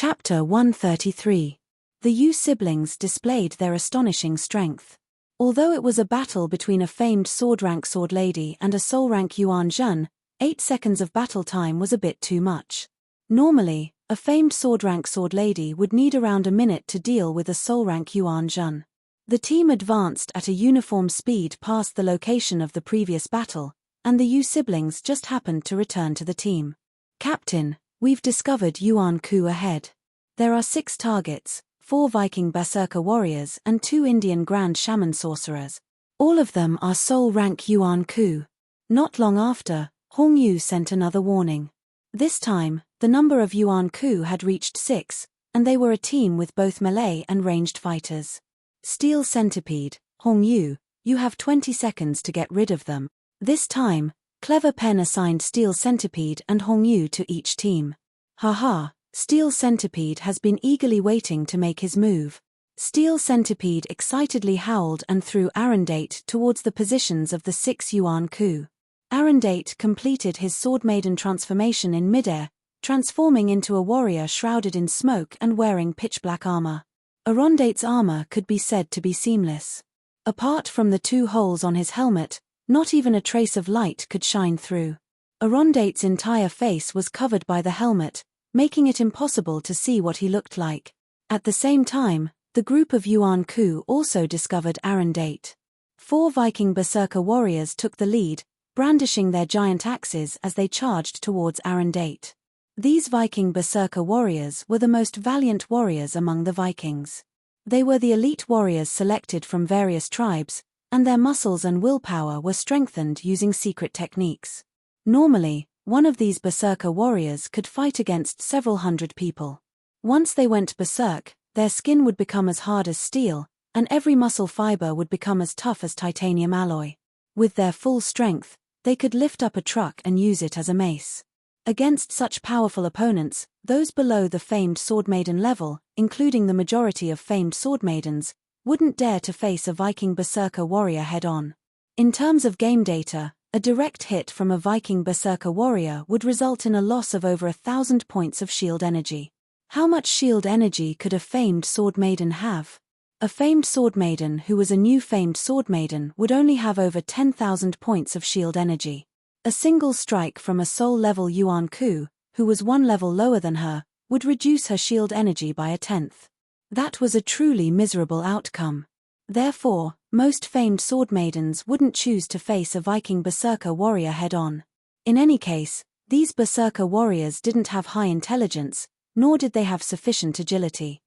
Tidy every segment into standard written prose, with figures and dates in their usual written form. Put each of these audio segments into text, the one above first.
Chapter 133. The Yu siblings displayed their astonishing strength. Although it was a battle between a famed sword-rank sword lady and a soul-rank Yuan Zhen, 8 seconds of battle time was a bit too much. Normally, a famed sword-rank sword lady would need around a minute to deal with a soul-rank Yuan Zhen. The team advanced at a uniform speed past the location of the previous battle, and the Yu siblings just happened to return to the team. "Captain, we've discovered Yuan Ku ahead. There are 6 targets, 4 Viking Berserker warriors and 2 Indian Grand Shaman sorcerers. All of them are soul-rank Yuan Ku." Not long after, Hong Yu sent another warning. This time, the number of Yuan Ku had reached 6, and they were a team with both melee and ranged fighters. "Steel Centipede, Hong Yu, you have 20 seconds to get rid of them." This time, Clever Pen assigned Steel Centipede and Hong Yu to each team. Haha, Steel Centipede has been eagerly waiting to make his move. Steel Centipede excitedly howled and threw Arendate towards the positions of the 6 Yuan Ku. Arendate completed his Sword Maiden transformation in midair, transforming into a warrior shrouded in smoke and wearing pitch-black armor. Arendate's armor could be said to be seamless. Apart from the 2 holes on his helmet, not even a trace of light could shine through. Arendate's entire face was covered by the helmet, making it impossible to see what he looked like. At the same time, the group of Yuan Ku also discovered Arendate. 4 Viking Berserker warriors took the lead, brandishing their giant axes as they charged towards Arendate. These Viking Berserker warriors were the most valiant warriors among the Vikings. They were the elite warriors selected from various tribes, and their muscles and willpower were strengthened using secret techniques. Normally, one of these Berserker warriors could fight against several hundred people. Once they went berserk, their skin would become as hard as steel, and every muscle fiber would become as tough as titanium alloy. With their full strength, they could lift up a truck and use it as a mace. Against such powerful opponents, those below the famed Sword Maiden level, including the majority of famed Sword Maidens, wouldn't dare to face a Viking Berserker warrior head-on. In terms of game data, a direct hit from a Viking Berserker warrior would result in a loss of over 1,000 points of shield energy. How much shield energy could a famed Sword Maiden have? A famed Sword Maiden who was a new famed Sword Maiden would only have over 10,000 points of shield energy. A single strike from a soul-level Yuan Ku, who was 1 level lower than her, would reduce her shield energy by 1/10. That was a truly miserable outcome. Therefore, most famed Sword Maidens wouldn't choose to face a Viking Berserker warrior head-on. In any case, these Berserker warriors didn't have high intelligence, nor did they have sufficient agility.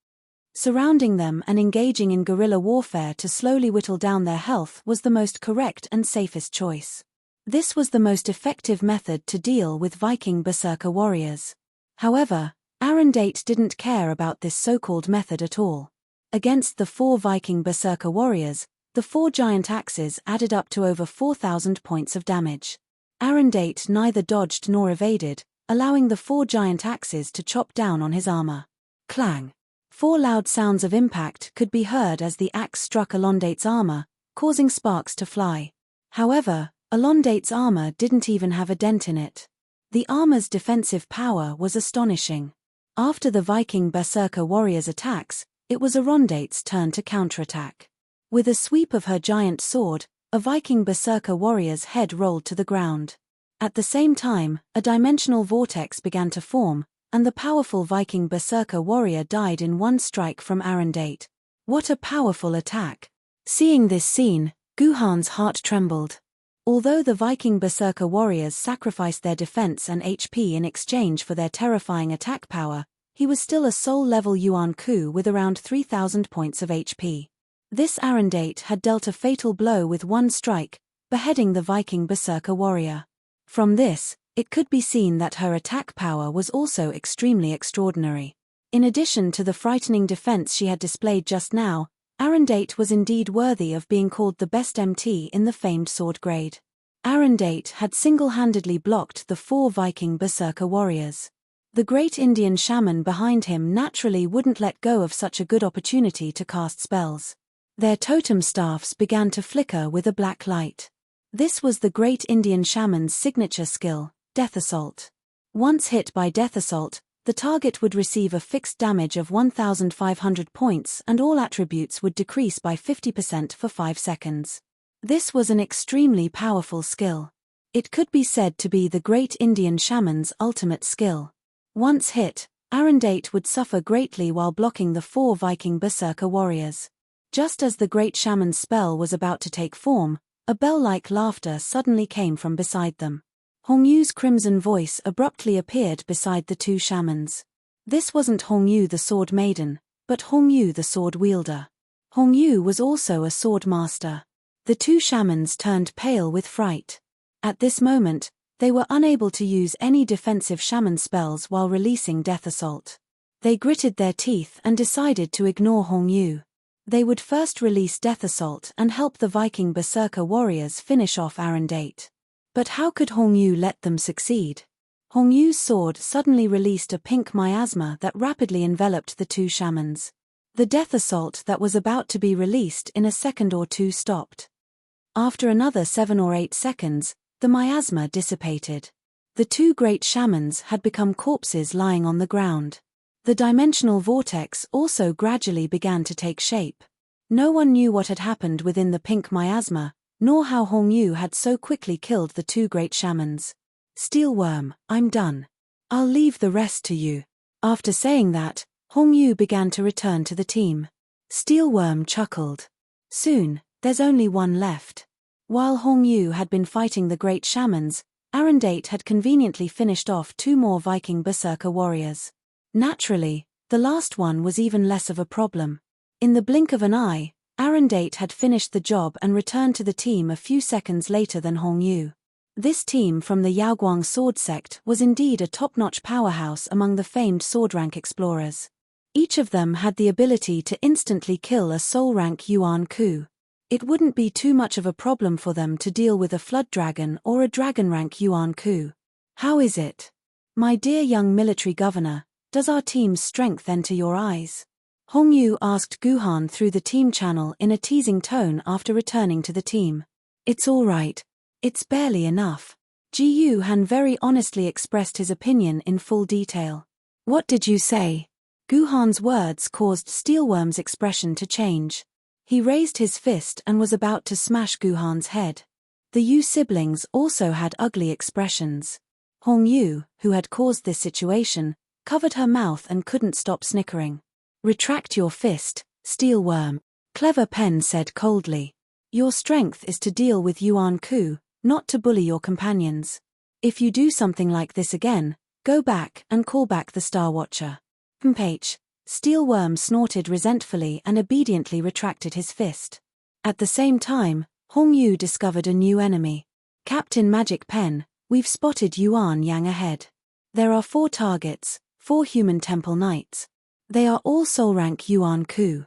Surrounding them and engaging in guerrilla warfare to slowly whittle down their health was the most correct and safest choice. This was the most effective method to deal with Viking Berserker warriors. However, Arendate didn't care about this so-called method at all. Against the 4 Viking Berserker warriors, the 4 giant axes added up to over 4,000 points of damage. Arendate neither dodged nor evaded, allowing the 4 giant axes to chop down on his armor. Clang! 4 loud sounds of impact could be heard as the axe struck Arendate's armor, causing sparks to fly. However, Arendate's armor didn't even have a dent in it. The armor's defensive power was astonishing. After the Viking Berserker warrior's attacks, it was Arendate's turn to counterattack. With a sweep of her giant sword, a Viking Berserker warrior's head rolled to the ground. At the same time, a dimensional vortex began to form, and the powerful Viking Berserker warrior died in 1 strike from Arendate. What a powerful attack! Seeing this scene, Guhan's heart trembled. Although the Viking Berserker warriors sacrificed their defense and HP in exchange for their terrifying attack power, he was still a soul-level Yuan Ku with around 3,000 points of HP. This Arendate had dealt a fatal blow with 1 strike, beheading the Viking Berserker warrior. From this, it could be seen that her attack power was also extremely extraordinary. In addition to the frightening defense she had displayed just now, Arendate was indeed worthy of being called the best MT in the famed sword grade. Arendate had single-handedly blocked the 4 Viking Berserker warriors. The great Indian shaman behind him naturally wouldn't let go of such a good opportunity to cast spells. Their totem staffs began to flicker with a black light. This was the great Indian shaman's signature skill, Death Assault. Once hit by Death Assault, The target would receive a fixed damage of 1,500 points and all attributes would decrease by 50% for 5 seconds. This was an extremely powerful skill. It could be said to be the great Indian shaman's ultimate skill. Once hit, Arundate would suffer greatly while blocking the 4 Viking berserker warriors. Just as the great shaman's spell was about to take form, a bell-like laughter suddenly came from beside them. Hongyu's crimson voice abruptly appeared beside the 2 shamans. This wasn't Hongyu the sword maiden, but Hongyu the sword wielder. Hongyu was also a sword master. The 2 shamans turned pale with fright. At this moment, they were unable to use any defensive shaman spells while releasing Death Assault. They gritted their teeth and decided to ignore Hongyu. They would first release Death Assault and help the Viking berserker warriors finish off Arundate. But how could Hongyu let them succeed? Hongyu's sword suddenly released a pink miasma that rapidly enveloped the 2 shamans. The Death Assault that was about to be released in a second or 2 stopped. After another 7 or 8 seconds, the miasma dissipated. The 2 great shamans had become corpses lying on the ground. The dimensional vortex also gradually began to take shape. No one knew what had happened within the pink miasma, nor how Hongyu had so quickly killed the 2 great shamans. Steelworm, I'm done. I'll leave the rest to you. After saying that, Hongyu began to return to the team. Steelworm chuckled. Soon, there's only one left. While Hongyu had been fighting the great shamans, Arundate had conveniently finished off 2 more Viking berserker warriors. Naturally, the last one was even less of a problem. In the blink of an eye, Arundate had finished the job and returned to the team a few seconds later than Hongyu. This team from the Yaoguang sword sect was indeed a top-notch powerhouse among the famed sword rank explorers. Each of them had the ability to instantly kill a soul rank Yuan Ku. It wouldn't be too much of a problem for them to deal with a flood dragon or a dragon rank Yuan Ku. How is it? My dear young military governor, does our team's strength enter your eyes? Hongyu asked Guhan through the team channel in a teasing tone after returning to the team. It's all right. It's barely enough. Ji Han very honestly expressed his opinion in full detail. What did you say? Guhan's words caused Steelworm's expression to change. He raised his fist and was about to smash Guhan's head. The Yu siblings also had ugly expressions. Hongyu, who had caused this situation, covered her mouth and couldn't stop snickering. Retract your fist, Steelworm, Clever Pen said coldly. Your strength is to deal with Yuan Ku, not to bully your companions. If you do something like this again, go back and call back the Star Watcher. Mph. Steelworm snorted resentfully and obediently retracted his fist. At the same time, Hongyu discovered a new enemy. Captain Magic Pen, we've spotted Yuan Yang ahead. There are 4 targets, 4 human temple knights. They are all soul rank Yuan Ku.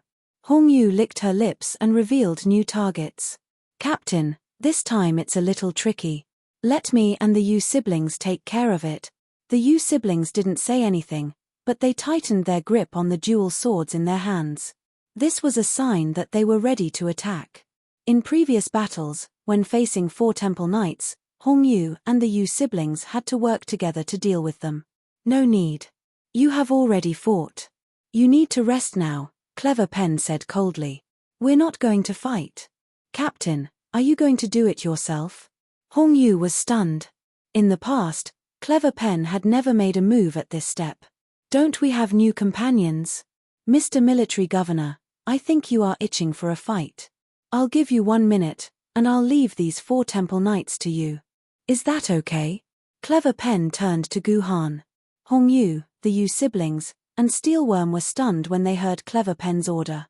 Hongyu licked her lips and revealed new targets. Captain, this time it's a little tricky. Let me and the Yu siblings take care of it. The Yu siblings didn't say anything, but they tightened their grip on the dual swords in their hands. This was a sign that they were ready to attack. In previous battles, when facing 4 temple knights, Hongyu and the Yu siblings had to work together to deal with them. No need. You have already fought. You need to rest now, Clever Pen said coldly. We're not going to fight. Captain, are you going to do it yourself? Hongyu was stunned. In the past, Clever Pen had never made a move at this step. Don't we have new companions? Mr. Military Governor, I think you are itching for a fight. I'll give you 1 minute, and I'll leave these 4 temple knights to you. Is that okay? Clever Pen turned to Guhan. Hongyu, the Yu siblings, and Steelworm were stunned when they heard Clever Pen's order.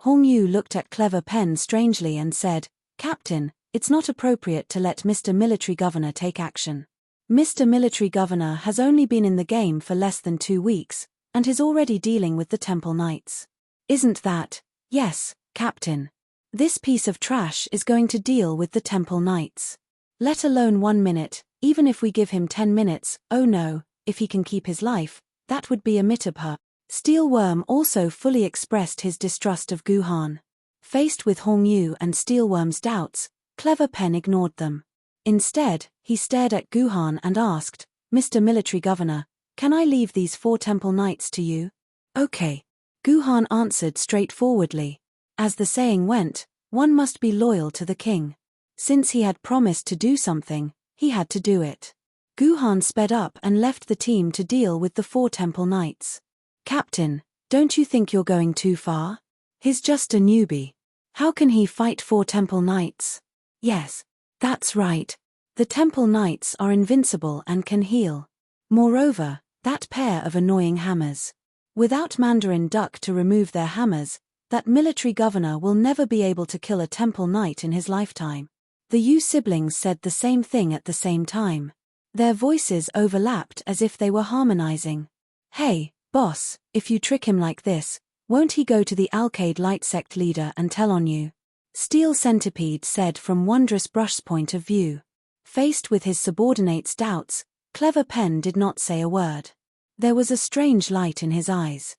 Hongyu looked at Clever Pen strangely and said, Captain, it's not appropriate to let Mr. Military Governor take action. Mr. Military Governor has only been in the game for less than 2 weeks, and is already dealing with the Temple Knights. Isn't that? Yes, Captain. This piece of trash is going to deal with the Temple Knights. Let alone 1 minute, even if we give him 10 minutes, oh no, if he can keep his life, that would be a mitapah. Steelworm also fully expressed his distrust of Guhan. Faced with Hongyu and Steelworm's doubts, Clever Pen ignored them. Instead, he stared at Guhan and asked, Mr. Military Governor, Can I leave these 4 temple knights to you? Okay. Guhan answered straightforwardly. As the saying went, one must be loyal to the king. Since he had promised to do something, he had to do it. Guhan sped up and left the team to deal with the 4 temple knights. Captain, don't you think you're going too far? He's just a newbie. How can he fight 4 temple knights? Yes, that's right. The temple knights are invincible and can heal. Moreover, that pair of annoying hammers. Without Mandarin Duck to remove their hammers, that military governor will never be able to kill a temple knight in his lifetime. The Yu siblings said the same thing at the same time. Their voices overlapped as if they were harmonizing. Hey, boss, if you trick him like this, won't he go to the Alcade Light Sect leader and tell on you? Steel Centipede said from Wondrous Brush's point of view. Faced with his subordinate's doubts, Clever Pen did not say a word. There was a strange light in his eyes.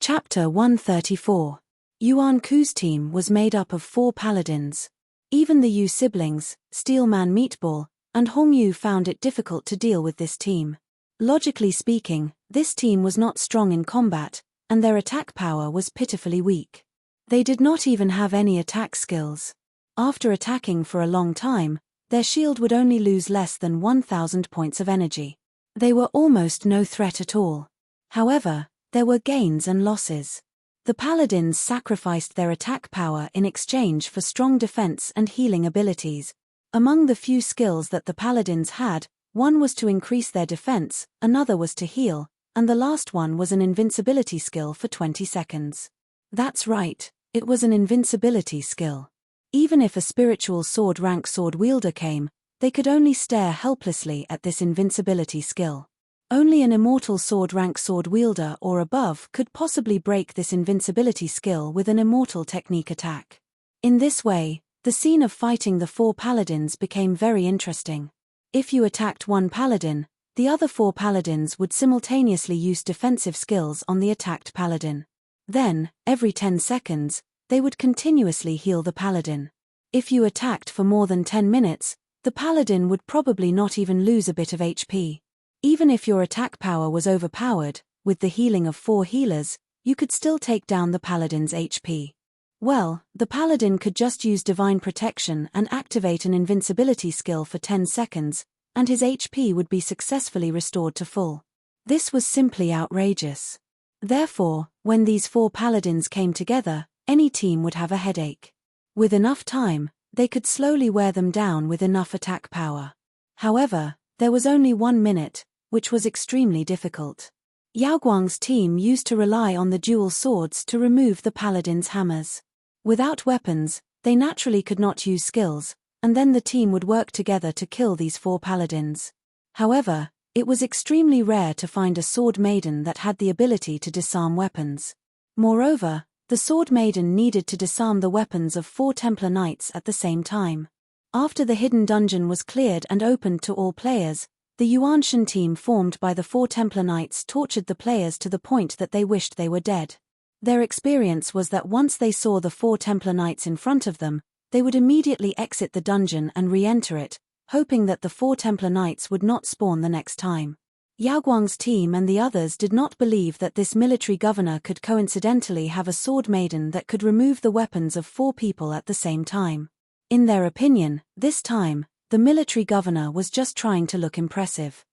Chapter 134. Yuan Ku's team was made up of 4 paladins. Even the Yu siblings, Steelman Meatball, and Hong Yu found it difficult to deal with this team. Logically speaking, this team was not strong in combat, and their attack power was pitifully weak. They did not even have any attack skills. After attacking for a long time, their shield would only lose less than 1,000 points of energy. They were almost no threat at all. However, there were gains and losses. The paladins sacrificed their attack power in exchange for strong defense and healing abilities. Among the few skills that the paladins had, one was to increase their defense, another was to heal, and the last one was an invincibility skill for 20 seconds. That's right, it was an invincibility skill. Even if a spiritual sword rank sword wielder came, they could only stare helplessly at this invincibility skill. Only an immortal sword rank sword wielder or above could possibly break this invincibility skill with an immortal technique attack. In this way, the scene of fighting the 4 paladins became very interesting. If you attacked one paladin, the other 4 paladins would simultaneously use defensive skills on the attacked paladin. Then, every 10 seconds, they would continuously heal the paladin. If you attacked for more than 10 minutes, the paladin would probably not even lose a bit of HP. Even if your attack power was overpowered, with the healing of 4 healers, you could still take down the paladin's HP. Well, the paladin could just use divine protection and activate an invincibility skill for 10 seconds, and his HP would be successfully restored to full. This was simply outrageous. Therefore, when these 4 paladins came together, any team would have a headache. With enough time, they could slowly wear them down with enough attack power. However, there was only 1 minute, which was extremely difficult. Yao Guang's team used to rely on the dual swords to remove the paladins' hammers. Without weapons, they naturally could not use skills, and then the team would work together to kill these 4 paladins. However, it was extremely rare to find a sword maiden that had the ability to disarm weapons. Moreover, the sword maiden needed to disarm the weapons of 4 Templar knights at the same time. After the hidden dungeon was cleared and opened to all players, the Yuanshan team formed by the 4 Templar knights tortured the players to the point that they wished they were dead. Their experience was that once they saw the 4 Templar knights in front of them, they would immediately exit the dungeon and re-enter it, hoping that the 4 Templar knights would not spawn the next time. Yao Guang's team and the others did not believe that this military governor could coincidentally have a sword maiden that could remove the weapons of 4 people at the same time. In their opinion, this time, the military governor was just trying to look impressive.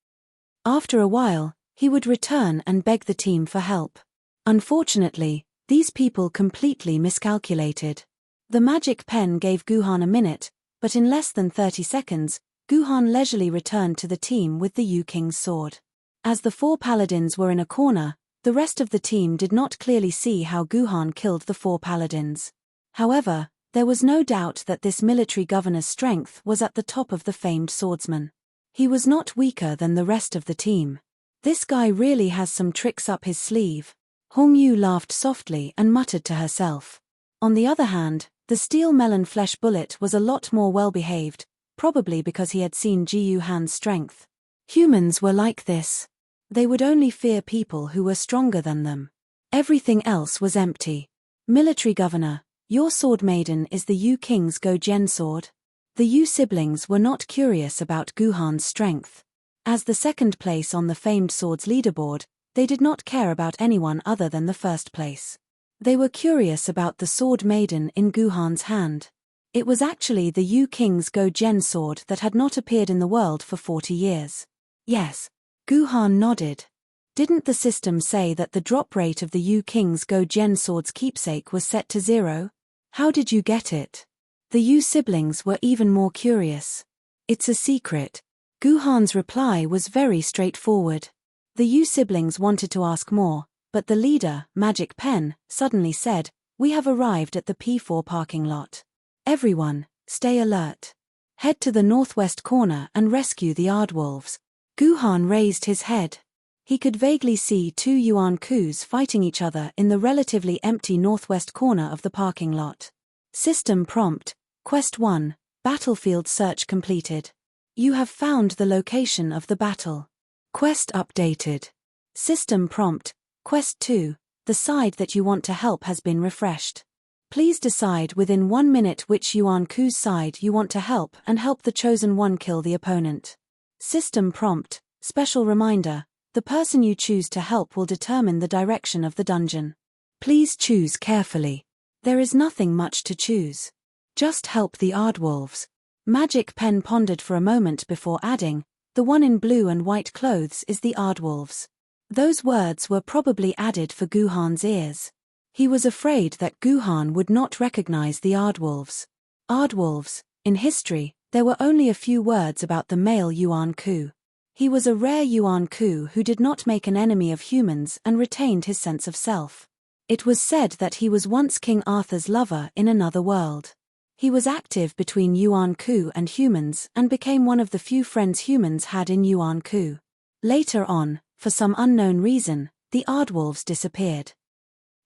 After a while, he would return and beg the team for help. Unfortunately, these people completely miscalculated. The magic pen gave Guhan a minute, but in less than 30 seconds, Guhan leisurely returned to the team with the Yu King's sword. As the 4 paladins were in a corner, the rest of the team did not clearly see how Guhan killed the 4 paladins. However, there was no doubt that this military governor's strength was at the top of the famed swordsman. He was not weaker than the rest of the team. This guy really has some tricks up his sleeve. Hong Yu laughed softly and muttered to herself. On the other hand, the steel melon flesh bullet was a lot more well-behaved, probably because he had seen Ji Yu Han's strength. Humans were like this. They would only fear people who were stronger than them. Everything else was empty. Military governor, your sword maiden is the Yu King's Go-Gen sword? The Yu siblings were not curious about Guhan's strength. As the second place on the famed swords leaderboard, they did not care about anyone other than the first place. They were curious about the sword Maiden in Guhan's hand. It was actually the Yu King's Go Gen sword that had not appeared in the world for 40 years. Yes. Guhan nodded. Didn't the system say that the drop rate of the Yu King's Go Gen sword's keepsake was set to 0? How did you get it? The Yu siblings were even more curious. It's a secret. Guhan's reply was very straightforward. The Yu siblings wanted to ask more, but the leader, Magic Pen, suddenly said, "We have arrived at the P4 parking lot. Everyone, stay alert. Head to the northwest corner and rescue the Aardwolves." Guhan raised his head. He could vaguely see 2 Yuan Kus fighting each other in the relatively empty northwest corner of the parking lot. System prompt, Quest 1, Battlefield search completed. You have found the location of the battle. Quest updated. System prompt, Quest 2, the side that you want to help has been refreshed. Please decide within 1 minute which Yuan Ku's side you want to help and help the chosen one kill the opponent. System prompt, special reminder, the person you choose to help will determine the direction of the dungeon. Please choose carefully. There is nothing much to choose. Just help the Aardwolves. Magic Pen pondered for a moment before adding, the one in blue and white clothes is the Aardwolves. Those words were probably added for Guhan's ears. He was afraid that Guhan would not recognize the Aardwolves. Aardwolves, in history, there were only a few words about the male Yuan Ku. He was a rare Yuan Ku who did not make an enemy of humans and retained his sense of self. It was said that he was once King Arthur's lover in another world. He was active between Yuan Ku and humans and became one of the few friends humans had in Yuan Ku. Later on, for some unknown reason, the Aardwolves disappeared.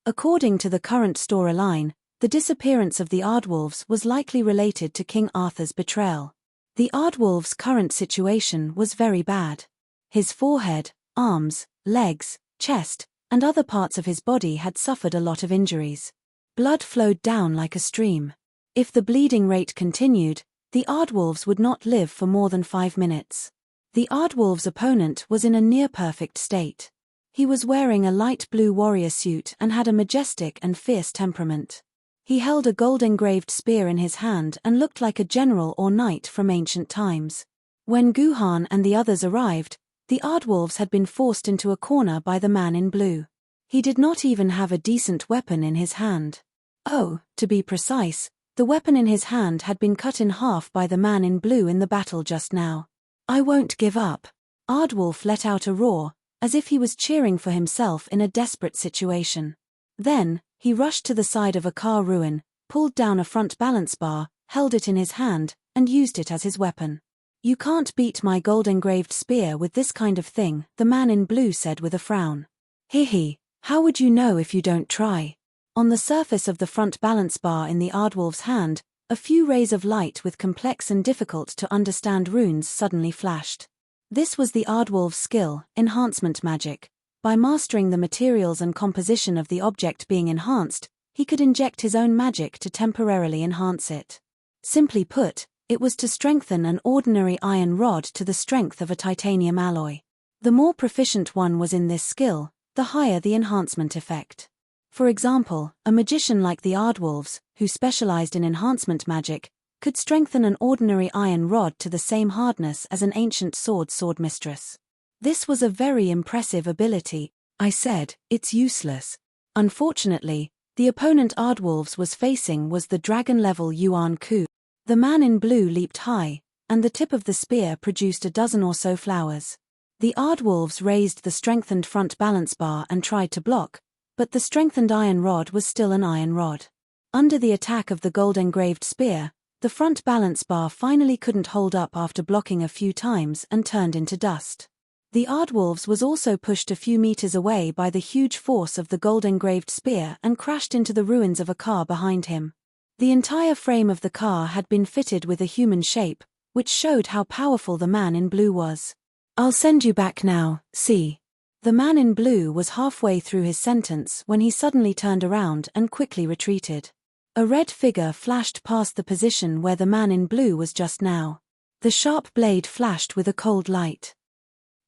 According to the current storyline, the disappearance of the Aardwolves was likely related to King Arthur's betrayal. The Aardwolf's current situation was very bad. His forehead, arms, legs, chest, and other parts of his body had suffered a lot of injuries. Blood flowed down like a stream. If the bleeding rate continued, the Aardwolves would not live for more than 5 minutes. The Aardwolves' opponent was in a near-perfect state. He was wearing a light blue warrior suit and had a majestic and fierce temperament. He held a gold-engraved spear in his hand and looked like a general or knight from ancient times. When Guhan and the others arrived, the Aardwolves had been forced into a corner by the man in blue. He did not even have a decent weapon in his hand. Oh, to be precise, the weapon in his hand had been cut in half by the man in blue in the battle just now. "I won't give up." Aardwolf let out a roar, as if he was cheering for himself in a desperate situation. Then, he rushed to the side of a car ruin, pulled down a front balance bar, held it in his hand, and used it as his weapon. "You can't beat my gold-engraved spear with this kind of thing," the man in blue said with a frown. "Hehe, how would you know if you don't try?" On the surface of the front balance bar in the Aardwolf's hand, a few rays of light with complex and difficult-to-understand runes suddenly flashed. This was the Aardwolf's skill, enhancement magic. By mastering the materials and composition of the object being enhanced, he could inject his own magic to temporarily enhance it. Simply put, it was to strengthen an ordinary iron rod to the strength of a titanium alloy. The more proficient one was in this skill, the higher the enhancement effect. For example, a magician like the Aardwolves, who specialized in enhancement magic, could strengthen an ordinary iron rod to the same hardness as an ancient swordmistress. This was a very impressive ability. I said, "It's useless." Unfortunately, the opponent Aardwolves was facing was the dragon-level Yuan Ku. The man in blue leaped high, and the tip of the spear produced a dozen or so flowers. The Aardwolves raised the strengthened front balance bar and tried to block, but the strengthened iron rod was still an iron rod. Under the attack of the gold-engraved spear, the front balance bar finally couldn't hold up after blocking a few times and turned into dust. The Aardwolves was also pushed a few meters away by the huge force of the gold-engraved spear and crashed into the ruins of a car behind him. The entire frame of the car had been fitted with a human shape, which showed how powerful the man in blue was. "I'll send you back now, see." The man in blue was halfway through his sentence when he suddenly turned around and quickly retreated. A red figure flashed past the position where the man in blue was just now. The sharp blade flashed with a cold light.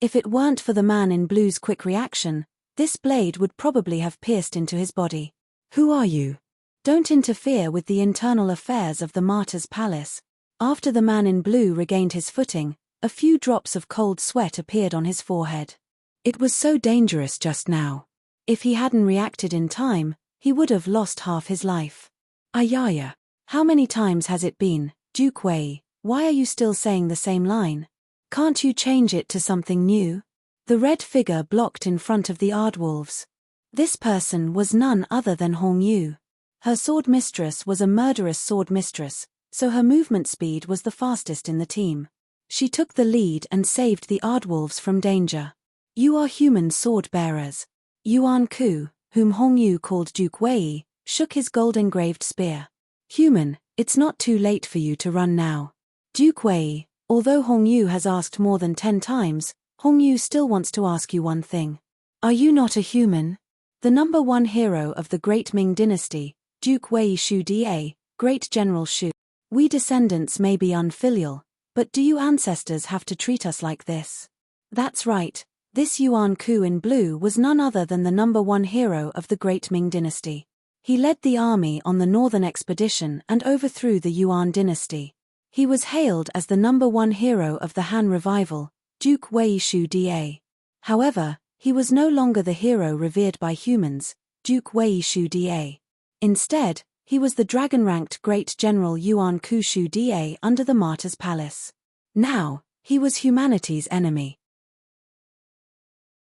If it weren't for the man in blue's quick reaction, this blade would probably have pierced into his body. Who are you? Don't interfere with the internal affairs of the martyr's palace. After the man in blue regained his footing, a few drops of cold sweat appeared on his forehead. It was so dangerous just now. If he hadn't reacted in time, he would have lost half his life. Ayaya. How many times has it been, Duke Wei? Why are you still saying the same line? Can't you change it to something new? The red figure blocked in front of the Aardwolves. This person was none other than Hong Yu. Her sword mistress was a murderous sword mistress, so her movement speed was the fastest in the team. She took the lead and saved the Aardwolves from danger. You are human sword bearers. Yuan Ku, whom Hong Yu called Duke Wei, shook his gold-engraved spear. Human, it's not too late for you to run now. Duke Wei, although Hong Yu has asked more than 10 times, Hong Yu still wants to ask you one thing. Are you not a human? The number 1 hero of the Great Ming Dynasty, Duke Wei Shu Da, Great General Shu. We descendants may be unfilial, but do you ancestors have to treat us like this? That's right, this Yuan Ku in blue was none other than the number 1 hero of the Great Ming Dynasty. He led the army on the northern expedition and overthrew the Yuan dynasty. He was hailed as the number 1 hero of the Han Revival, Duke Wei Shu Da. However, he was no longer the hero revered by humans, Duke Wei Shu Da. Instead, he was the dragon-ranked Great General Yuan Ku Shu Da under the Martyr's Palace. Now, he was humanity's enemy.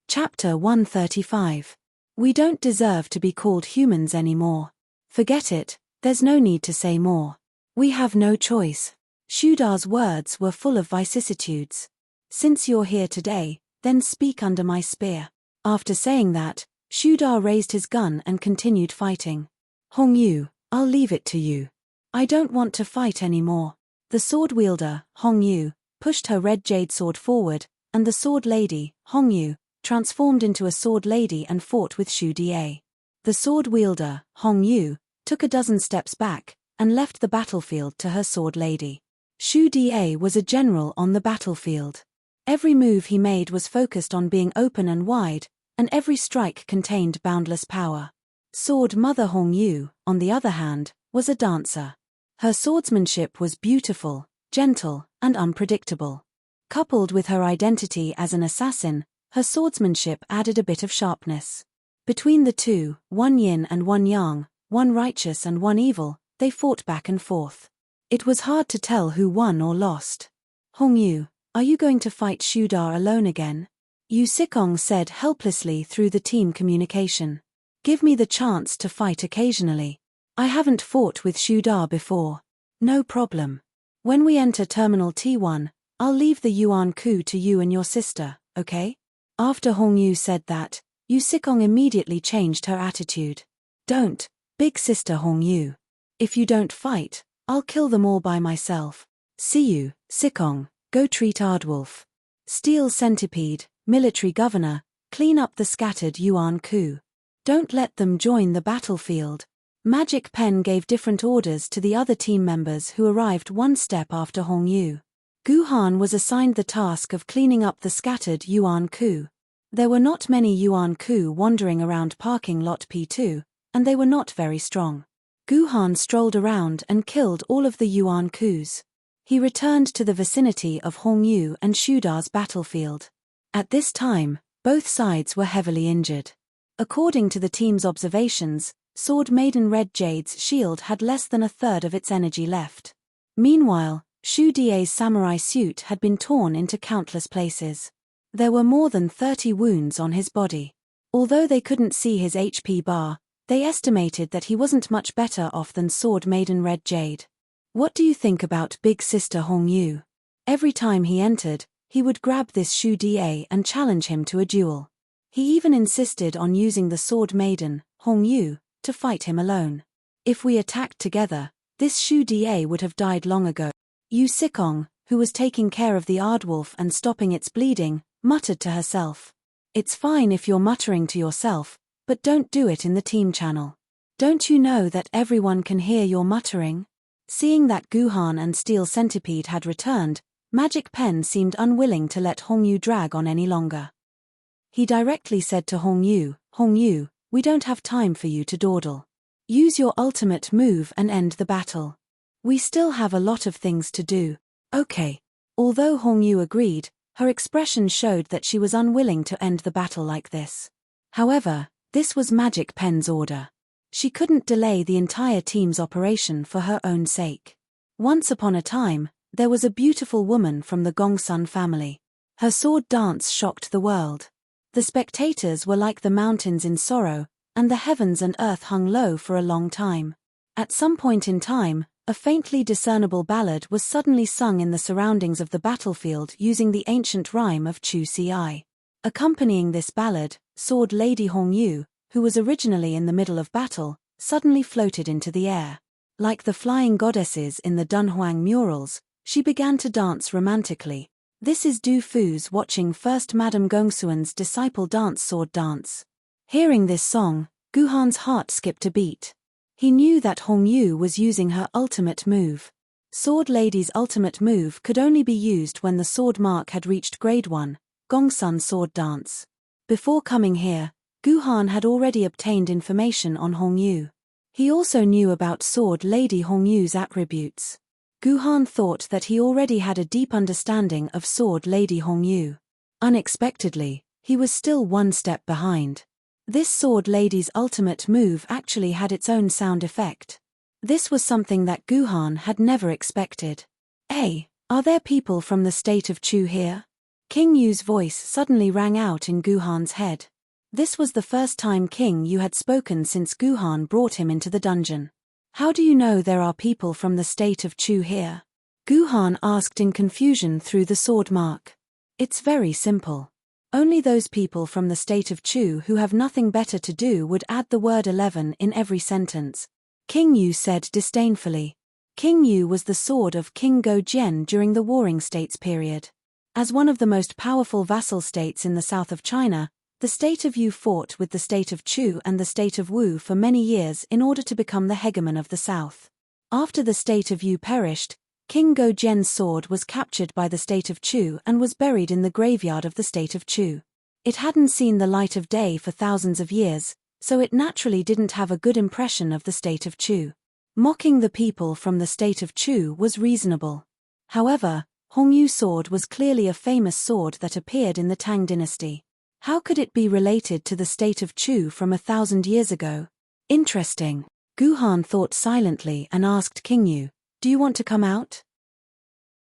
Chapter 135. We don't deserve to be called humans anymore. Forget it, there's no need to say more. We have no choice. Shu Da's words were full of vicissitudes. Since you're here today, then speak under my spear. After saying that, Shu Da raised his gun and continued fighting. Hong Yu, I'll leave it to you. I don't want to fight anymore. The sword wielder, Hong Yu, pushed her red jade sword forward, and the sword lady, Hong Yu, transformed into a sword lady and fought with Shu Da. The sword wielder, Hong Yu, took a dozen steps back, and left the battlefield to her sword lady. Shu Da was a general on the battlefield. Every move he made was focused on being open and wide, and every strike contained boundless power. Sword Mother Hong Yu, on the other hand, was a dancer. Her swordsmanship was beautiful, gentle, and unpredictable. Coupled with her identity as an assassin, her swordsmanship added a bit of sharpness. Between the two, one yin and one yang, one righteous and one evil, they fought back and forth. It was hard to tell who won or lost. Hong Yu, are you going to fight Shu Da alone again? Yu Sikong said helplessly through the team communication. Give me the chance to fight occasionally. I haven't fought with Shu Da before. No problem. When we enter Terminal T1, I'll leave the Yuan Ku to you and your sister, okay? After Hong Yu said that, Yu Sikong immediately changed her attitude. Don't, big sister Hong Yu. If you don't fight, I'll kill them all by myself. See you, Sikong, go treat Aardwolf. Steel Centipede, military governor, clean up the scattered Yuan Ku. Don't let them join the battlefield. Magic Pen gave different orders to the other team members who arrived one step after Hong Yu. Gu Han was assigned the task of cleaning up the scattered Yuan Ku. There were not many Yuan Ku wandering around parking lot P2, and they were not very strong. Gu Han strolled around and killed all of the Yuan Kus. He returned to the vicinity of Hong Yu and Shu Da's battlefield. At this time, both sides were heavily injured. According to the team's observations, Sword Maiden Red Jade's shield had less than a third of its energy left. Meanwhile, Shu Da's samurai suit had been torn into countless places. There were more than 30 wounds on his body. Although they couldn't see his HP bar, they estimated that he wasn't much better off than Sword Maiden Red Jade. What do you think about Big Sister Hong Yu? Every time he entered, he would grab this Shu Da and challenge him to a duel. He even insisted on using the Sword Maiden, Hong Yu, to fight him alone. If we attacked together, this Shu Da would have died long ago. Yu Sikong, who was taking care of the Aardwolf and stopping its bleeding, muttered to herself. It's fine if you're muttering to yourself, but don't do it in the team channel. Don't you know that everyone can hear your muttering? Seeing that Gu Han and Steel Centipede had returned, Magic Pen seemed unwilling to let Hongyu drag on any longer. He directly said to Hongyu, we don't have time for you to dawdle. Use your ultimate move and end the battle. We still have a lot of things to do. Okay. Although Hongyu agreed, her expression showed that she was unwilling to end the battle like this. However, this was Magic Pen's order. She couldn't delay the entire team's operation for her own sake. Once upon a time, there was a beautiful woman from the Gongsun family. Her sword dance shocked the world. The spectators were like the mountains in sorrow, and the heavens and earth hung low for a long time. At some point in time, a faintly discernible ballad was suddenly sung in the surroundings of the battlefield using the ancient rhyme of Chu Ci. Accompanying this ballad, Sword Lady Hongyu, who was originally in the middle of battle, suddenly floated into the air. Like the flying goddesses in the Dunhuang murals, she began to dance romantically. This is Du Fu's watching first Madame Gongsuan's disciple dance sword dance. Hearing this song, Guhan's heart skipped a beat. He knew that Hongyu was using her ultimate move. Sword Lady's ultimate move could only be used when the sword mark had reached grade 1, Gongsun sword dance. Before coming here, Guhan had already obtained information on Hongyu. He also knew about Sword Lady Hongyu's attributes. Guhan thought that he already had a deep understanding of Sword Lady Hongyu. Unexpectedly, he was still one step behind. This Sword Lady's ultimate move actually had its own sound effect. This was something that Guhan had never expected. Hey, are there people from the state of Chu here? King Yu's voice suddenly rang out in Guhan's head. This was the first time King Yu had spoken since Guhan brought him into the dungeon. How do you know there are people from the state of Chu here? Guhan asked in confusion through the sword mark. It's very simple. Only those people from the state of Chu who have nothing better to do would add the word 11 in every sentence. King Yu said disdainfully. King Yu was the sword of King Go Jian during the Warring States period. As one of the most powerful vassal states in the south of China, the state of Yu fought with the state of Chu and the state of Wu for many years in order to become the hegemon of the south. After the state of Yu perished, King Go Jian's sword was captured by the state of Chu and was buried in the graveyard of the state of Chu. It hadn't seen the light of day for thousands of years, so it naturally didn't have a good impression of the state of Chu. Mocking the people from the state of Chu was reasonable. However, Hongyu's sword was clearly a famous sword that appeared in the Tang dynasty. How could it be related to the state of Chu from 1,000 years ago? Interesting. Guhan thought silently and asked King Yu, do you want to come out?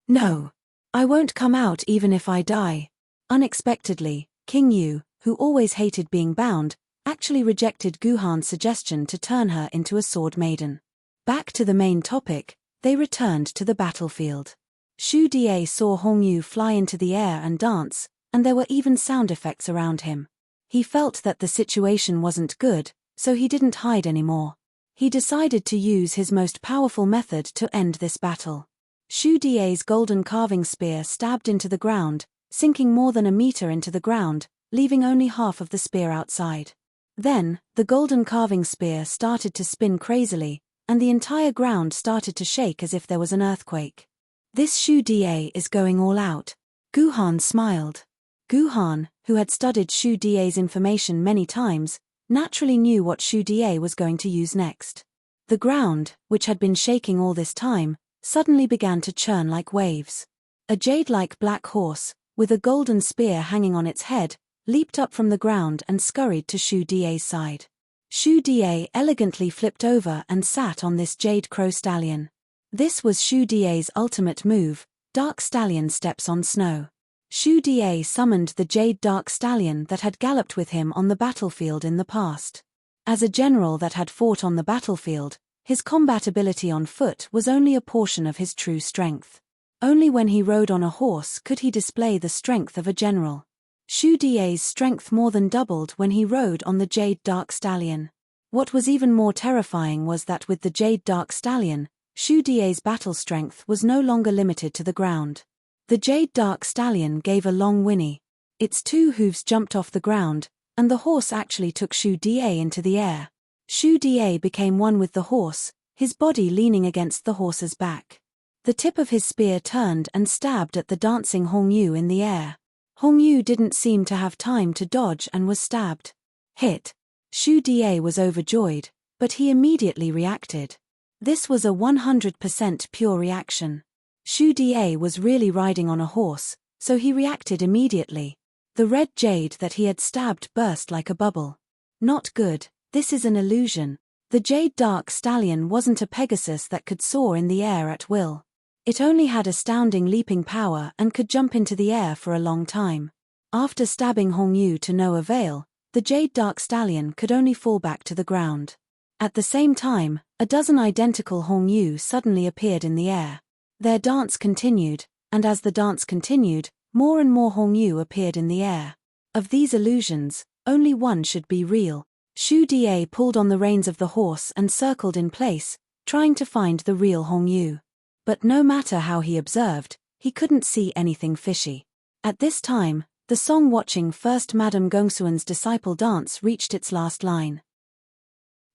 No. I won't come out even if I die. Unexpectedly, King Yu, who always hated being bound, actually rejected Guhan's suggestion to turn her into a sword maiden. Back to the main topic, they returned to the battlefield. Xu Die saw Hongyu fly into the air and dance, and there were even sound effects around him. He felt that the situation wasn't good, so he didn't hide anymore. He decided to use his most powerful method to end this battle. Xu Die's golden carving spear stabbed into the ground, sinking more than a meter into the ground, leaving only half of the spear outside. Then, the golden carving spear started to spin crazily, and the entire ground started to shake as if there was an earthquake. This Xu Die is going all out. Guhan smiled. Guhan, who had studied Xu Die's information many times, naturally knew what Xu Die was going to use next. The ground, which had been shaking all this time, suddenly began to churn like waves. A jade-like black horse, with a golden spear hanging on its head, leaped up from the ground and scurried to Xu Die's side. Xu Die elegantly flipped over and sat on this jade crow stallion. This was Xu Die's ultimate move, Dark Stallion Steps on Snow. Xu Die summoned the jade dark stallion that had galloped with him on the battlefield in the past. As a general that had fought on the battlefield, his combat ability on foot was only a portion of his true strength. Only when he rode on a horse could he display the strength of a general. Xu Die's strength more than doubled when he rode on the jade dark stallion. What was even more terrifying was that with the jade dark stallion, Xu Die's battle strength was no longer limited to the ground. The jade dark stallion gave a long whinny. Its two hooves jumped off the ground, and the horse actually took Xu Die into the air. Xu Die became one with the horse, his body leaning against the horse's back. The tip of his spear turned and stabbed at the dancing Hongyu in the air. Hongyu didn't seem to have time to dodge and was stabbed. Hit. Xu Da was overjoyed, but he immediately reacted. This was a 100% pure reaction. Xu Da was really riding on a horse, so he reacted immediately. The red jade that he had stabbed burst like a bubble. Not good, this is an illusion. The jade dark stallion wasn't a Pegasus that could soar in the air at will. It only had astounding leaping power and could jump into the air for a long time. After stabbing Hongyu to no avail, the jade dark stallion could only fall back to the ground. At the same time, a dozen identical Hongyu suddenly appeared in the air. Their dance continued, and as the dance continued, more and more Hongyu appeared in the air. Of these illusions, only one should be real. Xu Da pulled on the reins of the horse and circled in place, trying to find the real Hongyu. But no matter how he observed, he couldn't see anything fishy. At this time, the song watching first Madame Gongsuan's disciple dance reached its last line.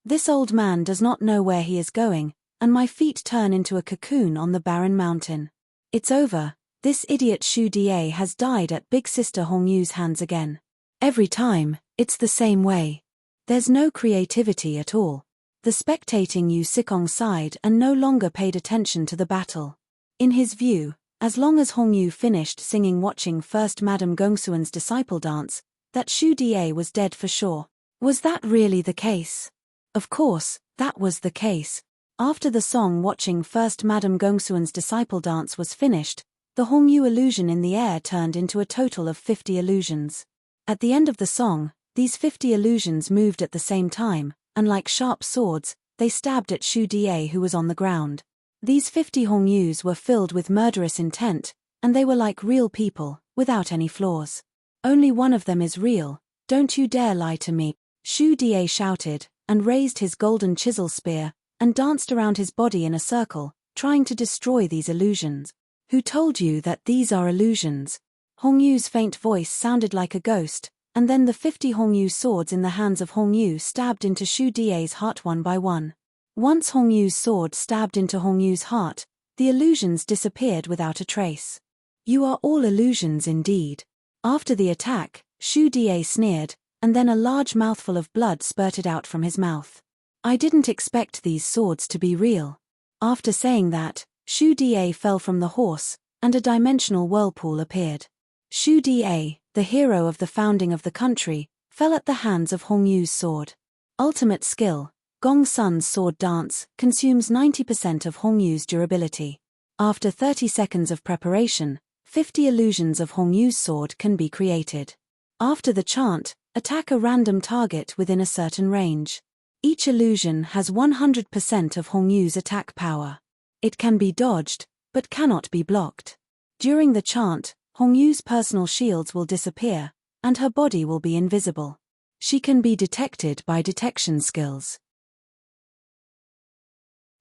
This old man does not know where he is going, and my feet turn into a cocoon on the barren mountain. It's over, this idiot Xu Da has died at Big Sister Hongyu's hands again. Every time, it's the same way. There's no creativity at all. The spectating Yu Sikong sighed and no longer paid attention to the battle. In his view, as long as Hongyu finished singing watching first Madame Gongsuan's disciple dance, that Xu Da was dead for sure. Was that really the case? Of course, that was the case. After the song watching first Madame Gongsuan's disciple dance was finished, the Hongyu illusion in the air turned into a total of 50 illusions. At the end of the song, these 50 illusions moved at the same time, and like sharp swords, they stabbed at Xu Da who was on the ground. These 50 Hongyus were filled with murderous intent, and they were like real people, without any flaws. Only one of them is real, don't you dare lie to me, Xu Da shouted, and raised his golden chisel spear, and danced around his body in a circle, trying to destroy these illusions. Who told you that these are illusions? Hongyu's faint voice sounded like a ghost, and then the 50 Hongyu swords in the hands of Hongyu stabbed into Xu Da's heart one by one. Once Hongyu's sword stabbed into Hongyu's heart, the illusions disappeared without a trace. You are all illusions indeed. After the attack, Xu Da sneered, and then a large mouthful of blood spurted out from his mouth. I didn't expect these swords to be real. After saying that, Xu Da fell from the horse, and a dimensional whirlpool appeared. Xu Da, the hero of the founding of the country, fell at the hands of Hongyu's sword. Ultimate skill, Gong Sun's sword dance, consumes 90% of Hongyu's durability. After 30 seconds of preparation, 50 illusions of Hongyu's sword can be created. After the chant, attack a random target within a certain range. Each illusion has 100% of Hongyu's attack power. It can be dodged, but cannot be blocked. During the chant, Hongyu's personal shields will disappear, and her body will be invisible. She can be detected by detection skills.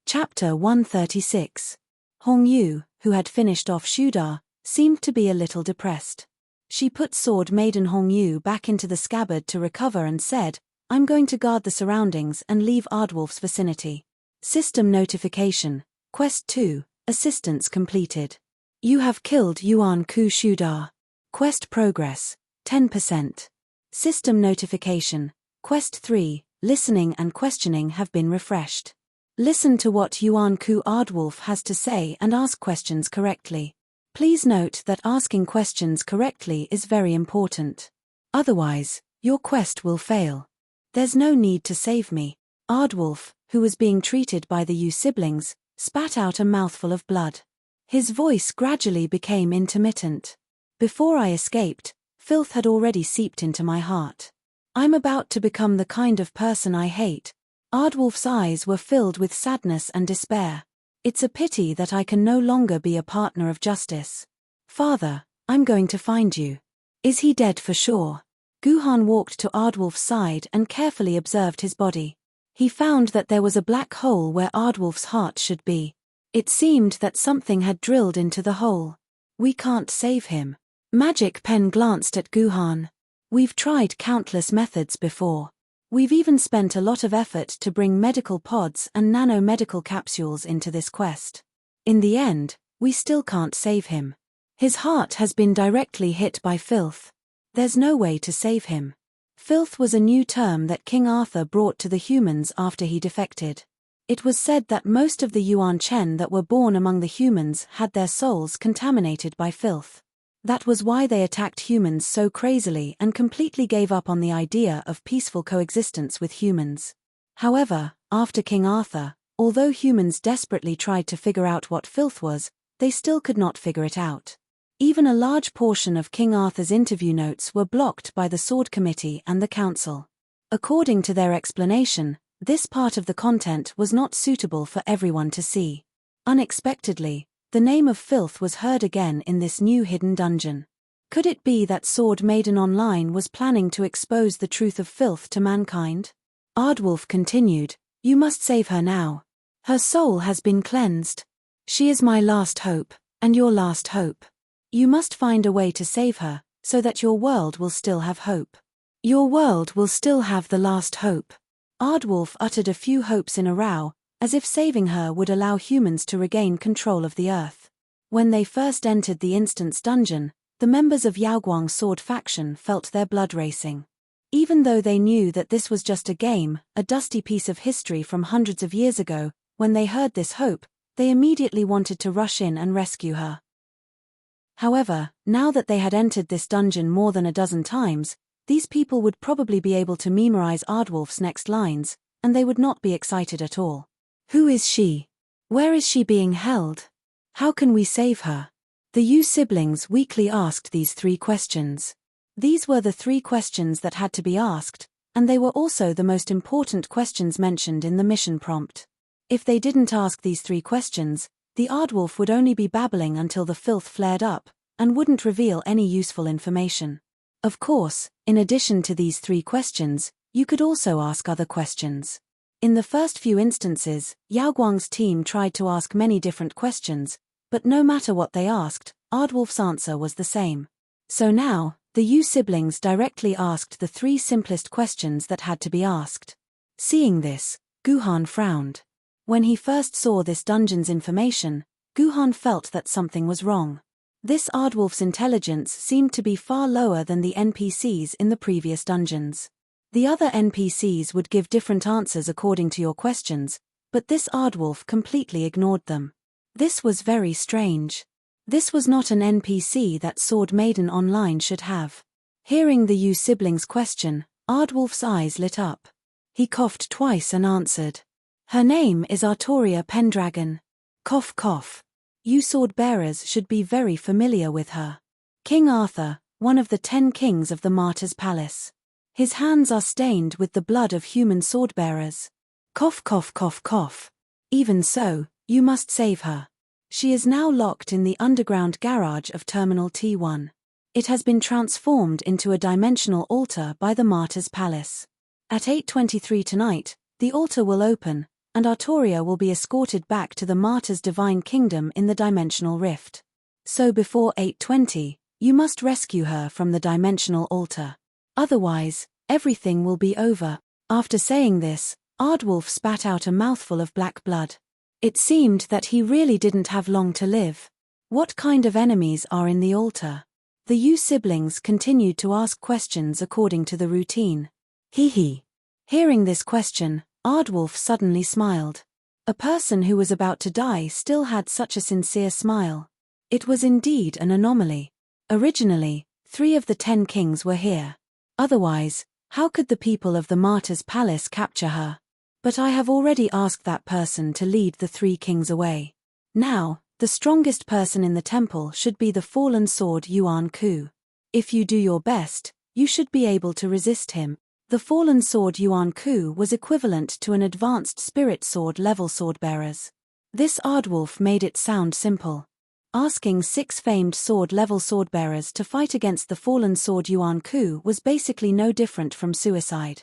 Chapter 136. Hongyu, who had finished off Xu Da, seemed to be a little depressed. She put sword Maiden Hongyu back into the scabbard to recover and said, I'm going to guard the surroundings and leave Ardwolf's vicinity. System notification, Quest 2, assistance completed. You have killed Yuan Ku Xu Da. Quest progress, 10%. System notification, Quest 3, listening and questioning have been refreshed. Listen to what Yuan Ku Ardwolf has to say and ask questions correctly. Please note that asking questions correctly is very important. Otherwise, your quest will fail. There's no need to save me. Ardwolf, who was being treated by the Yu siblings, spat out a mouthful of blood. His voice gradually became intermittent. Before I escaped, filth had already seeped into my heart. I'm about to become the kind of person I hate. Ardwolf's eyes were filled with sadness and despair. It's a pity that I can no longer be a partner of justice. Father, I'm going to find you. Is he dead for sure? Guhan walked to Ardwolf's side and carefully observed his body. He found that there was a black hole where Ardwolf's heart should be. It seemed that something had drilled into the hole. We can't save him. Magic Pen glanced at Guhan. We've tried countless methods before. We've even spent a lot of effort to bring medical pods and nano-medical capsules into this quest. In the end, we still can't save him. His heart has been directly hit by filth. There's no way to save him. Filth was a new term that King Arthur brought to the humans after he defected. It was said that most of the Yuan Chen that were born among the humans had their souls contaminated by filth. That was why they attacked humans so crazily and completely gave up on the idea of peaceful coexistence with humans. However, after King Arthur, although humans desperately tried to figure out what filth was, they still could not figure it out. Even a large portion of King Arthur's interview notes were blocked by the Sword Committee and the Council. According to their explanation, this part of the content was not suitable for everyone to see. Unexpectedly, the name of filth was heard again in this new hidden dungeon. Could it be that Sword Maiden Online was planning to expose the truth of filth to mankind? Ardwulf continued, "You must save her now. Her soul has been cleansed. She is my last hope, and your last hope. You must find a way to save her, so that your world will still have hope. Your world will still have the last hope." Ardwulf uttered a few hopes in a row, as if saving her would allow humans to regain control of the earth. When they first entered the Instance dungeon, the members of Yaoguang's sword faction felt their blood racing. Even though they knew that this was just a game, a dusty piece of history from hundreds of years ago, when they heard this hope, they immediately wanted to rush in and rescue her. However, now that they had entered this dungeon more than a dozen times, these people would probably be able to memorize Ardwulf's next lines, and they would not be excited at all. Who is she? Where is she being held? How can we save her? The Yu siblings weakly asked these 3 questions. These were the 3 questions that had to be asked, and they were also the most important questions mentioned in the mission prompt. If they didn't ask these 3 questions, the Ardwulf would only be babbling until the filth flared up, and wouldn't reveal any useful information. Of course, in addition to these 3 questions, you could also ask other questions. In the first few instances, Yaoguang's team tried to ask many different questions, but no matter what they asked, Ardwulf's answer was the same. So now, the Yu siblings directly asked the 3 simplest questions that had to be asked. Seeing this, Guhan frowned. When he first saw this dungeon's information, Guhan felt that something was wrong. This Ardwulf's intelligence seemed to be far lower than the NPCs in the previous dungeons. The other NPCs would give different answers according to your questions, but this Ardwulf completely ignored them. This was very strange. This was not an NPC that Sword Maiden Online should have. Hearing the Yu siblings' question, Ardwulf's eyes lit up. He coughed twice and answered. Her name is Artoria Pendragon. Cough cough. You sword-bearers should be very familiar with her. King Arthur, one of the 10 kings of the Martyr's Palace. His hands are stained with the blood of human sword-bearers. Cough cough cough cough. Even so, you must save her. She is now locked in the underground garage of Terminal T1. It has been transformed into a dimensional altar by the Martyr's Palace. At 8:23 tonight, the altar will open, and Artoria will be escorted back to the Martyr's divine kingdom in the dimensional rift. So before 8:20, you must rescue her from the dimensional altar. Otherwise, everything will be over. After saying this, Ardwulf spat out a mouthful of black blood. It seemed that he really didn't have long to live. What kind of enemies are in the altar? The Yu siblings continued to ask questions according to the routine. Hee. Hearing this question, Ardwulf suddenly smiled. A person who was about to die still had such a sincere smile. It was indeed an anomaly. Originally, 3 of the 10 kings were here. Otherwise, how could the people of the Martyr's Palace capture her? But I have already asked that person to lead the 3 kings away. Now, the strongest person in the temple should be the fallen sword Yuan Ku. If you do your best, you should be able to resist him. The fallen sword Yuan Ku was equivalent to an advanced spirit sword level swordbearers. This Ardwulf made it sound simple. Asking 6 famed sword level swordbearers to fight against the fallen sword Yuan Ku was basically no different from suicide.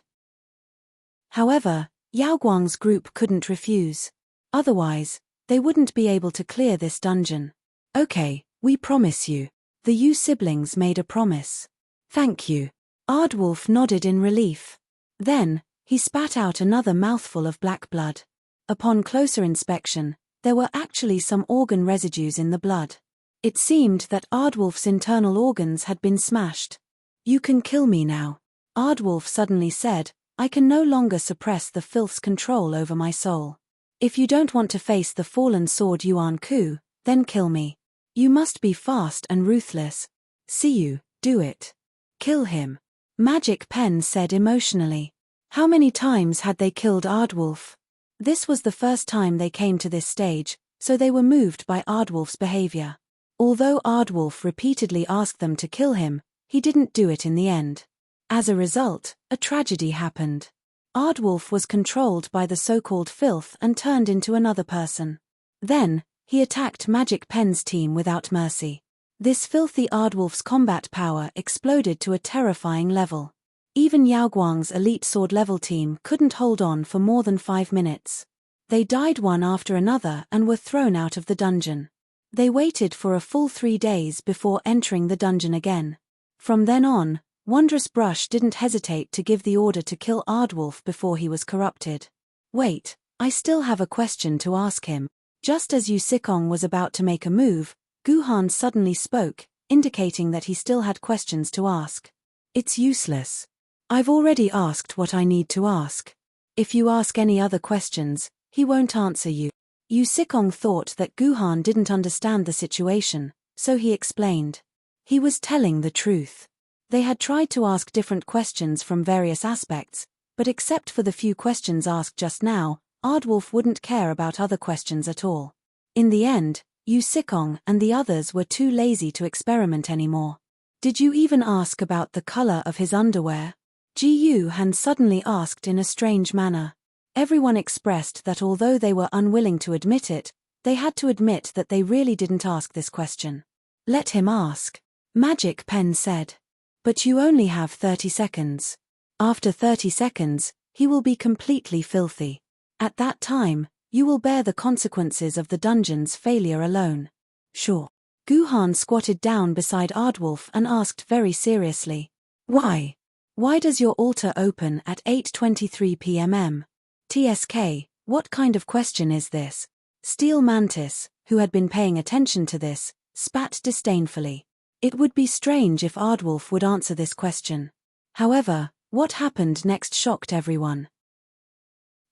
However, Yaoguang's group couldn't refuse. Otherwise, they wouldn't be able to clear this dungeon. Okay, we promise you. The Yu siblings made a promise. Thank you. Ardwulf nodded in relief. Then, he spat out another mouthful of black blood. Upon closer inspection, There were actually some organ residues in the blood. It seemed that Aardwolf's internal organs had been smashed. "You can kill me now," Aardwolf suddenly said. "I can no longer suppress the filth's control over my soul. If you don't want to face the fallen sword Yuan Ku, then kill me. You must be fast and ruthless. See you, do it. Kill him." Magic Pen said emotionally. How many times had they killed Aardwolf? This was the first time they came to this stage, so they were moved by Aardwolf's behavior. Although Aardwolf repeatedly asked them to kill him, he didn't do it in the end. As a result, a tragedy happened. Aardwolf was controlled by the so-called filth and turned into another person. Then, he attacked Magic Pen's team without mercy. This filthy Aardwolf's combat power exploded to a terrifying level. Even Yaoguang's elite sword level team couldn't hold on for more than 5 minutes. They died one after another and were thrown out of the dungeon. They waited for a full 3 days before entering the dungeon again. From then on, Wondrous Brush didn't hesitate to give the order to kill Aardwolf before he was corrupted. "Wait, I still have a question to ask him." Just as Yu Sikong was about to make a move, Guhan suddenly spoke, indicating that he still had questions to ask. "It's useless. I've already asked what I need to ask. If you ask any other questions, he won't answer you." Yu Sikong thought that Guhan didn't understand the situation, so he explained. He was telling the truth. They had tried to ask different questions from various aspects, but except for the few questions asked just now, Aardwolf wouldn't care about other questions at all. In the end, Yu Sikong and the others were too lazy to experiment anymore. "Did you even ask about the color of his underwear?" Ji Yu Han suddenly asked in a strange manner. Everyone expressed that although they were unwilling to admit it, they had to admit that they really didn't ask this question. "Let him ask," Magic Pen said. "But you only have 30 seconds. After 30 seconds, he will be completely filthy. At that time, you will bear the consequences of the dungeon's failure alone." "Sure." Guhan squatted down beside Aardwolf and asked very seriously. "Why? Why does your altar open at 8:23 p.m.? TSK, what kind of question is this?" Steel Mantis, who had been paying attention to this, spat disdainfully. It would be strange if Aardwolf would answer this question. However, what happened next shocked everyone.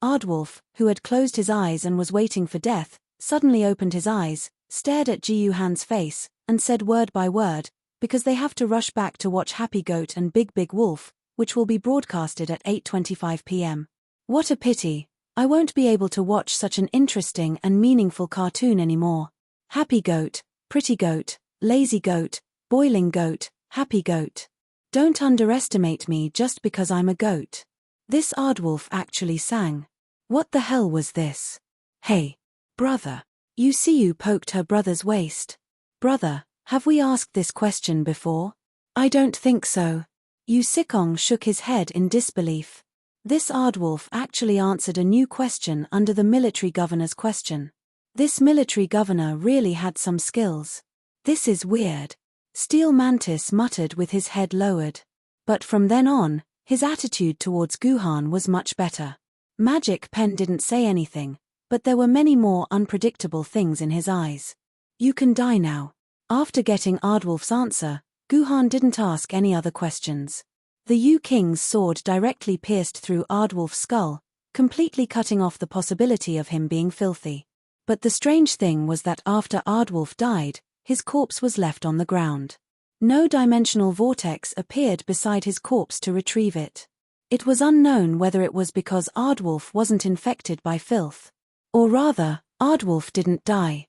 Aardwolf, who had closed his eyes and was waiting for death, suddenly opened his eyes, stared at Ji Yu Han's face, and said word by word, "Because they have to rush back to watch Happy Goat and Big Big Wolf, which will be broadcasted at 8:25 p.m. What a pity, I won't be able to watch such an interesting and meaningful cartoon anymore. Happy Goat, Pretty Goat, Lazy Goat, Boiling Goat, Happy Goat. Don't underestimate me just because I'm a goat." This Aardwolf actually sang. What the hell was this? "Hey, brother." Yu Siu poked her brother's waist. "Brother, have we asked this question before?" "I don't think so." Yu Sikong shook his head in disbelief. This Aardwolf actually answered a new question under the military governor's question. This military governor really had some skills. "This is weird," Steel Mantis muttered with his head lowered. But from then on, his attitude towards Guhan was much better. Magic Pen didn't say anything, but there were many more unpredictable things in his eyes. "You can die now." After getting Aardwolf's answer, Guhan didn't ask any other questions. The Yu King's sword directly pierced through Aardwolf's skull, completely cutting off the possibility of him being filthy. But the strange thing was that after Aardwolf died, his corpse was left on the ground. No dimensional vortex appeared beside his corpse to retrieve it. It was unknown whether it was because Aardwolf wasn't infected by filth. Or rather, Aardwolf didn't die.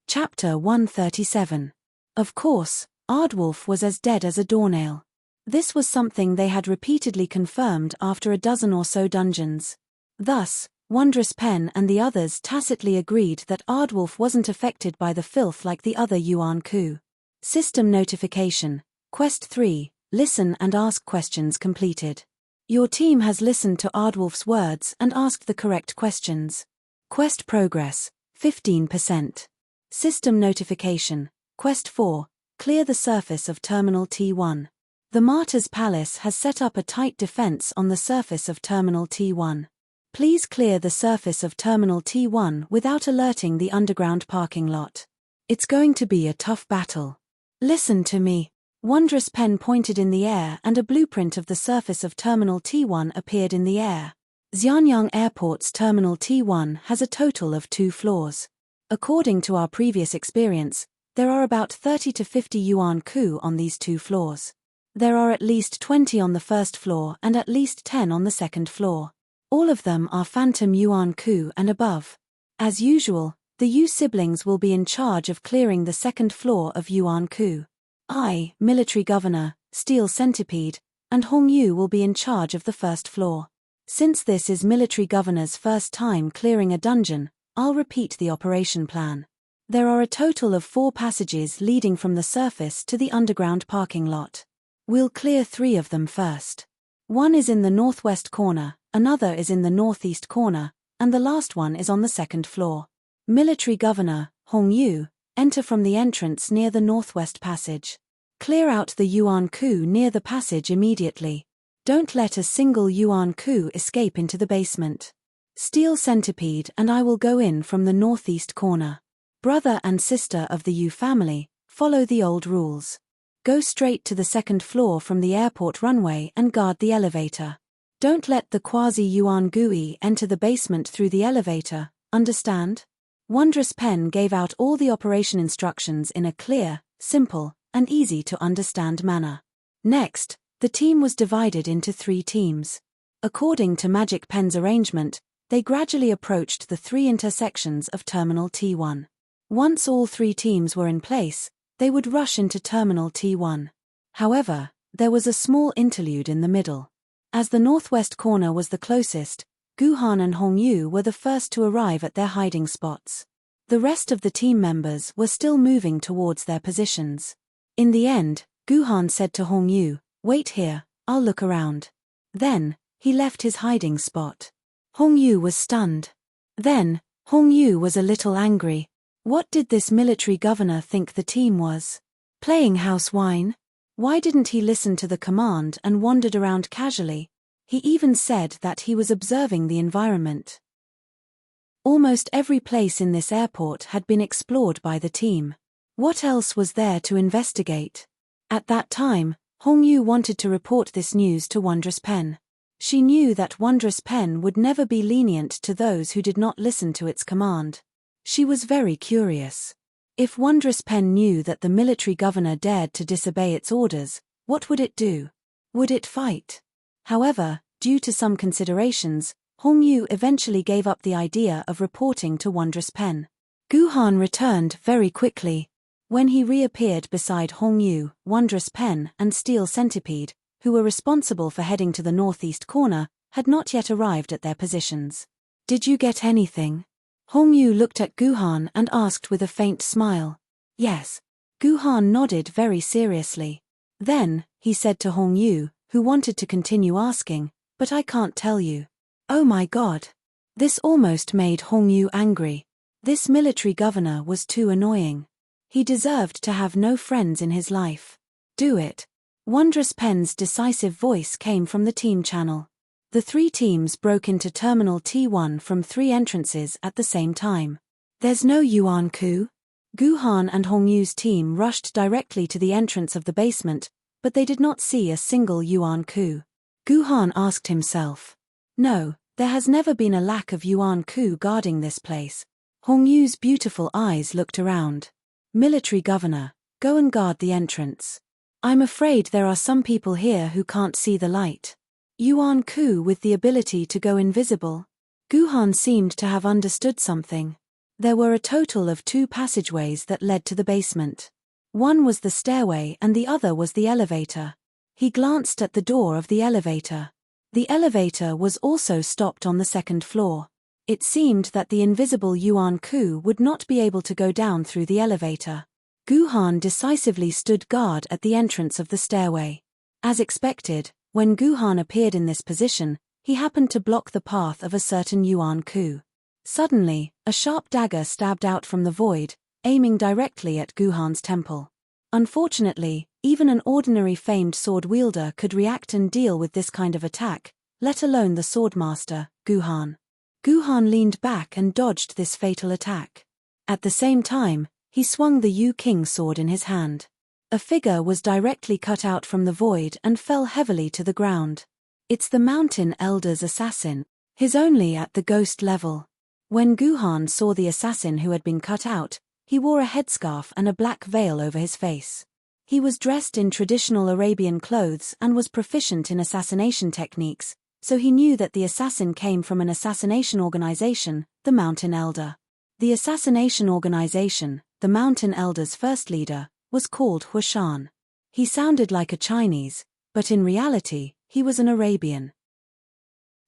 Chapter 137. Of course, Aardwolf was as dead as a doornail. This was something they had repeatedly confirmed after a dozen or so dungeons. Thus, Wondrous Pen and the others tacitly agreed that Aardwolf wasn't affected by the filth like the other Yuan Ku. System notification. Quest 3, Listen and Ask questions completed. Your team has listened to Aardwolf's words and asked the correct questions. Quest progress, 15%. System notification. Quest 4, Clear the surface of Terminal T1. The Martyr's Palace has set up a tight defense on the surface of Terminal T1. Please clear the surface of Terminal T1 without alerting the underground parking lot. It's going to be a tough battle. Listen to me. Wondrous Pen pointed in the air and a blueprint of the surface of Terminal T1 appeared in the air. Xianyang Airport's Terminal T1 has a total of 2 floors. According to our previous experience, there are about 30 to 50 yuan ku on these 2 floors. There are at least 20 on the first floor and at least 10 on the second floor. All of them are phantom yuan ku and above. As usual, the Yu siblings will be in charge of clearing the second floor of yuan ku. I, Military Governor, Steel Centipede, and Hong Yu will be in charge of the first floor. Since this is Military Governor's first time clearing a dungeon, I'll repeat the operation plan. There are a total of 4 passages leading from the surface to the underground parking lot. We'll clear 3 of them first. One is in the northwest corner, another is in the northeast corner, and the last one is on the second floor. Military Governor, Hong Yu, enter from the entrance near the northwest passage. Clear out the yuan ku near the passage immediately. Don't let a single yuan ku escape into the basement. Steel Centipede and I will go in from the northeast corner. Brother and sister of the Yu family, follow the old rules. Go straight to the second floor from the airport runway and guard the elevator. Don't let the quasi-yuan gui enter the basement through the elevator, understand? Wondrous Pen gave out all the operation instructions in a clear, simple, and easy-to-understand manner. Next, the team was divided into 3 teams. According to Magic Pen's arrangement, they gradually approached the 3 intersections of Terminal T1. Once all 3 teams were in place, they would rush into Terminal T1. However, there was a small interlude in the middle. As the northwest corner was the closest, Guhan and Hong Yu were the first to arrive at their hiding spots. The rest of the team members were still moving towards their positions. In the end, Guhan said to Hong Yu, "Wait here, I'll look around." Then, he left his hiding spot. Hong Yu was stunned. Then, Hong Yu was a little angry. What did this military governor think the team was? Playing house wine? Why didn't he listen to the command and wandered around casually? He even said that he was observing the environment. Almost every place in this airport had been explored by the team. What else was there to investigate? At that time, Hong Yu wanted to report this news to Wondrous Pen. She knew that Wondrous Pen would never be lenient to those who did not listen to its command. She was very curious. If Wondrous Pen knew that the military governor dared to disobey its orders, what would it do? Would it fight? However, due to some considerations, Hong Yu eventually gave up the idea of reporting to Wondrous Pen. Guhan returned very quickly. When he reappeared beside Hong Yu, Wondrous Pen, and Steel Centipede, who were responsible for heading to the northeast corner, had not yet arrived at their positions. "Did you get anything?" Hong Yu looked at Guhan and asked with a faint smile. "Yes." Guhan nodded very seriously. Then, he said to Hong Yu, who wanted to continue asking, "But I can't tell you." Oh my God. This almost made Hong Yu angry. This military governor was too annoying. He deserved to have no friends in his life. "Do it." Wondrous Pen's decisive voice came from the team channel. The 3 teams broke into Terminal T1 from 3 entrances at the same time. "There's no yuan ku?" Guhan and Hong Yu's team rushed directly to the entrance of the basement, but they did not see a single yuan ku. Guhan asked himself. No, there has never been a lack of yuan ku guarding this place. Hong Yu's beautiful eyes looked around. "Military governor, go and guard the entrance. I'm afraid there are some people here who can't see the light. Yuan ku with the ability to go invisible." Guhan seemed to have understood something. There were a total of 2 passageways that led to the basement. One was the stairway and the other was the elevator. He glanced at the door of the elevator. The elevator was also stopped on the second floor. It seemed that the invisible yuan ku would not be able to go down through the elevator. Guhan decisively stood guard at the entrance of the stairway. As expected, when Guhan appeared in this position, he happened to block the path of a certain yuan ku. Suddenly, a sharp dagger stabbed out from the void, aiming directly at Guhan's temple. Unfortunately, even an ordinary famed sword wielder could react and deal with this kind of attack, let alone the swordmaster, Guhan. Guhan leaned back and dodged this fatal attack. At the same time, he swung the Yu King sword in his hand. A figure was directly cut out from the void and fell heavily to the ground. It's the Mountain Elder's assassin. His only at the ghost level. When Guhan saw the assassin who had been cut out, he wore a headscarf and a black veil over his face. He was dressed in traditional Arabian clothes and was proficient in assassination techniques, so he knew that the assassin came from an assassination organization, the Mountain Elder. The assassination organization, the Mountain Elder's first leader, was called Huashan. He sounded like a Chinese, but in reality, he was an Arabian.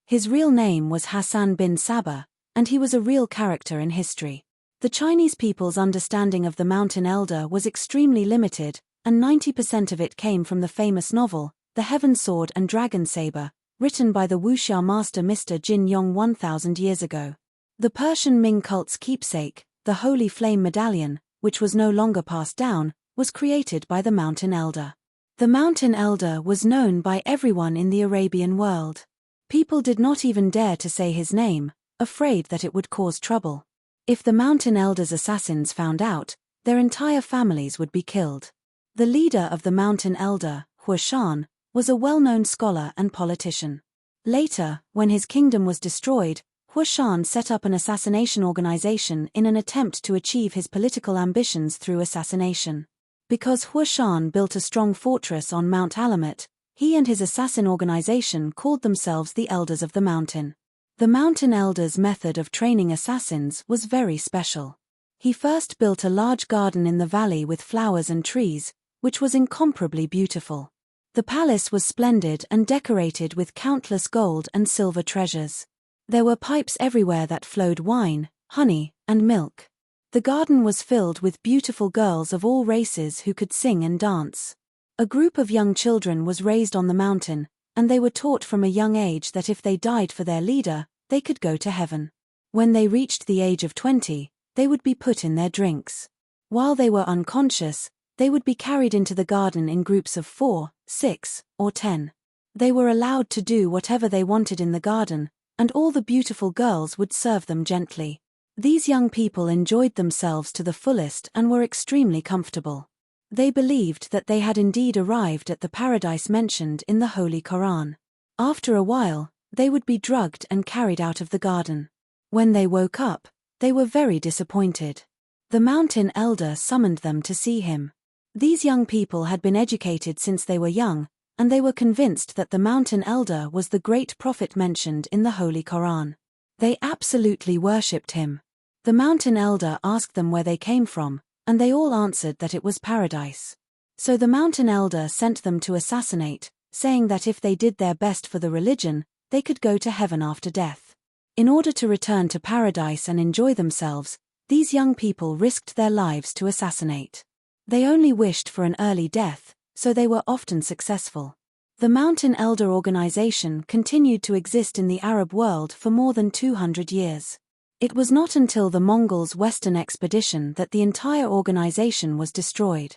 His real name was Hassan bin Sabah, and he was a real character in history. The Chinese people's understanding of the Mountain Elder was extremely limited, and 90% of it came from the famous novel, The Heaven Sword and Dragon Saber, written by the wuxia master Mr. Jin Yong 1000 years ago. The Persian Ming cult's keepsake, the Holy Flame Medallion, which was no longer passed down, was created by the Mountain Elder. The Mountain Elder was known by everyone in the Arabian world. People did not even dare to say his name, afraid that it would cause trouble. If the Mountain Elder's assassins found out, their entire families would be killed. The leader of the Mountain Elder, Huashan, was a well-known scholar and politician. Later, when his kingdom was destroyed, Huashan set up an assassination organization in an attempt to achieve his political ambitions through assassination. Because Huashan built a strong fortress on Mount Alamet, he and his assassin organization called themselves the Elders of the Mountain. The Mountain Elder's method of training assassins was very special. He first built a large garden in the valley with flowers and trees, which was incomparably beautiful. The palace was splendid and decorated with countless gold and silver treasures. There were pipes everywhere that flowed wine, honey, and milk. The garden was filled with beautiful girls of all races who could sing and dance. A group of young children was raised on the mountain, and they were taught from a young age that if they died for their leader, they could go to heaven. When they reached the age of 20, they would be put in their drinks. While they were unconscious, they would be carried into the garden in groups of 4, 6, or 10. They were allowed to do whatever they wanted in the garden, and all the beautiful girls would serve them gently. These young people enjoyed themselves to the fullest and were extremely comfortable. They believed that they had indeed arrived at the paradise mentioned in the Holy Quran. After a while, they would be drugged and carried out of the garden. When they woke up, they were very disappointed. The Mountain Elder summoned them to see him. These young people had been educated since they were young, and they were convinced that the Mountain Elder was the great prophet mentioned in the Holy Quran. They absolutely worshipped him. The Mountain Elder asked them where they came from, and they all answered that it was paradise. So the Mountain Elder sent them to assassinate, saying that if they did their best for the religion, they could go to heaven after death. In order to return to paradise and enjoy themselves, these young people risked their lives to assassinate. They only wished for an early death, so they were often successful. The Mountain Elder organization continued to exist in the Arab world for more than 200 years. It was not until the Mongols' Western expedition that the entire organization was destroyed.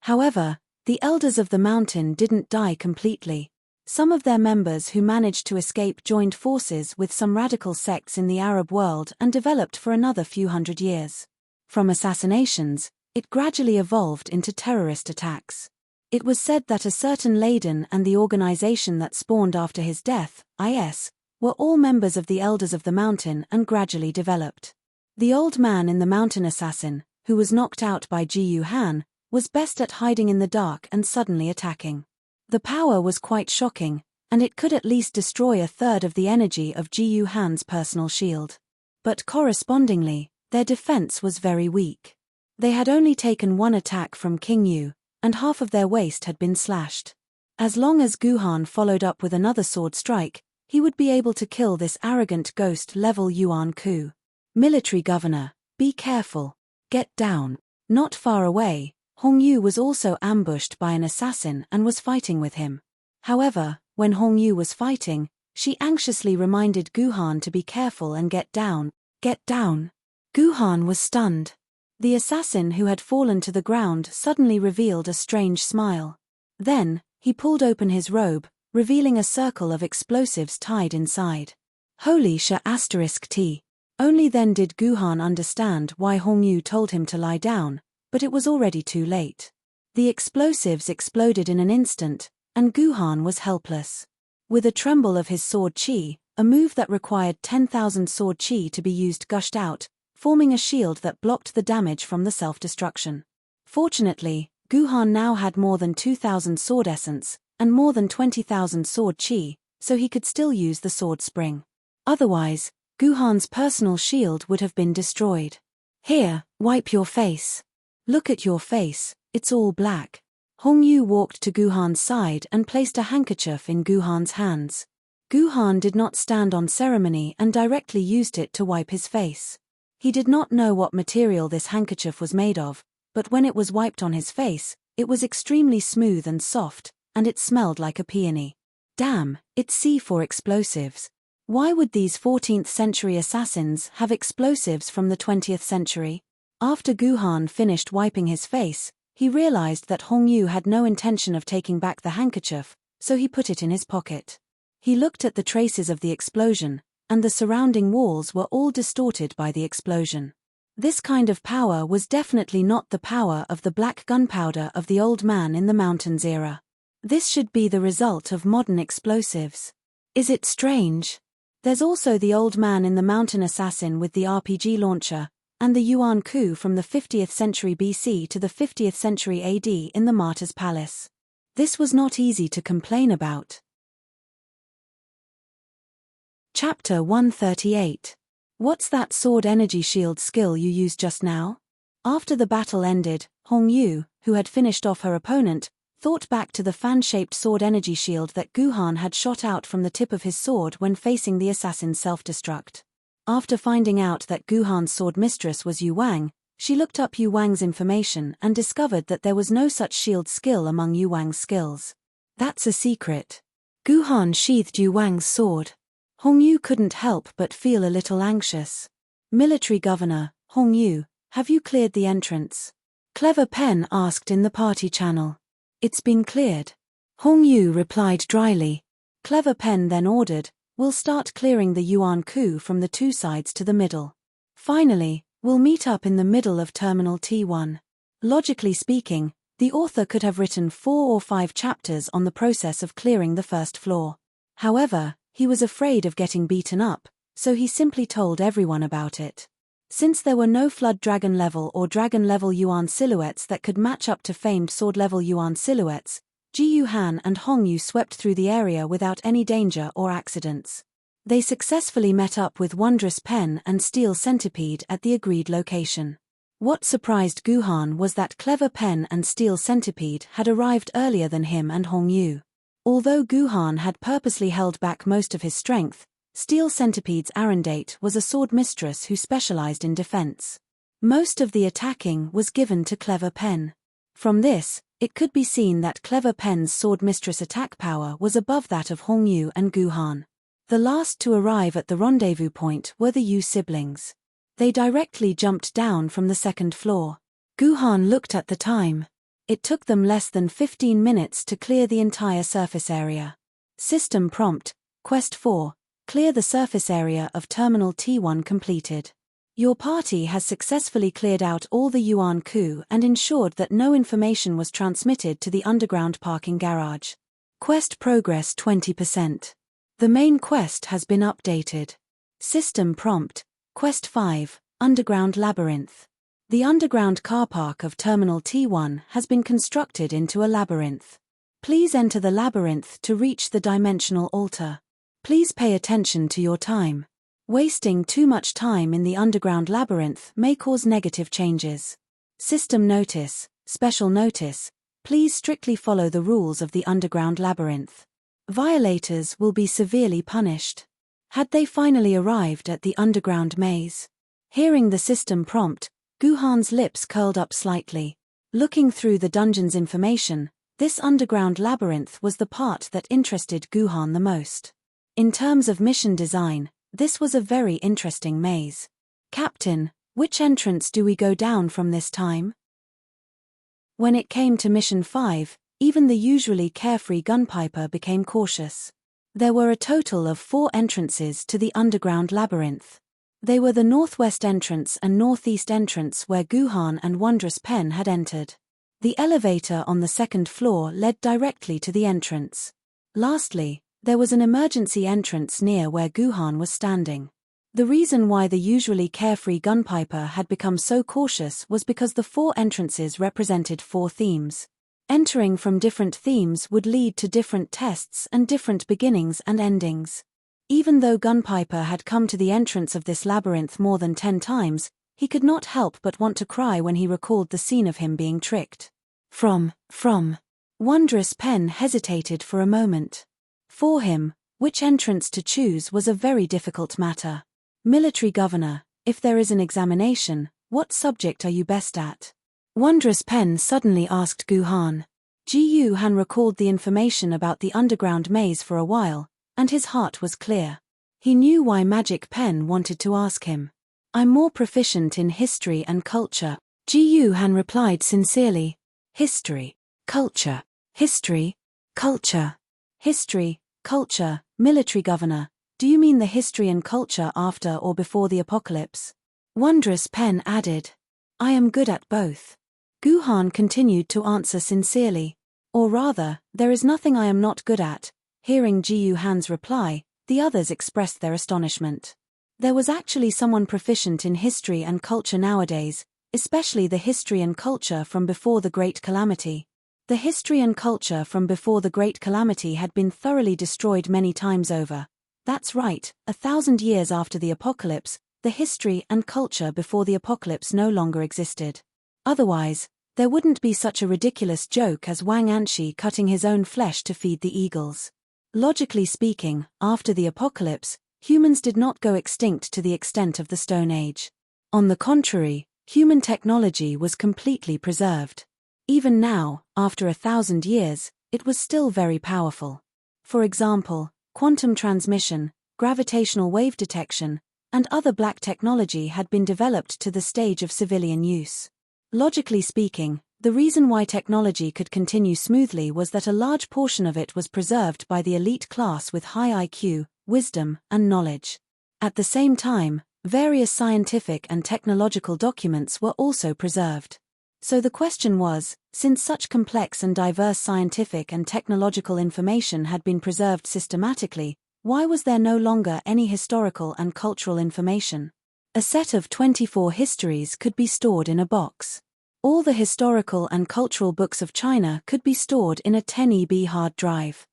However, the Elders of the Mountain didn't die completely. Some of their members who managed to escape joined forces with some radical sects in the Arab world and developed for another few hundred years. From assassinations, it gradually evolved into terrorist attacks. It was said that a certain Maiden and the organization that spawned after his death, IS, were all members of the Elders of the Mountain and gradually developed. The old man in the Mountain Assassin, who was knocked out by Jiyu Han, was best at hiding in the dark and suddenly attacking. The power was quite shocking, and it could at least destroy a third of the energy of Jiyu Han's personal shield. But correspondingly, their defense was very weak. They had only taken one attack from King Yu, and half of their waist had been slashed. As long as Guhan followed up with another sword strike, he would be able to kill this arrogant ghost-level Yuan Ku. Military governor, be careful. Get down. Not far away, Hong Yu was also ambushed by an assassin and was fighting with him. However, when Hong Yu was fighting, she anxiously reminded Guhan to be careful and get down. Get down. Guhan was stunned. The assassin who had fallen to the ground suddenly revealed a strange smile. Then, he pulled open his robe, revealing a circle of explosives tied inside. Holy sh asterisk t. Only then did Guhan understand why Hongyu told him to lie down, but it was already too late. The explosives exploded in an instant, and Guhan was helpless. With a tremble of his sword chi, a move that required 10,000 sword chi to be used gushed out, forming a shield that blocked the damage from the self-destruction. Fortunately, Guhan now had more than 2,000 sword essence, and more than 20,000 sword chi, so he could still use the sword spring. Otherwise, Guhan's personal shield would have been destroyed. Here, wipe your face. Look at your face, it's all black. Hongyu walked to Guhan's side and placed a handkerchief in Guhan's hands. Guhan did not stand on ceremony and directly used it to wipe his face. He did not know what material this handkerchief was made of, but when it was wiped on his face, it was extremely smooth and soft, and it smelled like a peony. Damn, it's C for explosives. Why would these 14th century assassins have explosives from the 20th century? After Guhan finished wiping his face, he realized that Hongyu had no intention of taking back the handkerchief, so he put it in his pocket. He looked at the traces of the explosion, and the surrounding walls were all distorted by the explosion. This kind of power was definitely not the power of the black gunpowder of the old man in the mountains era. This should be the result of modern explosives. Is it strange? There's also the old man in the mountain assassin with the RPG launcher, and the Yuan coup from the 50th century BC to the 50th century AD in the Martyr's Palace. This was not easy to complain about. Chapter 138. What's that sword energy shield skill you used just now? After the battle ended, Hongyu, who had finished off her opponent, thought back to the fan-shaped sword energy shield that Guhan had shot out from the tip of his sword when facing the assassin's self-destruct. After finding out that Guhan's sword mistress was Yu Wang, she looked up Yu Wang's information and discovered that there was no such shield skill among Yu Wang's skills. That's a secret. Guhan sheathed Yu Wang's sword. Hongyu couldn't help but feel a little anxious. Military Governor, Hongyu, have you cleared the entrance? Clever Pen asked in the party channel. It's been cleared. Hongyu replied dryly. Clever Pen then ordered, we'll start clearing the Yuan coup from the two sides to the middle. Finally, we'll meet up in the middle of Terminal T1. Logically speaking, the author could have written 4 or 5 chapters on the process of clearing the first floor. However, he was afraid of getting beaten up, so he simply told everyone about it. Since there were no Flood Dragon level or Dragon level Yuan silhouettes that could match up to famed Sword level Yuan silhouettes, Ji Han and Hongyu swept through the area without any danger or accidents. They successfully met up with Wondrous Pen and Steel Centipede at the agreed location. What surprised Guhan was that Clever Pen and Steel Centipede had arrived earlier than him and Hongyu. Although Guhan had purposely held back most of his strength, Steel Centipede's Arendate was a sword mistress who specialized in defense. Most of the attacking was given to Clever Pen. From this, it could be seen that Clever Pen's sword mistress attack power was above that of Hongyu and Guhan. The last to arrive at the rendezvous point were the Yu siblings. They directly jumped down from the second floor. Guhan looked at the time. It took them less than 15 minutes to clear the entire surface area. System prompt, Quest 4, clear the surface area of Terminal T1 completed. Your party has successfully cleared out all the Yuan coup and ensured that no information was transmitted to the underground parking garage. Quest progress 20%. The main quest has been updated. System prompt, Quest 5, Underground Labyrinth. The underground car park of Terminal T1 has been constructed into a labyrinth. Please enter the labyrinth to reach the dimensional altar. Please pay attention to your time. Wasting too much time in the underground labyrinth may cause negative changes. System notice, special notice, please strictly follow the rules of the underground labyrinth. Violators will be severely punished. Had they finally arrived at the underground maze? Hearing the system prompt, Guhan's lips curled up slightly. Looking through the dungeon's information, this underground labyrinth was the part that interested Guhan the most. In terms of mission design, this was a very interesting maze. Captain, which entrance do we go down from this time? When it came to Mission 5, even the usually carefree gunpiper became cautious. There were a total of 4 entrances to the underground labyrinth. They were the northwest entrance and northeast entrance where Guhan and Wondrous Pen had entered. The elevator on the second floor led directly to the entrance. Lastly, there was an emergency entrance near where Guhan was standing. The reason why the usually carefree gunpiper had become so cautious was because the 4 entrances represented 4 themes. Entering from different themes would lead to different tests and different beginnings and endings. Even though Gunpiper had come to the entrance of this labyrinth more than 10 times, he could not help but want to cry when he recalled the scene of him being tricked. From. Wondrous Pen hesitated for a moment. For him, which entrance to choose was a very difficult matter. Military Governor, if there is an examination, what subject are you best at? Wondrous Pen suddenly asked Guhan. Guhan recalled the information about the underground maze for a while, and his heart was clear. He knew why Magic Pen wanted to ask him. I'm more proficient in history and culture, Guhan replied sincerely. History, culture, history, culture, history, culture, Military Governor, do you mean the history and culture after or before the apocalypse? Wondrous Pen added. I am good at both. Guhan continued to answer sincerely. Or rather, there is nothing I am not good at. Hearing Guhan's reply, the others expressed their astonishment. There was actually someone proficient in history and culture nowadays, especially the history and culture from before the Great Calamity. The history and culture from before the Great Calamity had been thoroughly destroyed many times over. That's right, 1,000 years after the apocalypse, the history and culture before the apocalypse no longer existed. Otherwise, there wouldn't be such a ridiculous joke as Wang Anshi cutting his own flesh to feed the eagles. Logically speaking, after the apocalypse, humans did not go extinct to the extent of the Stone Age. On the contrary, human technology was completely preserved. Even now, after 1,000 years, it was still very powerful. For example, quantum transmission, gravitational wave detection, and other black technology had been developed to the stage of civilian use. Logically speaking, the reason why technology could continue smoothly was that a large portion of it was preserved by the elite class with high IQ, wisdom, and knowledge. At the same time, various scientific and technological documents were also preserved. So the question was, since such complex and diverse scientific and technological information had been preserved systematically, why was there no longer any historical and cultural information? A set of 24 histories could be stored in a box. All the historical and cultural books of China could be stored in a 10 EB hard drive.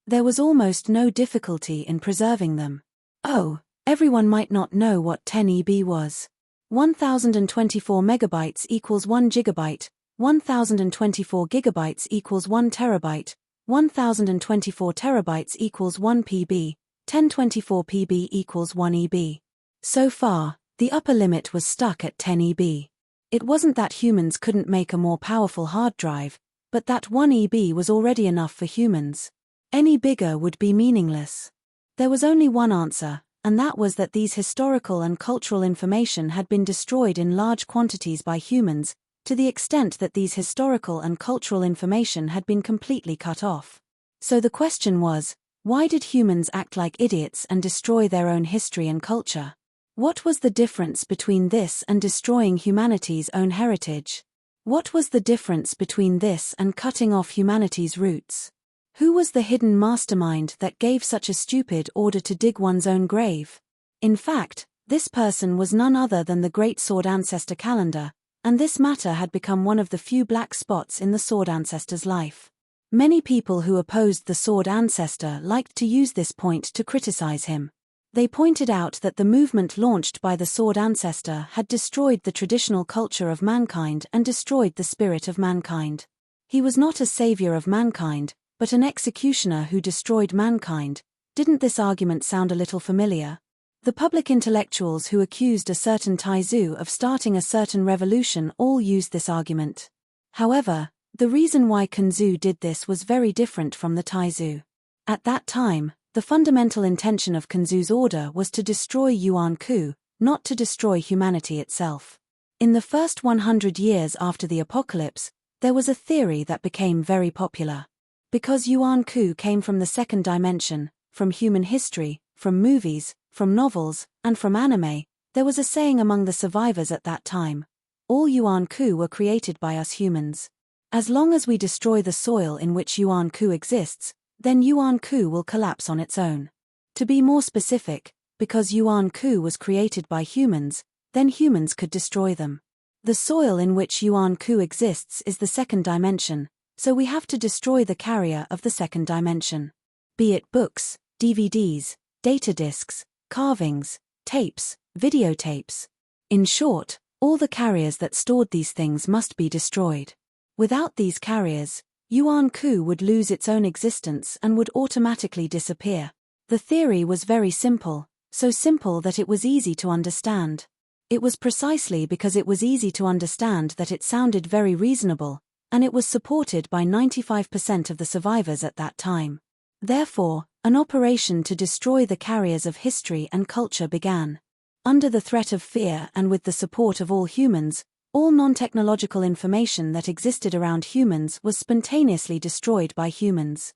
There was almost no difficulty in preserving them. Oh, everyone might not know what 10 EB was. 1024 megabytes equals 1 gigabyte, 1024 gigabytes equals 1 terabyte, 1024 terabytes equals 1 PB, 1024 PB equals 1 EB. So far, the upper limit was stuck at 10 EB. It wasn't that humans couldn't make a more powerful hard drive, but that 1 EB was already enough for humans. Any bigger would be meaningless. There was only one answer, and that was that these historical and cultural information had been destroyed in large quantities by humans, to the extent that these historical and cultural information had been completely cut off. So the question was, why did humans act like idiots and destroy their own history and culture? What was the difference between this and destroying humanity's own heritage? What was the difference between this and cutting off humanity's roots? Who was the hidden mastermind that gave such a stupid order to dig one's own grave? In fact, this person was none other than the great Sword Ancestor calendar, and this matter had become one of the few black spots in the Sword Ancestor's life. Many people who opposed the Sword Ancestor liked to use this point to criticize him. They pointed out that the movement launched by the Sword Ancestor had destroyed the traditional culture of mankind and destroyed the spirit of mankind. He was not a savior of mankind, but an executioner who destroyed mankind. Didn't this argument sound a little familiar? The public intellectuals who accused a certain Taizu of starting a certain revolution all used this argument. However, the reason why Kunzu did this was very different from the Taizu. At that time, the fundamental intention of Kunzu's order was to destroy Yuan Ku, not to destroy humanity itself. In the first 100 years after the apocalypse, there was a theory that became very popular. Because Yuan Ku came from the second dimension, from human history, from movies, from novels, and from anime, there was a saying among the survivors at that time: all Yuan Ku were created by us humans. As long as we destroy the soil in which Yuan Ku exists, then Yuan Ku will collapse on its own. To be more specific, because Yuan Ku was created by humans, then humans could destroy them. The soil in which Yuan Ku exists is the second dimension, so we have to destroy the carrier of the second dimension. Be it books, DVDs, data disks, carvings, tapes, videotapes. In short, all the carriers that stored these things must be destroyed. Without these carriers, Yuan Ku would lose its own existence and would automatically disappear. The theory was very simple, so simple that it was easy to understand. It was precisely because it was easy to understand that it sounded very reasonable, and it was supported by 95% of the survivors at that time. Therefore, an operation to destroy the carriers of history and culture began. Under the threat of fear and with the support of all humans, all non-technological information that existed around humans was spontaneously destroyed by humans.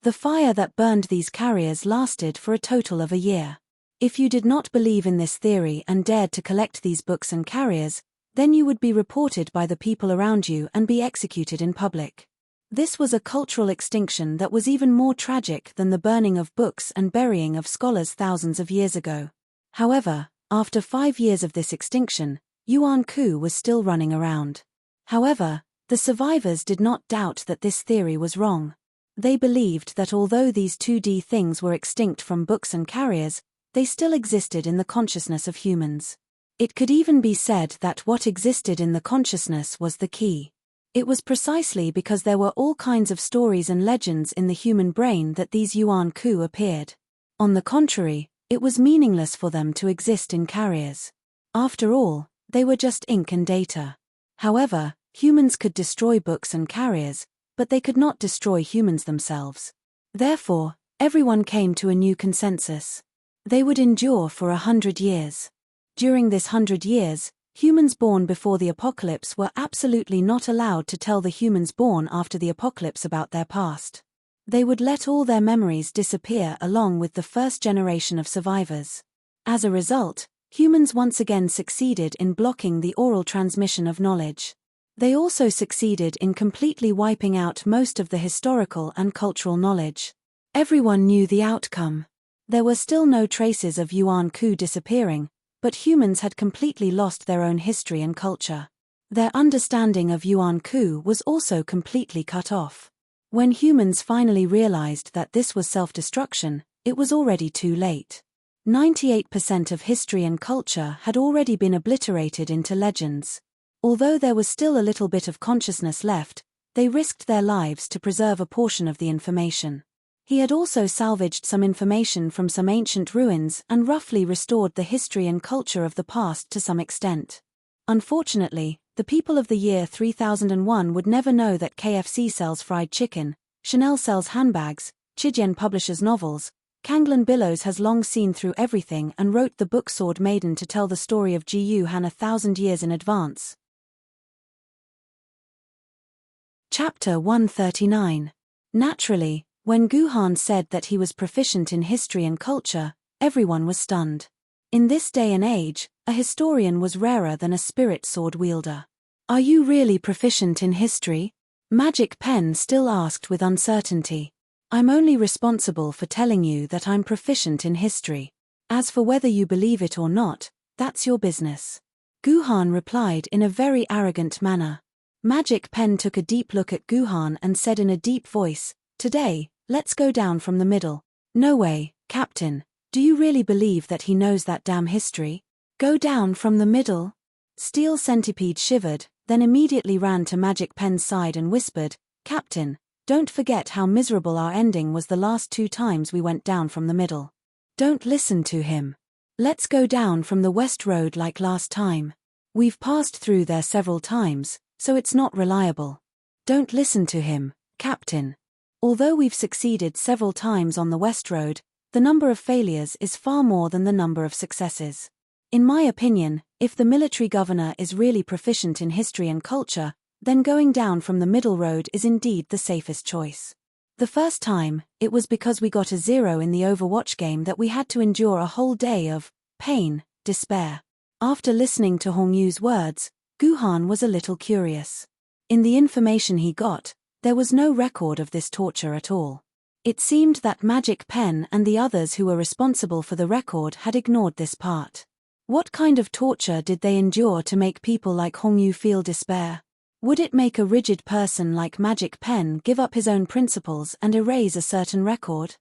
The fire that burned these carriers lasted for a total of a year. If you did not believe in this theory and dared to collect these books and carriers, then you would be reported by the people around you and be executed in public. This was a cultural extinction that was even more tragic than the burning of books and burying of scholars thousands of years ago. However, after 5 years of this extinction, Yuan Ku was still running around. However, the survivors did not doubt that this theory was wrong. They believed that although these 2D things were extinct from books and carriers, they still existed in the consciousness of humans. It could even be said that what existed in the consciousness was the key. It was precisely because there were all kinds of stories and legends in the human brain that these Yuan Ku appeared. On the contrary, it was meaningless for them to exist in carriers. After all, they were just ink and data. However, humans could destroy books and carriers, but they could not destroy humans themselves. Therefore, everyone came to a new consensus. They would endure for 100 years. During this 100 years, humans born before the apocalypse were absolutely not allowed to tell the humans born after the apocalypse about their past. They would let all their memories disappear along with the first generation of survivors. As a result, humans once again succeeded in blocking the oral transmission of knowledge. They also succeeded in completely wiping out most of the historical and cultural knowledge. Everyone knew the outcome. There were still no traces of Yuan Ku disappearing, but humans had completely lost their own history and culture. Their understanding of Yuan Ku was also completely cut off. When humans finally realized that this was self-destruction, it was already too late. 98% of history and culture had already been obliterated into legends. Although there was still a little bit of consciousness left, they risked their lives to preserve a portion of the information. He had also salvaged some information from some ancient ruins and roughly restored the history and culture of the past to some extent. Unfortunately, the people of the year 3001 would never know that KFC sells fried chicken, Chanel sells handbags, Chijien publishes novels. Kanglan Billows has long seen through everything and wrote the book Sword Maiden to tell the story of Gu Han 1,000 years in advance. Chapter 139. Naturally, when Guhan said that he was proficient in history and culture, everyone was stunned. In this day and age, a historian was rarer than a spirit sword wielder. Are you really proficient in history? Magic Pen still asked with uncertainty. I'm only responsible for telling you that I'm proficient in history. As for whether you believe it or not, that's your business. Guhan replied in a very arrogant manner. Magic Pen took a deep look at Guhan and said in a deep voice, "Today, let's go down from the middle." "No way, Captain. Do you really believe that he knows that damn history?" "Go down from the middle?" Steel Centipede shivered, then immediately ran to Magic Pen's side and whispered, "Captain, don't forget how miserable our ending was the last 2 times we went down from the middle. Don't listen to him. Let's go down from the west road like last time. We've passed through there several times, so it's not reliable. Don't listen to him, Captain. Although we've succeeded several times on the west road, the number of failures is far more than the number of successes. In my opinion, if the military governor is really proficient in history and culture, then going down from the middle road is indeed the safest choice. The first time, it was because we got a 0 in the Overwatch game that we had to endure a whole day of pain, despair. After listening to Hong Yu's words, Guhan was a little curious. In the information he got, there was no record of this torture at all. It seemed that Magic Pen and the others who were responsible for the record had ignored this part. What kind of torture did they endure to make people like Hong Yu feel despair? Would it make a rigid person like Magic Pen give up his own principles and erase a certain record?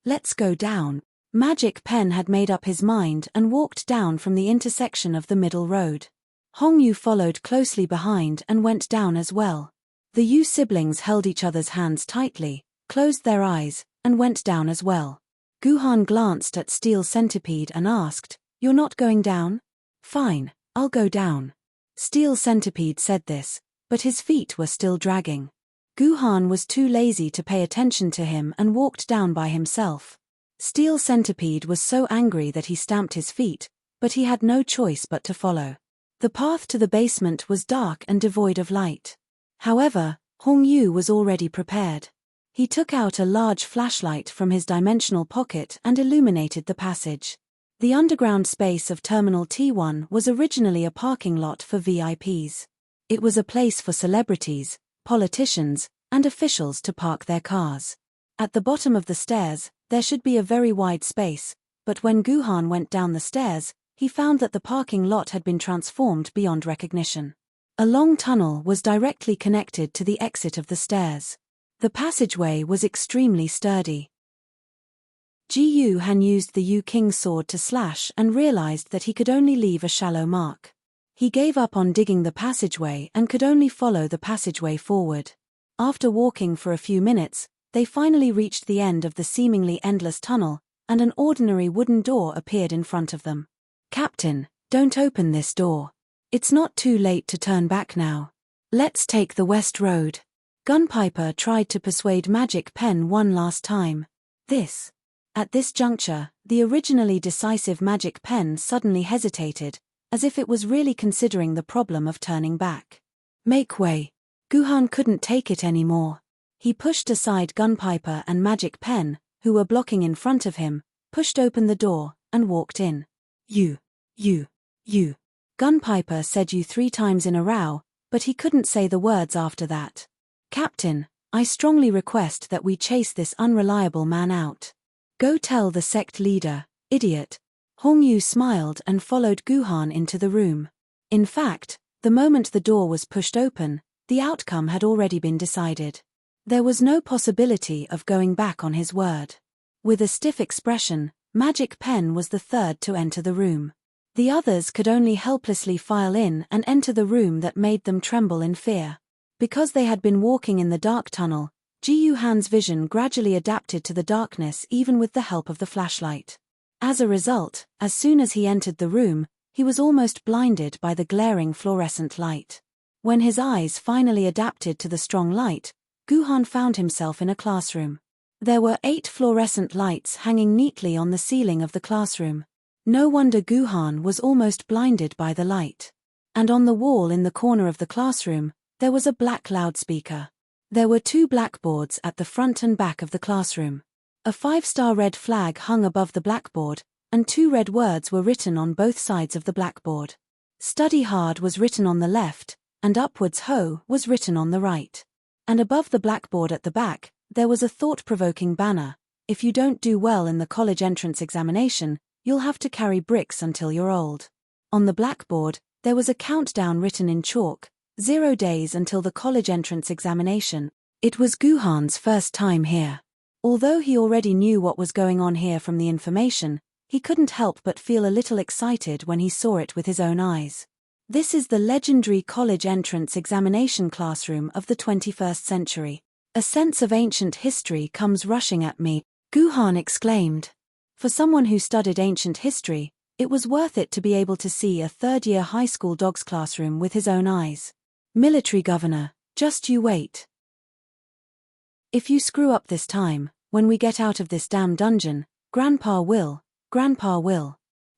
Let's go down. Magic Pen had made up his mind and walked down from the intersection of the middle road. Hong Yu followed closely behind and went down as well. The Yu siblings held each other's hands tightly, closed their eyes, and went down as well. Guhan glanced at Steel Centipede and asked, "You're not going down?" "Fine, I'll go down." Steel Centipede said this, but his feet were still dragging. Guhan was too lazy to pay attention to him and walked down by himself. Steel Centipede was so angry that he stamped his feet, but he had no choice but to follow. The path to the basement was dark and devoid of light. However, Hong Yu was already prepared. He took out a large flashlight from his dimensional pocket and illuminated the passage. The underground space of Terminal T1 was originally a parking lot for VIPs. It was a place for celebrities, politicians, and officials to park their cars. At the bottom of the stairs, there should be a very wide space, but when Guhan went down the stairs, he found that the parking lot had been transformed beyond recognition. A long tunnel was directly connected to the exit of the stairs. The passageway was extremely sturdy. Ji Han used the Yu King's sword to slash and realized that he could only leave a shallow mark. He gave up on digging the passageway and could only follow the passageway forward. After walking for a few minutes, they finally reached the end of the seemingly endless tunnel, and an ordinary wooden door appeared in front of them. "Captain, don't open this door. It's not too late to turn back now. Let's take the West Road." Gunpiper tried to persuade Magic Pen one last time. At this juncture, the originally decisive Magic Pen suddenly hesitated, as if it was really considering the problem of turning back. "Make way." Guhan couldn't take it anymore. He pushed aside Gunpiper and Magic Pen, who were blocking in front of him, pushed open the door, and walked in. You. Gunpiper said "you" 3 times in a row, but he couldn't say the words after that. "Captain, I strongly request that we chase this unreliable man out. Go tell the sect leader, idiot." Hong Yu smiled and followed Guhan into the room. In fact, the moment the door was pushed open, the outcome had already been decided. There was no possibility of going back on his word. With a stiff expression, Magic Pen was the third to enter the room. The others could only helplessly file in and enter the room that made them tremble in fear. Because they had been walking in the dark tunnel, Ji Han's vision gradually adapted to the darkness even with the help of the flashlight. As a result, as soon as he entered the room, he was almost blinded by the glaring fluorescent light. When his eyes finally adapted to the strong light, Guhan found himself in a classroom. There were 8 fluorescent lights hanging neatly on the ceiling of the classroom. No wonder Guhan was almost blinded by the light. And on the wall in the corner of the classroom, there was a black loudspeaker. There were 2 blackboards at the front and back of the classroom. A 5-star red flag hung above the blackboard, and 2 red words were written on both sides of the blackboard. "Study hard" was written on the left, and "Upwards Ho" was written on the right. And above the blackboard at the back, there was a thought-provoking banner: "If you don't do well in the college entrance examination, you'll have to carry bricks until you're old." On the blackboard, there was a countdown written in chalk: 0 days until the college entrance examination. It was Guhan's first time here. Although he already knew what was going on here from the information, he couldn't help but feel a little excited when he saw it with his own eyes. This is the legendary college entrance examination classroom of the 21st century. A sense of ancient history comes rushing at me, Guhan exclaimed. For someone who studied ancient history, it was worth it to be able to see a third-year high school dog's classroom with his own eyes. "Military governor, just you wait. If you screw up this time, when we get out of this damn dungeon, Grandpa will.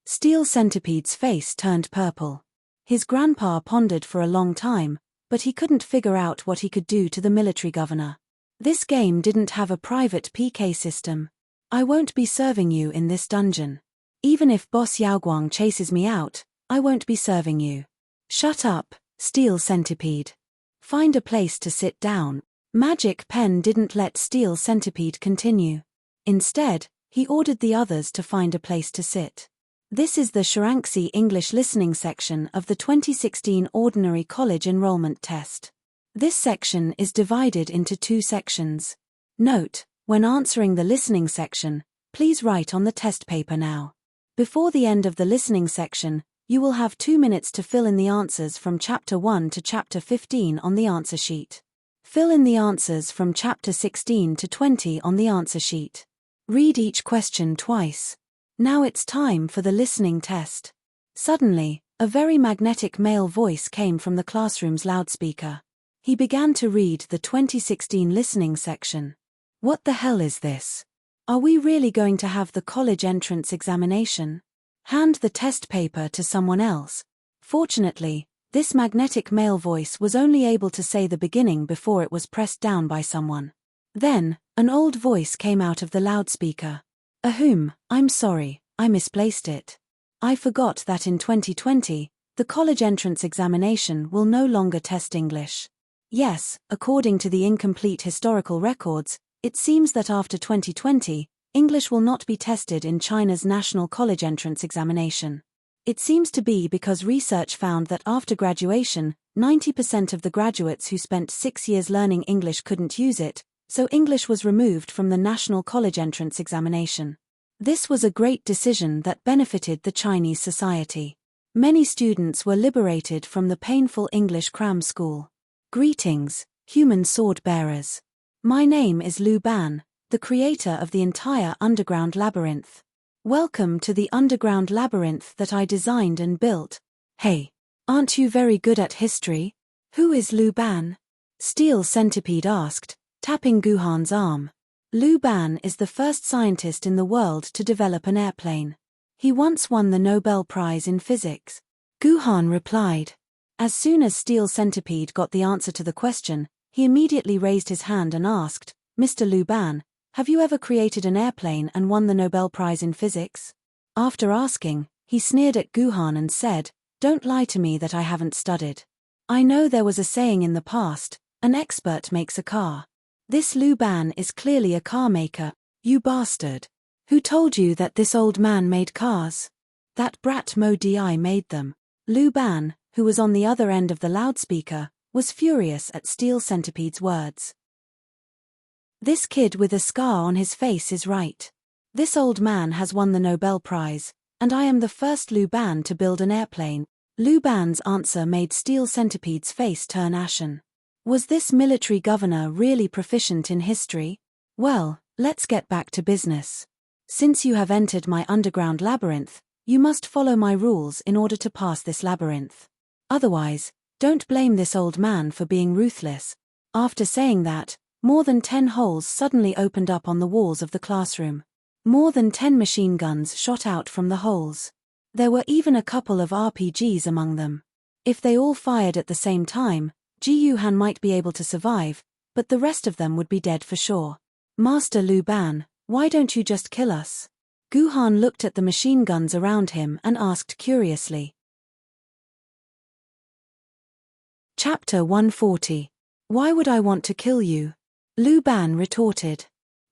Steel Centipede's face turned purple. His grandpa pondered for a long time, but he couldn't figure out what he could do to the military governor. This game didn't have a private PK system. I won't be serving you in this dungeon. Even if Boss Yaoguang chases me out, I won't be serving you. Shut up, Steel Centipede. Find a place to sit down. Magic Pen didn't let Steel Centipede continue. Instead, he ordered the others to find a place to sit. This is the Sharangssi English listening section of the 2016 Ordinary College Enrollment Test. This section is divided into 2 sections. Note, when answering the listening section, please write on the test paper now. Before the end of the listening section, you will have 2 minutes to fill in the answers from Chapter 1 to Chapter 15 on the answer sheet. Fill in the answers from Chapter 16 to 20 on the answer sheet. Read each question twice. Now it's time for the listening test. Suddenly, a very magnetic male voice came from the classroom's loudspeaker. He began to read the 2016 listening section. What the hell is this? Are we really going to have the college entrance examination? Hand the test paper to someone else. Fortunately, this magnetic male voice was only able to say the beginning before it was pressed down by someone. Then, an old voice came out of the loudspeaker. I'm sorry, I misplaced it. I forgot that in 2020, the college entrance examination will no longer test English. Yes, according to the incomplete historical records, it seems that after 2020, English will not be tested in China's national college entrance examination. It seems to be because research found that after graduation, 90% of the graduates who spent 6 years learning English couldn't use it, so English was removed from the national college entrance examination. This was a great decision that benefited the Chinese society. Many students were liberated from the painful English cram school. Greetings, human sword bearers. My name is Lu Ban, the creator of the entire underground labyrinth. Welcome to the underground labyrinth that I designed and built. Hey, aren't you very good at history? Who is Lu Ban? Steel Centipede asked, tapping Guhan's arm. Lu Ban is the first scientist in the world to develop an airplane. He once won the Nobel Prize in Physics. Guhan replied. As soon as Steel Centipede got the answer to the question, he immediately raised his hand and asked, Mr. Lu Ban, have you ever created an airplane and won the Nobel Prize in Physics? After asking, he sneered at Guhan and said, don't lie to me that I haven't studied. I know there was a saying in the past, an expert makes a car. This Lu Ban is clearly a car maker, you bastard. Who told you that this old man made cars? That brat Mo Di made them. Lu Ban, who was on the other end of the loudspeaker, was furious at Steel Centipede's words. This kid with a scar on his face is right. This old man has won the Nobel Prize, and I am the first Lu Ban to build an airplane. Lu Ban's answer made Steel Centipede's face turn ashen. Was this military governor really proficient in history? Well, let's get back to business. Since you have entered my underground labyrinth, you must follow my rules in order to pass this labyrinth. Otherwise, don't blame this old man for being ruthless. After saying that, more than 10 holes suddenly opened up on the walls of the classroom. More than 10 machine guns shot out from the holes. There were even a couple of RPGs among them. If they all fired at the same time, Ji Yuhan might be able to survive, but the rest of them would be dead for sure. Master Lu Ban, why don't you just kill us? Guhan looked at the machine guns around him and asked curiously. Chapter 140. Why would I want to kill you? Lu Ban retorted.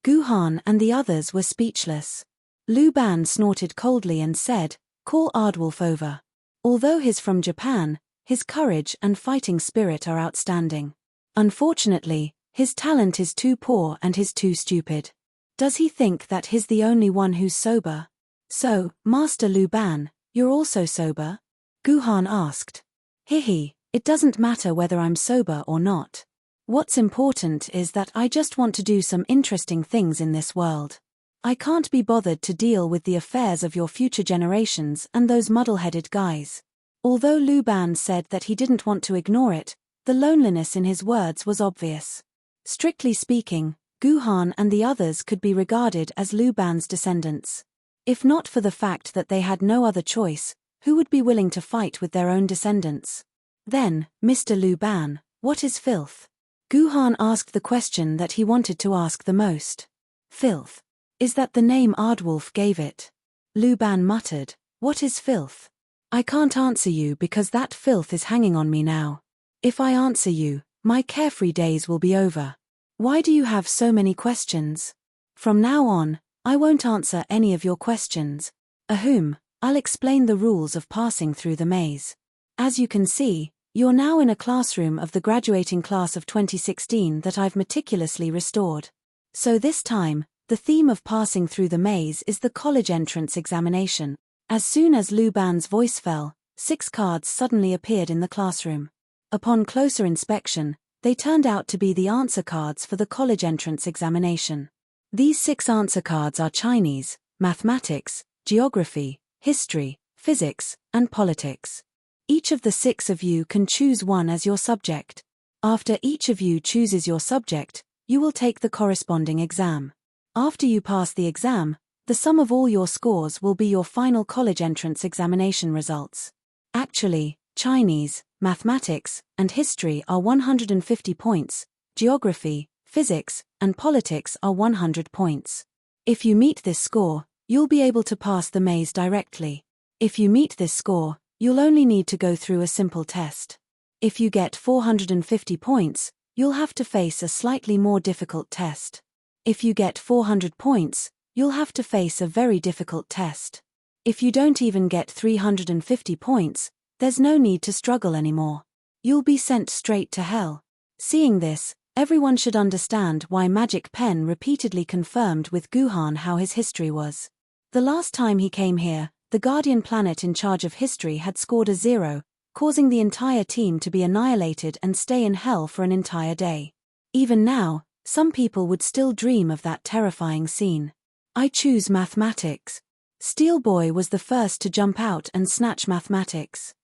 Guhan and the others were speechless. Lu Ban snorted coldly and said, call Aardwolf over. Although he's from Japan, his courage and fighting spirit are outstanding. Unfortunately, his talent is too poor and he's too stupid. Does he think that he's the only one who's sober? So, Master Lu Ban, you're also sober? Guhan asked. Hihi, it doesn't matter whether I'm sober or not. What's important is that I just want to do some interesting things in this world. I can't be bothered to deal with the affairs of your future generations and those muddle-headed guys. Although Lu Ban said that he didn't want to ignore it, the loneliness in his words was obvious. Strictly speaking, Guhan and the others could be regarded as Lu Ban's descendants. If not for the fact that they had no other choice, who would be willing to fight with their own descendants? Then, Mr. Lu Ban, What is filth? Guhan asked the question that he wanted to ask the most. Filth. Is that the name Ardwolf gave it? Lu Ban muttered. What is filth? I can't answer you because that filth is hanging on me now. If I answer you, my carefree days will be over. Why do you have so many questions? From now on, I won't answer any of your questions. Ahum, I'll explain the rules of passing through the maze. As you can see, you're now in a classroom of the graduating class of 2016 that I've meticulously restored. So this time, the theme of passing through the maze is the college entrance examination. As soon as Lu Ban's voice fell, 6 cards suddenly appeared in the classroom. Upon closer inspection, they turned out to be the answer cards for the college entrance examination. These 6 answer cards are Chinese, mathematics, geography, history, physics, and politics. Each of the 6 of you can choose one as your subject. After each of you chooses your subject, you will take the corresponding exam. After you pass the exam, the sum of all your scores will be your final college entrance examination results. Actually, Chinese, mathematics, and history are 150 points, geography, physics, and politics are 100 points. If you meet this score, you'll be able to pass the maze directly. If you meet this score, you'll only need to go through a simple test. If you get 450 points, you'll have to face a slightly more difficult test. If you get 400 points, you'll have to face a very difficult test. If you don't even get 350 points, there's no need to struggle anymore. You'll be sent straight to hell. Seeing this, everyone should understand why Magic Pen repeatedly confirmed with Guhan how his history was. The last time he came here, the Guardian planet in charge of history had scored a 0, causing the entire team to be annihilated and stay in hell for an entire day. Even now, some people would still dream of that terrifying scene. I choose mathematics. Steel Boy was the first to jump out and snatch mathematics.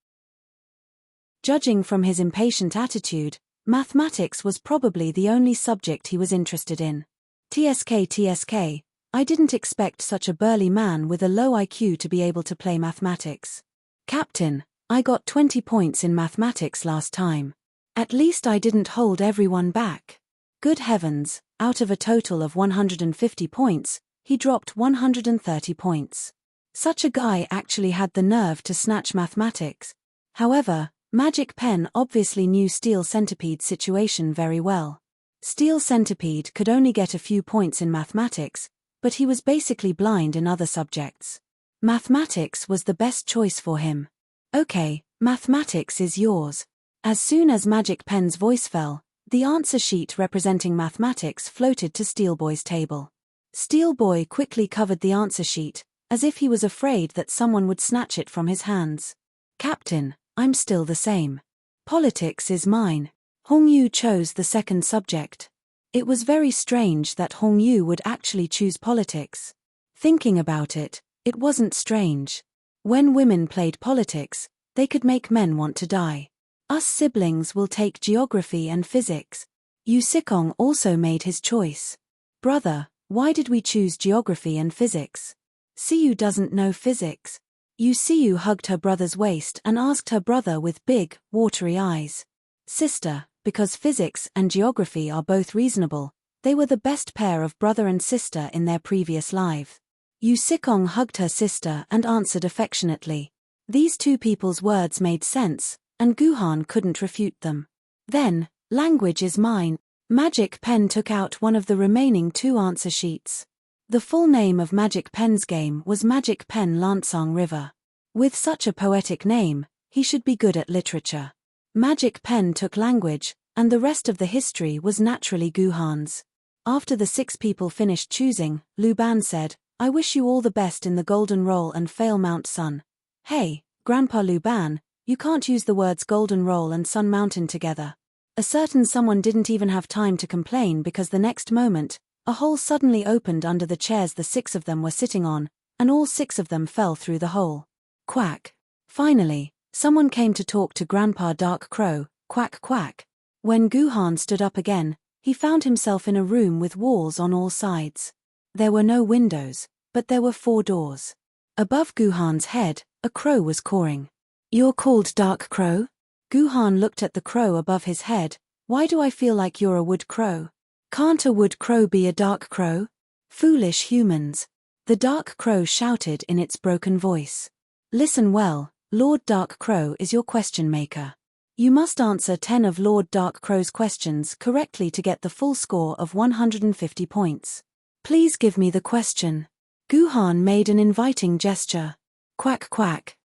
Judging from his impatient attitude, mathematics was probably the only subject he was interested in. TSK, I didn't expect such a burly man with a low IQ to be able to play mathematics. Captain, I got 20 points in mathematics last time. At least I didn't hold everyone back. Good heavens, out of a total of 150 points, he dropped 130 points. Such a guy actually had the nerve to snatch mathematics. However, Magic Pen obviously knew Steel Centipede's situation very well. Steel Centipede could only get a few points in mathematics, but he was basically blind in other subjects. Mathematics was the best choice for him. Okay, mathematics is yours. As soon as Magic Pen's voice fell, the answer sheet representing mathematics floated to Steel Boy's table. Steel Boy quickly covered the answer sheet, as if he was afraid that someone would snatch it from his hands. Captain, I'm still the same. Politics is mine. Hong Yu chose the second subject. It was very strange that Hong Yu would actually choose politics. Thinking about it, it wasn't strange. When women played politics, they could make men want to die. Us siblings will take geography and physics. Yu Sikong also made his choice. Brother, why did we choose geography and physics? Siyu doesn't know physics. Siyu hugged her brother's waist and asked her brother with big, watery eyes. Sister, because physics and geography are both reasonable, they were the best pair of brother and sister in their previous life. Yu Sikong hugged her sister and answered affectionately. These two people's words made sense, and Guhan couldn't refute them. Then, language is mine. Magic Pen took out one of the remaining 2 answer sheets. The full name of Magic Pen's game was Magic Pen Lansang River. With such a poetic name, he should be good at literature. Magic Pen took language, and the rest of the history was naturally Guhan's. After the 6 people finished choosing, Lu Ban said, I wish you all the best in the Golden Roll and Fail Mount Sun. Hey, Grandpa Lu Ban, you can't use the words Golden Roll and Sun Mountain together. A certain someone didn't even have time to complain because the next moment, a hole suddenly opened under the chairs the 6 of them were sitting on, and all 6 of them fell through the hole. Quack. Finally, someone came to talk to Grandpa Dark Crow, quack quack. When Guhan stood up again, he found himself in a room with walls on all sides. There were no windows, but there were 4 doors. Above Guhan's head, a crow was cawing. You're called Dark Crow? Guhan looked at the crow above his head, Why do I feel like you're a wood crow? Can't a wood crow be a dark crow? Foolish humans. The dark crow shouted in its broken voice. Listen well, Lord Dark Crow is your question maker. You must answer 10 of Lord Dark Crow's questions correctly to get the full score of 150 points. Please give me the question. Guhan made an inviting gesture. Quack quack.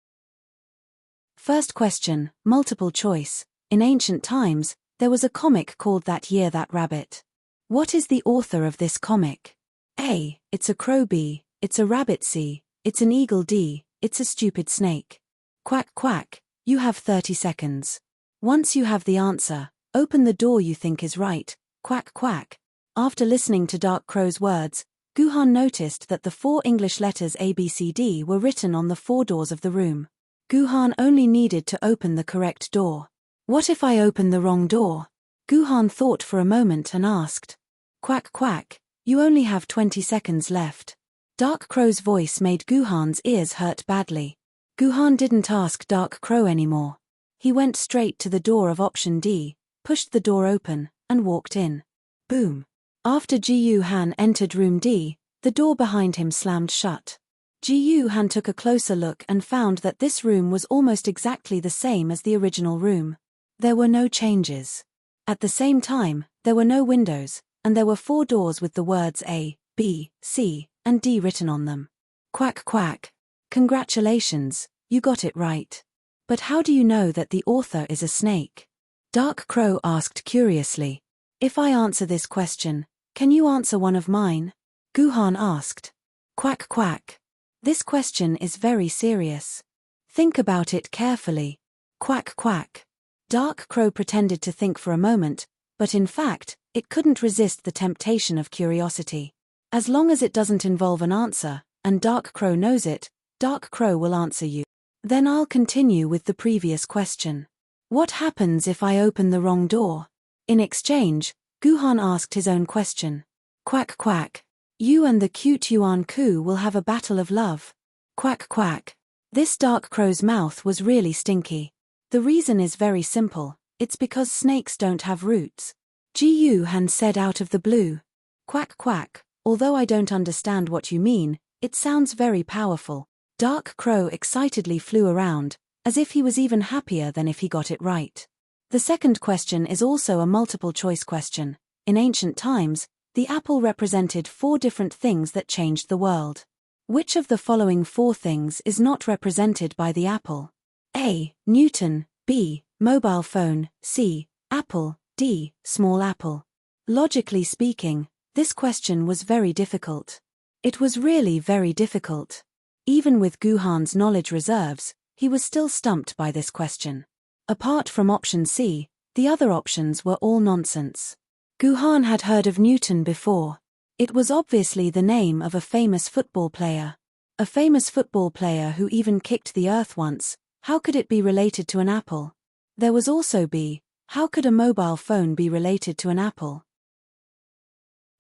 First question, multiple choice. In ancient times, there was a comic called That Year That Rabbit. What is the author of this comic? A. It's a crow. B. It's a rabbit. C. It's an eagle. D. It's a stupid snake. Quack quack, you have 30 seconds. Once you have the answer, open the door you think is right. Quack quack. After listening to Dark Crow's words, Guhan noticed that the 4 English letters ABCD were written on the 4 doors of the room. Guhan only needed to open the correct door. What if I open the wrong door? Guhan thought for a moment and asked. Quack quack, you only have 20 seconds left. Dark Crow's voice made Guhan's ears hurt badly. Guhan didn't ask Dark Crow anymore. He went straight to the door of option D, pushed the door open, and walked in. Boom. After Guhan entered room D, the door behind him slammed shut. Guhan took a closer look and found that this room was almost exactly the same as the original room. There were no changes. At the same time, there were no windows, and there were 4 doors with the words A, B, C, and D written on them. Quack quack. Congratulations, you got it right. But how do you know that the author is a snake? Dark Crow asked curiously. If I answer this question, can you answer one of mine? Guhan asked. Quack quack. This question is very serious. Think about it carefully. Quack quack. Dark Crow pretended to think for a moment, but in fact, it couldn't resist the temptation of curiosity. As long as it doesn't involve an answer, and Dark Crow knows it, Dark Crow will answer you. Then I'll continue with the previous question. What happens if I open the wrong door? In exchange, Guhan asked his own question. Quack quack. You and the cute Yuan Ku will have a battle of love. Quack quack. This Dark Crow's mouth was really stinky. The reason is very simple, it's because snakes don't have roots. Guhan said out of the blue. Quack quack, although I don't understand what you mean, it sounds very powerful. Dark Crow excitedly flew around, as if he was even happier than if he got it right. The second question is also a multiple-choice question. In ancient times, the apple represented 4 different things that changed the world. Which of the following 4 things is not represented by the apple? A. Newton. B. Mobile phone. C. Apple. D. Small apple. Logically speaking, this question was very difficult. It was really very difficult. Even with Guhan's knowledge reserves, he was still stumped by this question. Apart from option C, the other options were all nonsense. Guhan had heard of Newton before. It was obviously the name of a famous football player. A famous football player who even kicked the earth once. How could it be related to an apple? There was also B. How could a mobile phone be related to an apple?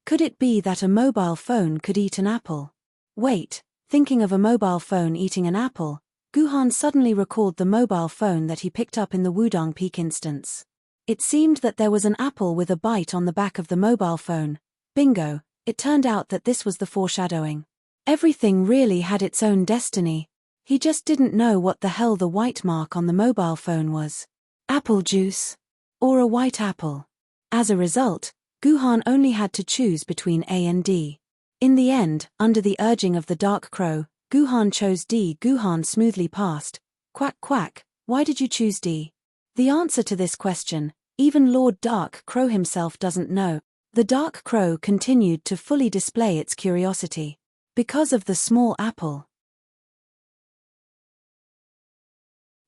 Could it be that a mobile phone could eat an apple? Wait. Thinking of a mobile phone eating an apple, Guhan suddenly recalled the mobile phone that he picked up in the Wudang Peak instance. It seemed that there was an apple with a bite on the back of the mobile phone. Bingo, it turned out that this was the foreshadowing. Everything really had its own destiny. He just didn't know what the hell the white mark on the mobile phone was. Apple juice. Or a white apple. As a result, Guhan only had to choose between A and D. In the end, under the urging of the Dark Crow, Guhan chose D. Guhan smoothly passed. Quack quack, why did you choose D? The answer to this question, even Lord Dark Crow himself doesn't know. The Dark Crow continued to fully display its curiosity. Because of the small apple.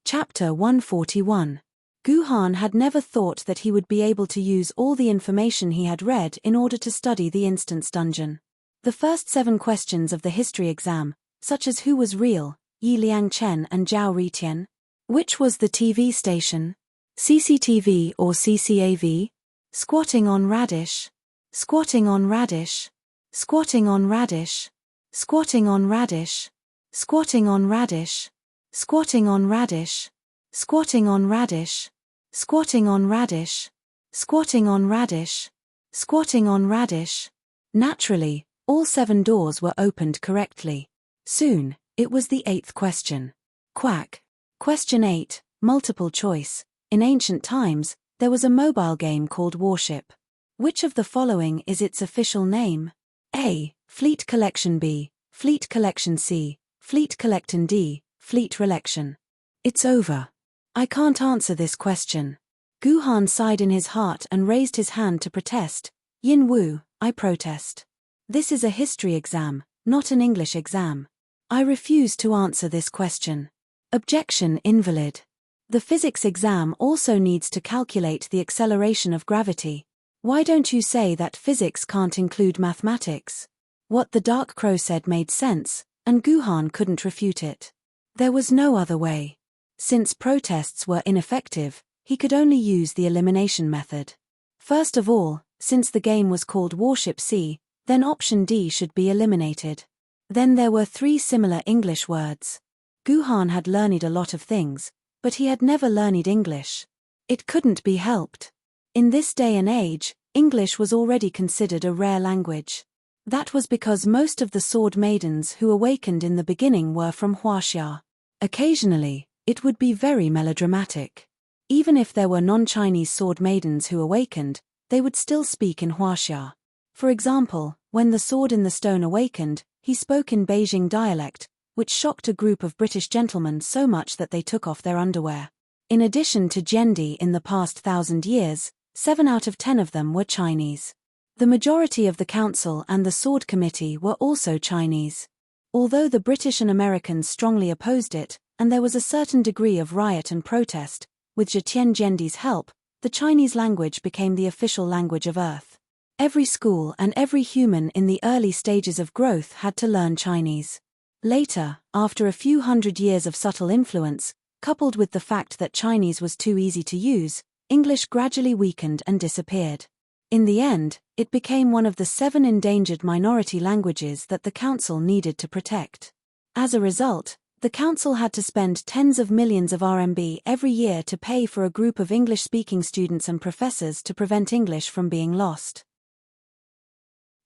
Chapter 141. Guhan had never thought that he would be able to use all the information he had read in order to study the instance dungeon. The first 7 questions of the history exam, such as who was real, Yi Liangchen and Zhao Ritian? Which was the TV station? CCTV or CCAV? Squatting on radish. Squatting on radish. Squatting on radish. Squatting on radish. Squatting on radish. Squatting on radish. Squatting on radish. Squatting on radish. Squatting on radish. Squatting on radish. Naturally, all 7 doors were opened correctly. Soon, it was the 8th question. Quack. Question 8, multiple choice. In ancient times, there was a mobile game called Warship. Which of the following is its official name? A. Fleet Collection. B. Fleet Collection. C. Fleet Collection. D. Fleet Relection. It's over. I can't answer this question. Guhan sighed in his heart and raised his hand to protest. Yin Wu, I protest. This is a history exam, not an English exam. I refuse to answer this question. Objection, invalid. The physics exam also needs to calculate the acceleration of gravity. Why don't you say that physics can't include mathematics? What the Dark Crow said made sense, and Guhan couldn't refute it. There was no other way. Since protests were ineffective, he could only use the elimination method. First of all, since the game was called Warship C, then option D should be eliminated. Then there were 3 similar English words. Guhan had learned a lot of things, but he had never learned English. It couldn't be helped. In this day and age, English was already considered a rare language. That was because most of the sword maidens who awakened in the beginning were from Huaxia. Occasionally, it would be very melodramatic. Even if there were non-Chinese sword maidens who awakened, they would still speak in Huaxia. For example, when the sword in the stone awakened, he spoke in Beijing dialect, which shocked a group of British gentlemen so much that they took off their underwear. In addition to Jendi in the past 1,000 years, 7 out of 10 of them were Chinese. The majority of the council and the sword committee were also Chinese. Although the British and Americans strongly opposed it, and there was a certain degree of riot and protest, with Zhetien Jendi's help, the Chinese language became the official language of Earth. Every school and every human in the early stages of growth had to learn Chinese. Later, after a few hundred years of subtle influence, coupled with the fact that Chinese was too easy to use, English gradually weakened and disappeared. In the end, it became one of the 7 endangered minority languages that the council needed to protect. As a result, the council had to spend tens of millions of RMB every year to pay for a group of English-speaking students and professors to prevent English from being lost.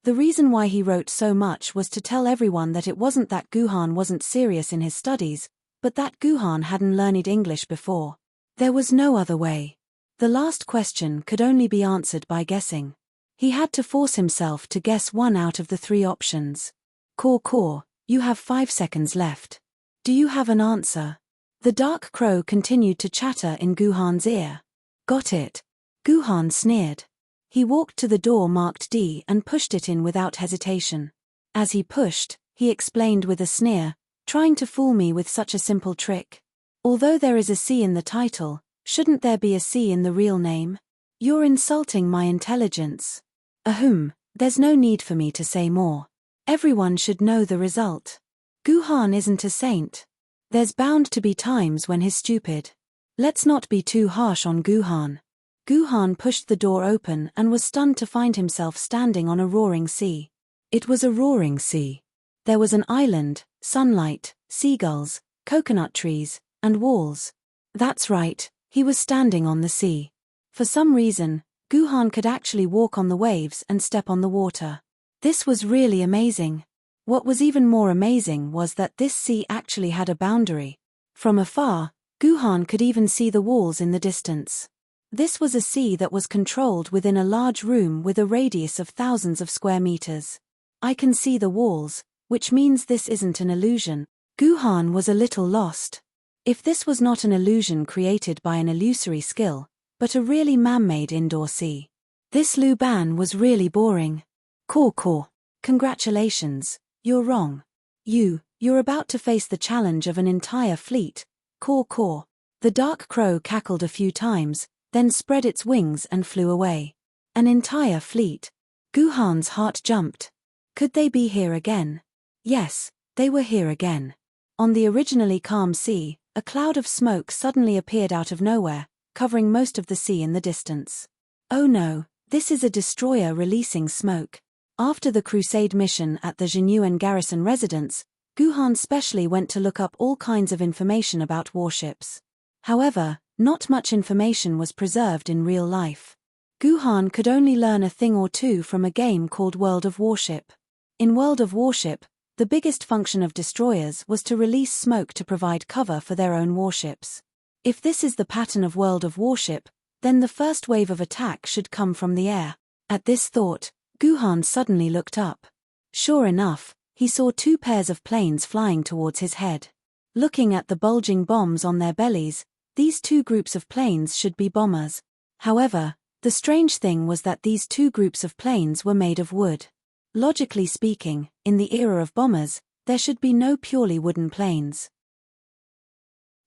The reason why he wrote so much was to tell everyone that it wasn't that Guhan wasn't serious in his studies, but that Guhan hadn't learned English before. There was no other way. The last question could only be answered by guessing. He had to force himself to guess one out of the 3 options. Caw, you have 5 seconds left. Do you have an answer? The Dark Crow continued to chatter in Guhan's ear. Got it. Guhan sneered. He walked to the door marked D and pushed it in without hesitation. As he pushed, he explained with a sneer, trying to fool me with such a simple trick. Although there is a C in the title, shouldn't there be a C in the real name? You're insulting my intelligence. Ahem, there's no need for me to say more. Everyone should know the result. Guhan isn't a saint. There's bound to be times when he's stupid. Let's not be too harsh on Guhan. Guhan pushed the door open and was stunned to find himself standing on a roaring sea. It was a roaring sea. There was an island, sunlight, seagulls, coconut trees, and walls. That's right, he was standing on the sea. For some reason, Guhan could actually walk on the waves and step on the water. This was really amazing. What was even more amazing was that this sea actually had a boundary. From afar, Guhan could even see the walls in the distance. This was a sea that was controlled within a large room with a radius of thousands of square meters. I can see the walls, which means this isn't an illusion. Guhan was a little lost. If this was not an illusion created by an illusory skill, but a really man-made indoor sea. This Luban was really boring. Caw. Congratulations, you're wrong. You're about to face the challenge of an entire fleet. Caw. The Dark Crow cackled a few times, then spread its wings and flew away. An entire fleet. Guhan's heart jumped. Could they be here again? Yes, they were here again. On the originally calm sea, a cloud of smoke suddenly appeared out of nowhere, covering most of the sea in the distance. Oh no, this is a destroyer releasing smoke. After the crusade mission at the Jinyuan garrison residence, Guhan specially went to look up all kinds of information about warships. However, not much information was preserved in real life. Guhan could only learn a thing or two from a game called World of Warship. In World of Warship, the biggest function of destroyers was to release smoke to provide cover for their own warships. If this is the pattern of World of Warship, then the first wave of attack should come from the air. At this thought, Guhan suddenly looked up. Sure enough, he saw two pairs of planes flying towards his head. Looking at the bulging bombs on their bellies, these two groups of planes should be bombers. However, the strange thing was that these two groups of planes were made of wood. Logically speaking, in the era of bombers, there should be no purely wooden planes.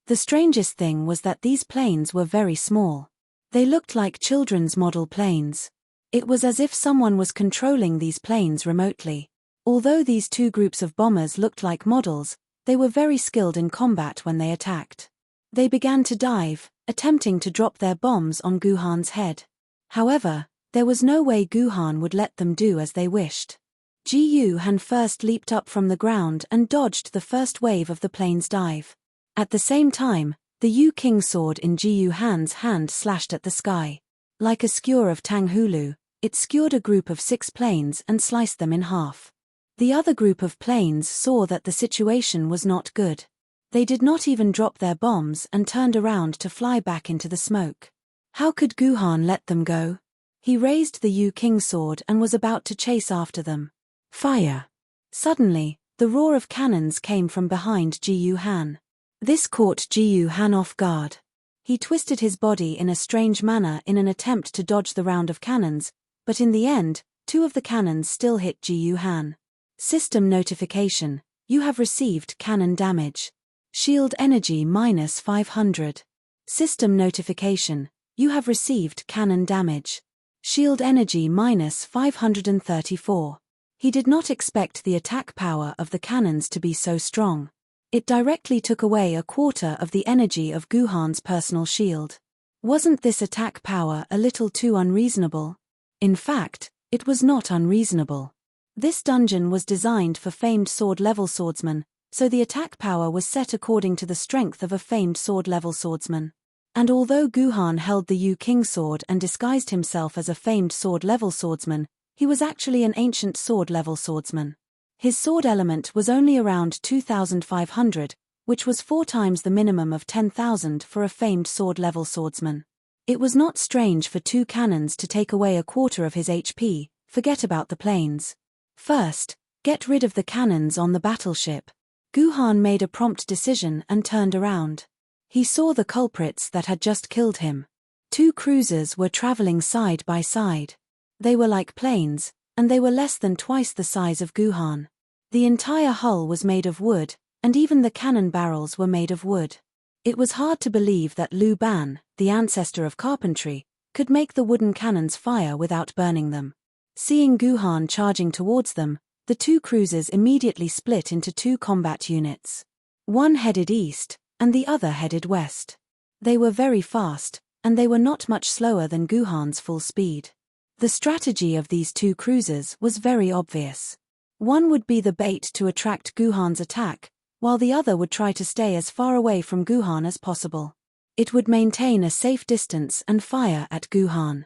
The strangest thing was that these planes were very small. They looked like children's model planes. It was as if someone was controlling these planes remotely. Although these two groups of bombers looked like models, they were very skilled in combat when they attacked. They began to dive, attempting to drop their bombs on Guhan's head. However, there was no way Guhan would let them do as they wished. Guhan first leaped up from the ground and dodged the first wave of the plane's dive. At the same time, the Yu-King sword in Guhan's hand slashed at the sky. Like a skewer of Tanghulu, it skewered a group of 6 planes and sliced them in half. The other group of planes saw that the situation was not good. They did not even drop their bombs and turned around to fly back into the smoke. How could Guhan let them go? He raised the Yu-King sword and was about to chase after them. Fire! Suddenly, the roar of cannons came from behind Guhan. This caught Guhan off guard. He twisted his body in a strange manner in an attempt to dodge the round of cannons, but in the end, 2 of the cannons still hit Guhan. System notification: you have received cannon damage. Shield energy minus 500. System notification: you have received cannon damage. Shield energy minus 534. He did not expect the attack power of the cannons to be so strong. It directly took away a quarter of the energy of Guhan's personal shield. Wasn't this attack power a little too unreasonable? In fact, it was not unreasonable. This dungeon was designed for famed sword-level swordsmen, so the attack power was set according to the strength of a famed sword-level swordsman. And although Guhan held the Yu-King sword and disguised himself as a famed sword-level swordsman, he was actually an ancient sword-level swordsman. His sword element was only around 2,500, which was 4 times the minimum of 10,000 for a famed sword-level swordsman. It was not strange for 2 cannons to take away a quarter of his HP. Forget about the planes. First, get rid of the cannons on the battleship. Guhan made a prompt decision and turned around. He saw the culprits that had just killed him. 2 cruisers were traveling side by side. They were like planes, and they were less than twice the size of Guhan. The entire hull was made of wood, and even the cannon barrels were made of wood. It was hard to believe that Liu Ban, the ancestor of carpentry, could make the wooden cannons fire without burning them. Seeing Guhan charging towards them, the 2 cruisers immediately split into 2 combat units. One headed east, and the other headed west. They were very fast, and they were not much slower than Guhan's full speed. The strategy of these 2 cruisers was very obvious. One would be the bait to attract Guhan's attack, while the other would try to stay as far away from Guhan as possible. It would maintain a safe distance and fire at Guhan.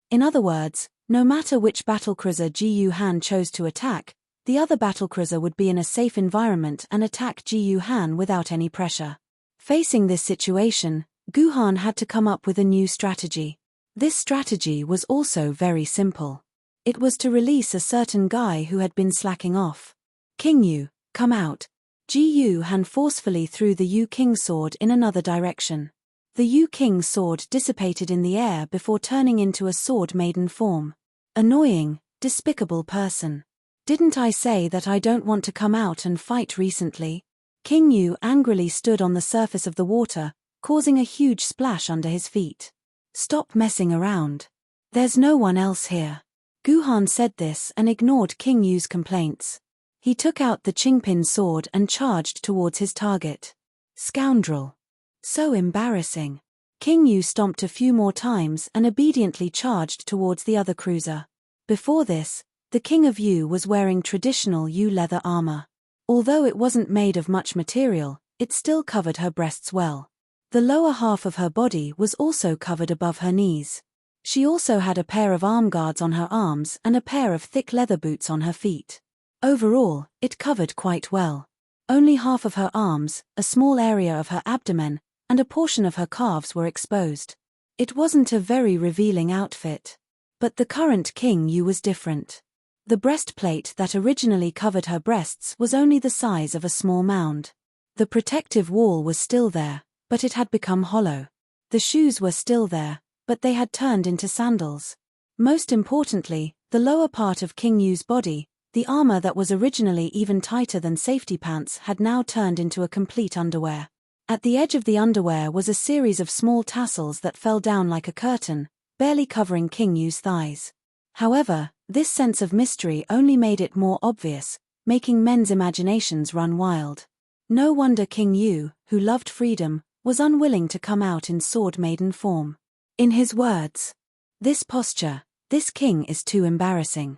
In other words, no matter which battlecruiser Guhan chose to attack, the other battlecruiser would be in a safe environment and attack Guhan without any pressure. Facing this situation, Guhan had to come up with a new strategy. This strategy was also very simple. It was to release a certain guy who had been slacking off. King Yu, come out. Guhan forcefully threw the Yu-King sword in another direction. The Yu-King sword dissipated in the air before turning into a sword Maiden form. Annoying, despicable person. Didn't I say that I don't want to come out and fight recently? King Yu angrily stood on the surface of the water, causing a huge splash under his feet. Stop messing around. There's no one else here. Guhan said this and ignored King Yu's complaints. He took out the Qingpin sword and charged towards his target. Scoundrel. So embarrassing. King Yu stomped a few more times and obediently charged towards the other cruiser. Before this, the King of Yu was wearing traditional Yu leather armor. Although it wasn't made of much material, it still covered her breasts well. The lower half of her body was also covered above her knees. She also had a pair of arm guards on her arms and a pair of thick leather boots on her feet. Overall, it covered quite well. Only half of her arms, a small area of her abdomen, and a portion of her calves were exposed. It wasn't a very revealing outfit. But the current King Yu was different. The breastplate that originally covered her breasts was only the size of a small mound. The protective wall was still there, but it had become hollow. The shoes were still there, but they had turned into sandals. Most importantly, the lower part of King Yu's body, the armor that was originally even tighter than safety pants, had now turned into a complete underwear. At the edge of the underwear was a series of small tassels that fell down like a curtain, barely covering King Yu's thighs. However, this sense of mystery only made it more obvious, making men's imaginations run wild. No wonder King Yu, who loved freedom, was unwilling to come out in sword maiden form. In his words, "This posture, this king is too embarrassing."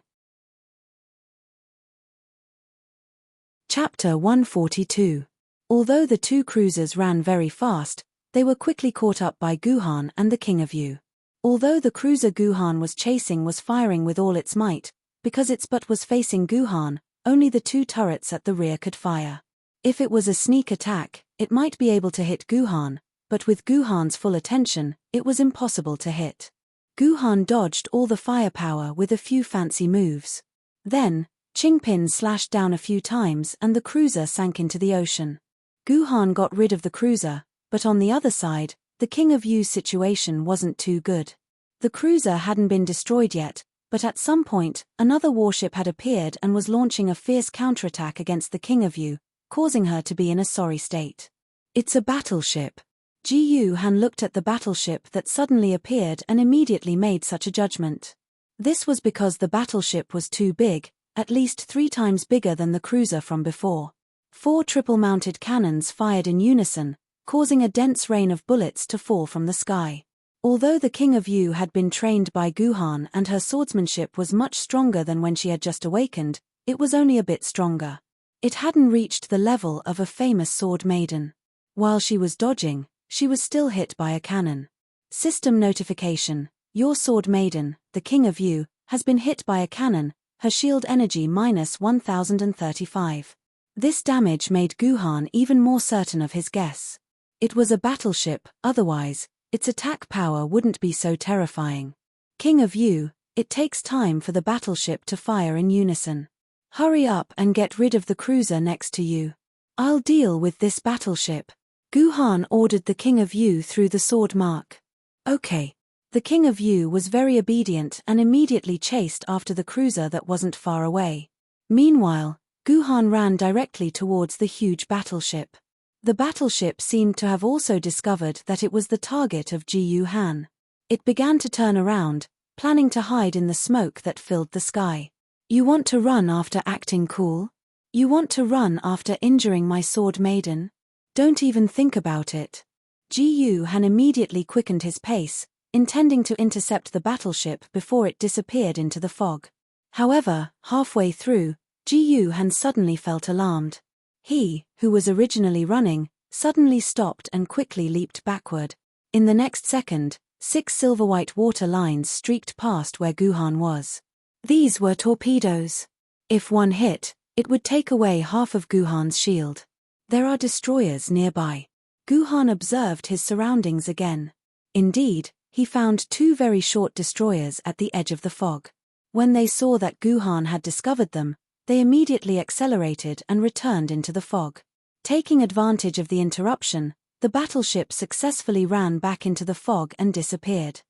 Chapter 142. Although the two cruisers ran very fast, they were quickly caught up by Guhan and the King of Yu. Although the cruiser Guhan was chasing was firing with all its might, because its butt was facing Guhan, only the two turrets at the rear could fire. If it was a sneak attack, it might be able to hit Guhan, but with Guhan's full attention, it was impossible to hit. Guhan dodged all the firepower with a few fancy moves. Then, Qingpin slashed down a few times and the cruiser sank into the ocean. Guhan got rid of the cruiser, but on the other side, the King of Yu's situation wasn't too good. The cruiser hadn't been destroyed yet, but at some point, another warship had appeared and was launching a fierce counterattack against the King of Yu, causing her to be in a sorry state. "It's a battleship." Ji Yu Han looked at the battleship that suddenly appeared and immediately made such a judgment. This was because the battleship was too big, at least 3 times bigger than the cruiser from before. 4 triple-mounted cannons fired in unison, causing a dense rain of bullets to fall from the sky. Although the King of Yu had been trained by Guhan and her swordsmanship was much stronger than when she had just awakened, it was only a bit stronger. It hadn't reached the level of a famous sword maiden. While she was dodging, she was still hit by a cannon. System notification: your sword maiden, the King of Yu, has been hit by a cannon, her shield energy minus 1035. This damage made Guhan even more certain of his guess. It was a battleship, otherwise, its attack power wouldn't be so terrifying. King of Yu, it takes time for the battleship to fire in unison. Hurry up and get rid of the cruiser next to you. I'll deal with this battleship. Guhan ordered the King of Yu through the sword mark. Okay. The King of Yu was very obedient and immediately chased after the cruiser that wasn't far away. Meanwhile, Guhan ran directly towards the huge battleship. The battleship seemed to have also discovered that it was the target of Ji Yu Han. It began to turn around, planning to hide in the smoke that filled the sky. You want to run after acting cool? You want to run after injuring my sword maiden? Don't even think about it. Ji Yu Han immediately quickened his pace, intending to intercept the battleship before it disappeared into the fog. However, halfway through, Ji Yu Han suddenly felt alarmed. He, who was originally running, suddenly stopped and quickly leaped backward. In the next second, 6 silver-white water lines streaked past where Guhan was. These were torpedoes. If one hit, it would take away half of Guhan's shield. There are destroyers nearby. Guhan observed his surroundings again. Indeed, he found 2 very short destroyers at the edge of the fog. When they saw that Guhan had discovered them, they immediately accelerated and returned into the fog. Taking advantage of the interruption, the battleship successfully ran back into the fog and disappeared.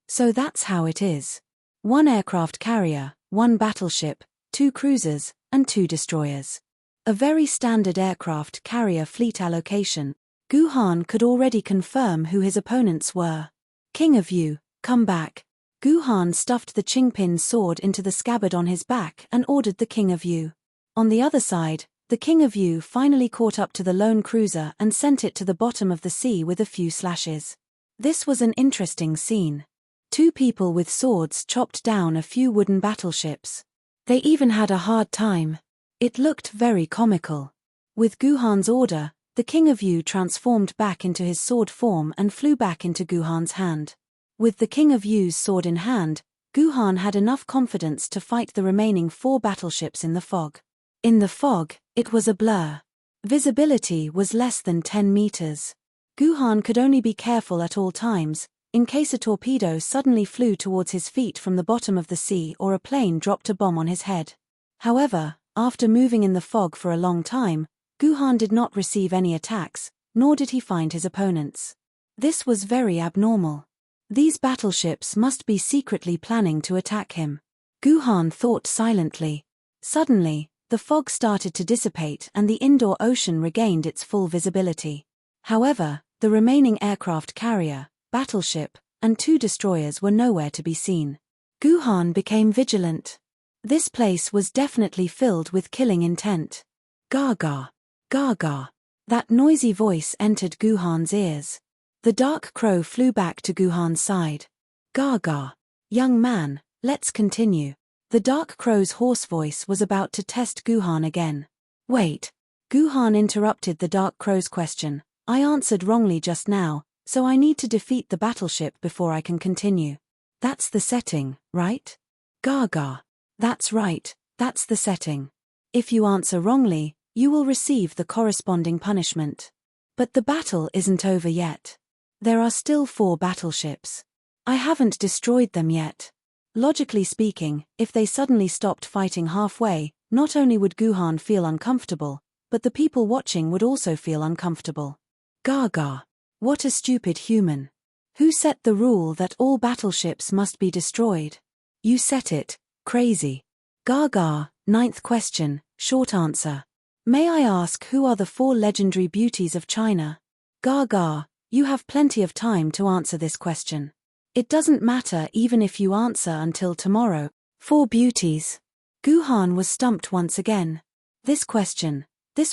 So that's how it is. 1 aircraft carrier, 1 battleship, 2 cruisers, and 2 destroyers. A very standard aircraft carrier fleet allocation. Guhan could already confirm who his opponents were. King of Yu, come back. Guhan stuffed the Qingpin sword into the scabbard on his back and ordered the King of Yu. On the other side, the King of Yu finally caught up to the lone cruiser and sent it to the bottom of the sea with a few slashes. This was an interesting scene. 2 people with swords chopped down a few wooden battleships. They even had a hard time. It looked very comical. With Guhan's order, the King of Yu transformed back into his sword form and flew back into Guhan's hand. With the King of Yu's sword in hand, Guhan had enough confidence to fight the remaining 4 battleships in the fog. In the fog, it was a blur. Visibility was less than 10 meters. Guhan could only be careful at all times, in case a torpedo suddenly flew towards his feet from the bottom of the sea or a plane dropped a bomb on his head. However, after moving in the fog for a long time, Guhan did not receive any attacks, nor did he find his opponents. This was very abnormal. These battleships must be secretly planning to attack him. Guhan thought silently. Suddenly, the fog started to dissipate and the indoor ocean regained its full visibility. However, the remaining aircraft carrier, battleship, and 2 destroyers were nowhere to be seen. Guhan became vigilant. This place was definitely filled with killing intent. Gaga. Gaga. That noisy voice entered Guhan's ears. The dark crow flew back to Guhan's side. Gaga. Young man, let's continue. The dark crow's hoarse voice was about to test Guhan again. Wait. Guhan interrupted the dark crow's question. I answered wrongly just now, so I need to defeat the battleship before I can continue. That's the setting, right? Gaga. That's right, that's the setting. If you answer wrongly, you will receive the corresponding punishment. But the battle isn't over yet. There are still 4 battleships. I haven't destroyed them yet. Logically speaking, if they suddenly stopped fighting halfway, not only would Guhan feel uncomfortable, but the people watching would also feel uncomfortable. Gaga. What a stupid human. Who set the rule that all battleships must be destroyed? You set it, crazy. Gaga. 9th question, short answer. May I ask who are the 4 legendary beauties of China? Gaga. You have plenty of time to answer this question. It doesn't matter even if you answer until tomorrow. 4 beauties. Guhan was stumped once again. This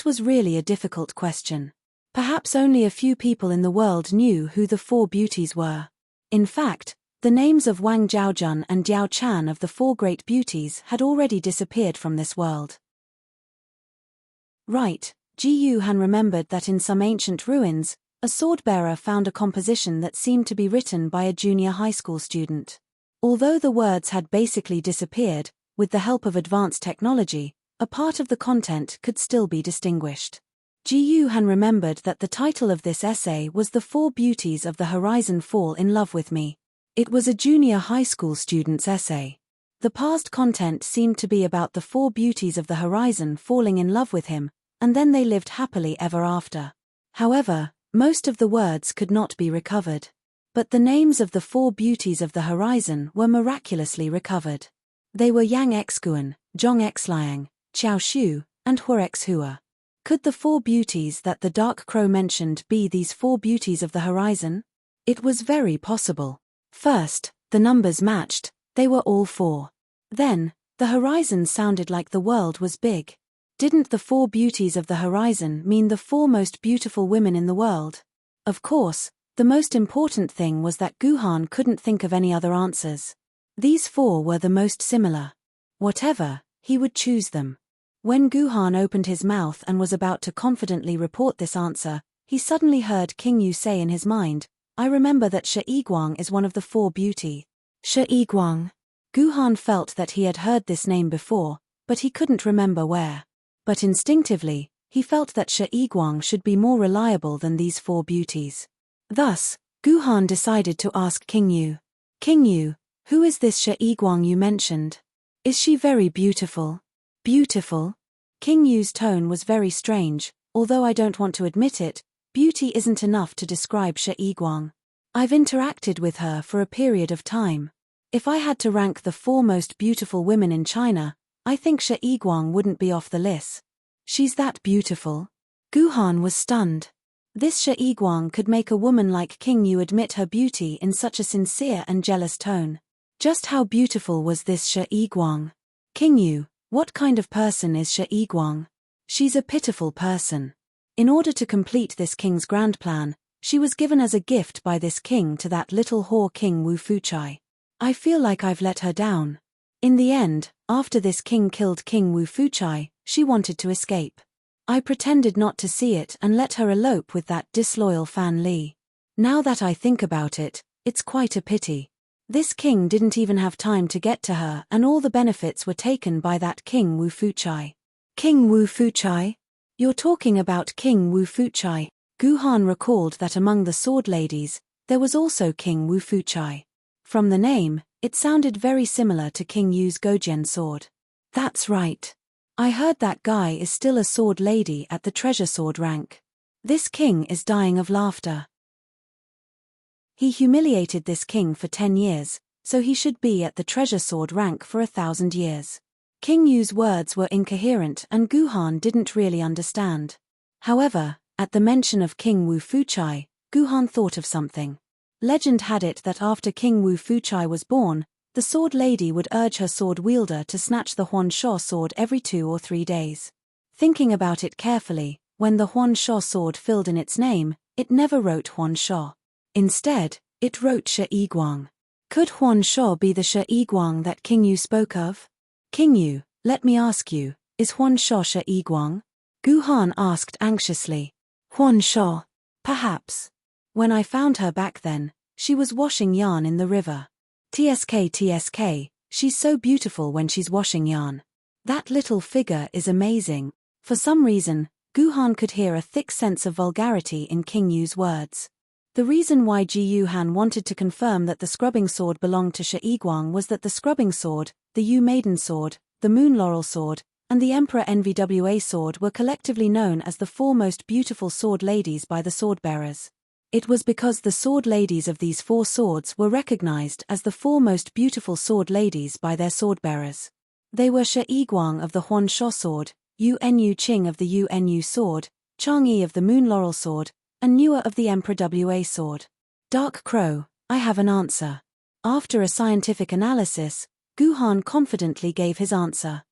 was really a difficult question. Perhaps only a few people in the world knew who the 4 beauties were. In fact, the names of Wang Zhaojun and Diao Chan of the 4 great beauties had already disappeared from this world. Right, Ji Yuhan remembered that in some ancient ruins, a swordbearer found a composition that seemed to be written by a junior high school student. Although the words had basically disappeared, with the help of advanced technology, a part of the content could still be distinguished. Ji Yuhan remembered that the title of this essay was The 4 Beauties of the Horizon Fall in Love with Me. It was a junior high school student's essay. The past content seemed to be about the 4 beauties of the horizon falling in love with him, and then they lived happily ever after. However, most of the words could not be recovered. But the names of the 4 beauties of the horizon were miraculously recovered. They were Yang Xguan, Zhong Xliang, Qiao Shu, and Hua Xhua. Could the 4 beauties that the Dark Crow mentioned be these 4 beauties of the horizon? It was very possible. First, the numbers matched, they were all 4. Then, the horizon sounded like the world was big. Didn't the 4 beauties of the horizon mean the 4 most beautiful women in the world? Of course, the most important thing was that Guhan couldn't think of any other answers. These 4 were the most similar. Whatever, he would choose them. When Guhan opened his mouth and was about to confidently report this answer, he suddenly heard King Yu say in his mind, I remember that Shi Guang is one of the 4 beauty. Shi Guang. Guhan felt that he had heard this name before, but he couldn't remember where. But instinctively, he felt that Shi Guang should be more reliable than these 4 beauties. Thus, Guhan decided to ask King Yu. King Yu, who is this Shi Guang you mentioned? Is she very beautiful? Beautiful? King Yu's tone was very strange. Although I don't want to admit it, beauty isn't enough to describe Shi Guang. I've interacted with her for a period of time. If I had to rank the 4 most beautiful women in China, I think Shi Guang wouldn't be off the list. She's that beautiful? Guhan was stunned. This Shi Guang could make a woman like King Yu admit her beauty in such a sincere and jealous tone. Just how beautiful was this Shi Guang? King Yu, what kind of person is Shi Guang? She's a pitiful person. In order to complete this king's grand plan, she was given as a gift by this king to that little whore King Wu Fuchai. I feel like I've let her down. In the end, after this king killed King Wu Fuchai, she wanted to escape. I pretended not to see it and let her elope with that disloyal Fan Li. Now that I think about it, It's quite a pity. This king didn't even have time to get to her, and all the benefits were taken by that King Wu Fuchai. King Wu Fuchai? You're talking about King Wu Fuchai. Gu Han recalled that among the sword ladies, there was also King Wu Fuchai. From the name, it sounded very similar to King Yu's Gojian sword. That's right. I heard that guy is still a sword lady at the treasure sword rank. This king is dying of laughter. He humiliated this king for 10 years, so he should be at the treasure sword rank for 1,000 years. King Yu's words were incoherent and Gu Han didn't really understand. However, at the mention of King Wu Fuchai, Gu Han thought of something. Legend had it that after King Wu Fuchai was born, the sword lady would urge her sword wielder to snatch the Huan Sho sword every 2 or 3 days. Thinking about it carefully, when the Huan Sho sword filled in its name, it never wrote Huan Sho. Instead, it wrote Shi Yiguang. Could Huan Sho be the Shi Yiguang that King Yu spoke of? King Yu, let me ask you, is Huan Sho Shi Yiguang? Gu Han asked anxiously. Huan Sho? Perhaps. When I found her back then, she was washing yarn in the river. TSK, she's so beautiful when she's washing yarn. That little figure is amazing. For some reason, Gu Han could hear a thick sense of vulgarity in King Yu's words. The reason why Ji Yu Han wanted to confirm that the scrubbing sword belonged to Shi Yiguang was that the scrubbing sword, the Yu Maiden sword, the Moon Laurel sword, and the Emperor NVWA sword were collectively known as the 4 most beautiful sword ladies by the sword-bearers. It was because the sword ladies of these 4 swords were recognized as the 4 most beautiful sword ladies by their sword-bearers. They were Shi Yiguang of the Huan Sho sword, Yu Nu Qing of the Yu Nu sword, Chang Yi of the Moon Laurel sword, and Nua of the Emperor WA sword. Dark Crow, I have an answer. After a scientific analysis, Gu Han confidently gave his answer.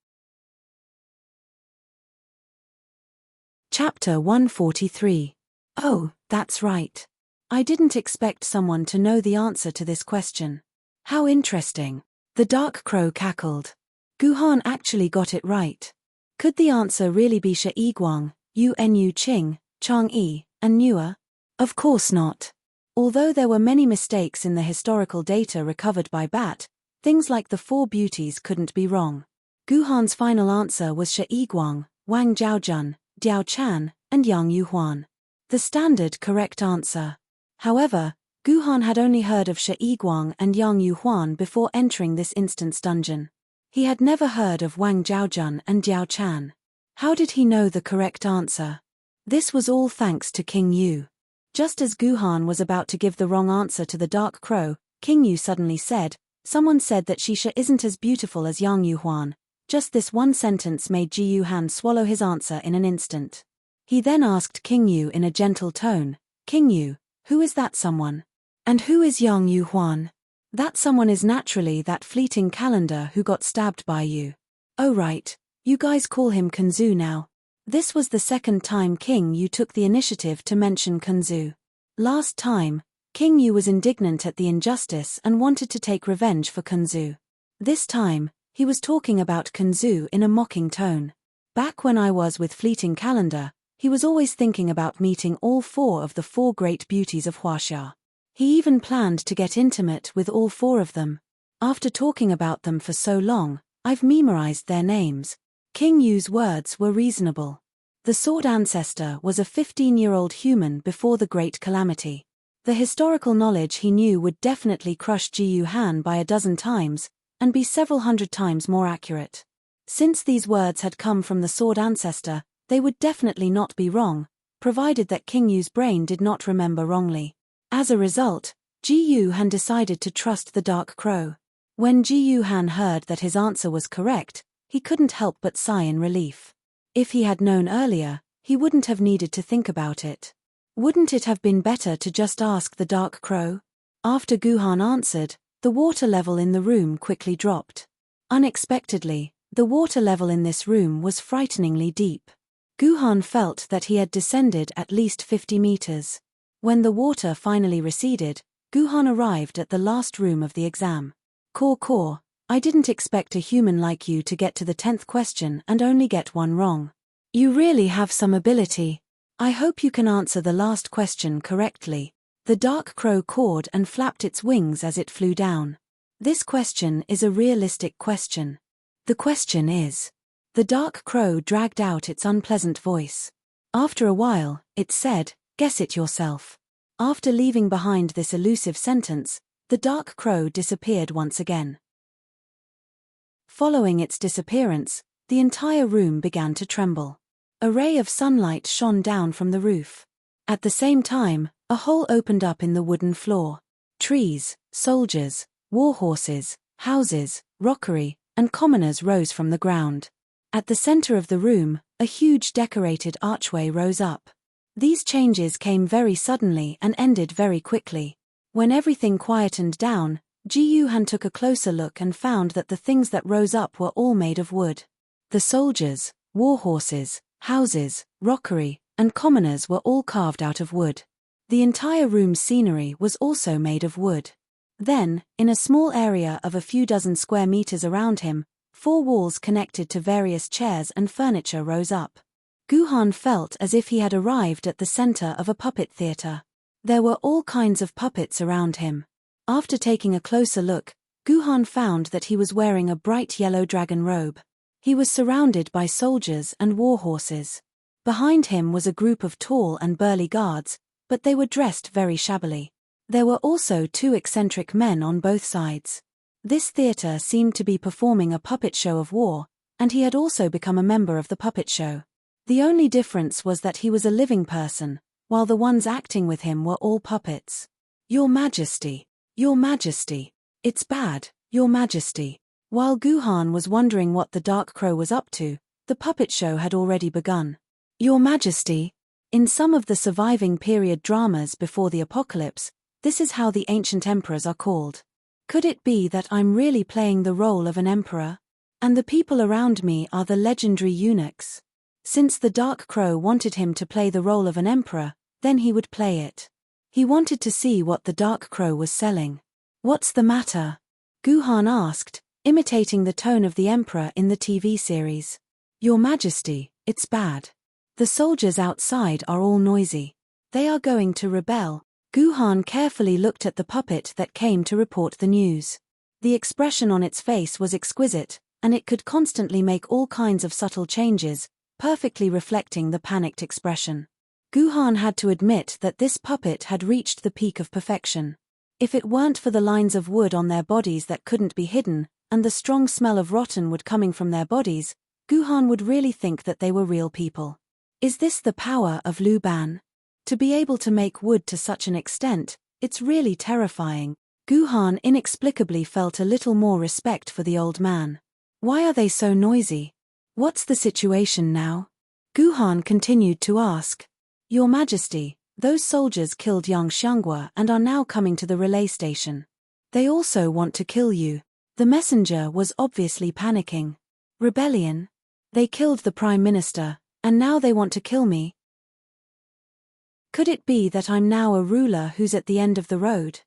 Chapter 143. Oh, that's right. I didn't expect someone to know the answer to this question. How interesting. The Dark Crow cackled. Gu Han actually got it right. Could the answer really be Shi Yiguang, Yu Nu Qing, Chang Yi, and Nua? Of course not. Although there were many mistakes in the historical data recovered by Bat, things like the 4 beauties couldn't be wrong. Gu Han's final answer was Shi Yiguang, Wang Zhaojun, Diao Chan, and Yang Yuhuan. The standard correct answer. However, Gu Han had only heard of Shi Yiguang and Yang Yuhuan before entering this instant's dungeon. He had never heard of Wang Zhaojun and Diao Chan. How did he know the correct answer? This was all thanks to King Yu. Just as Gu Han was about to give the wrong answer to the Dark Crow, King Yu suddenly said, "Someone said that Shisha isn't as beautiful as Yang Yuhuan." Just this one sentence made Ji Yu Han swallow his answer in an instant. He then asked King Yu in a gentle tone, "King Yu, who is that someone? And who is Yang Yuhuan?" "That someone is naturally that fleeting calendar who got stabbed by you." "Oh right, you guys call him Kunzu now." This was the second time King Yu took the initiative to mention Kunzu. Last time, King Yu was indignant at the injustice and wanted to take revenge for Kunzu. This time, he was talking about Kunzu in a mocking tone. Back when I was with Fleeting Calendar, he was always thinking about meeting all 4 of the 4 great beauties of Huaxia. He even planned to get intimate with all 4 of them. After talking about them for so long, I've memorized their names. King Yu's words were reasonable. The sword ancestor was a 15-year-old human before the Great Calamity. The historical knowledge he knew would definitely crush Ji Yu Han by a dozen times, and be several hundred times more accurate. Since these words had come from the sword ancestor, they would definitely not be wrong, provided that King Yu's brain did not remember wrongly. As a result, Ji Yu Han decided to trust the Dark Crow. When Ji Yu Han heard that his answer was correct, he couldn't help but sigh in relief. If he had known earlier, he wouldn't have needed to think about it. Wouldn't it have been better to just ask the Dark Crow? After Gu Han answered, the water level in the room quickly dropped. Unexpectedly, the water level in this room was frighteningly deep. Gu Han felt that he had descended at least 50 meters. When the water finally receded, Gu Han arrived at the last room of the exam. Caw, I didn't expect a human like you to get to the 10th question and only get one wrong. You really have some ability. I hope you can answer the last question correctly. The dark crow cawed and flapped its wings as it flew down. This question is a realistic question. The question is. The dark crow dragged out its unpleasant voice. After a while, it said, "Guess it yourself." After leaving behind this elusive sentence, the dark crow disappeared once again. Following its disappearance, the entire room began to tremble. A ray of sunlight shone down from the roof. At the same time, a hole opened up in the wooden floor. Trees, soldiers, warhorses, houses, rockery, and commoners rose from the ground. At the center of the room, a huge decorated archway rose up. These changes came very suddenly and ended very quickly. When everything quietened down, Ji Yuhan took a closer look and found that the things that rose up were all made of wood. The soldiers, warhorses, houses, rockery, and commoners were all carved out of wood. The entire room's scenery was also made of wood. Then, in a small area of a few dozen square meters around him, 4 walls connected to various chairs and furniture rose up. Guhan felt as if he had arrived at the center of a puppet theater. There were all kinds of puppets around him. After taking a closer look, Guhan found that he was wearing a bright yellow dragon robe. He was surrounded by soldiers and warhorses. Behind him was a group of tall and burly guards, but they were dressed very shabbily. There were also 2 eccentric men on both sides. This theater seemed to be performing a puppet show of war, and he had also become a member of the puppet show. The only difference was that he was a living person, while the ones acting with him were all puppets. "Your Majesty, Your Majesty, it's bad, Your Majesty." While Guhan was wondering what the dark crow was up to, the puppet show had already begun. "Your Majesty." In some of the surviving period dramas before the apocalypse, this is how the ancient emperors are called. Could it be that I'm really playing the role of an emperor? And the people around me are the legendary eunuchs? Since the dark crow wanted him to play the role of an emperor, then he would play it. He wanted to see what the dark crow was selling. "What's the matter?" Guhan asked, imitating the tone of the emperor in the TV series. "Your Majesty, it's bad. The soldiers outside are all noisy. They are going to rebel." Guhan carefully looked at the puppet that came to report the news. The expression on its face was exquisite, and it could constantly make all kinds of subtle changes, perfectly reflecting the panicked expression. Guhan had to admit that this puppet had reached the peak of perfection. If it weren't for the lines of wood on their bodies that couldn't be hidden, and the strong smell of rotten wood coming from their bodies, Guhan would really think that they were real people. Is this the power of Lu Ban? To be able to make wood to such an extent, it's really terrifying. Guhan inexplicably felt a little more respect for the old man. Why are they so noisy? What's the situation now? Guhan continued to ask. "Your Majesty, those soldiers killed young Xianghua and are now coming to the relay station. They also want to kill you." The messenger was obviously panicking. "Rebellion? They killed the Prime Minister, and now they want to kill me? Could it be that I'm now a ruler who's at the end of the road?"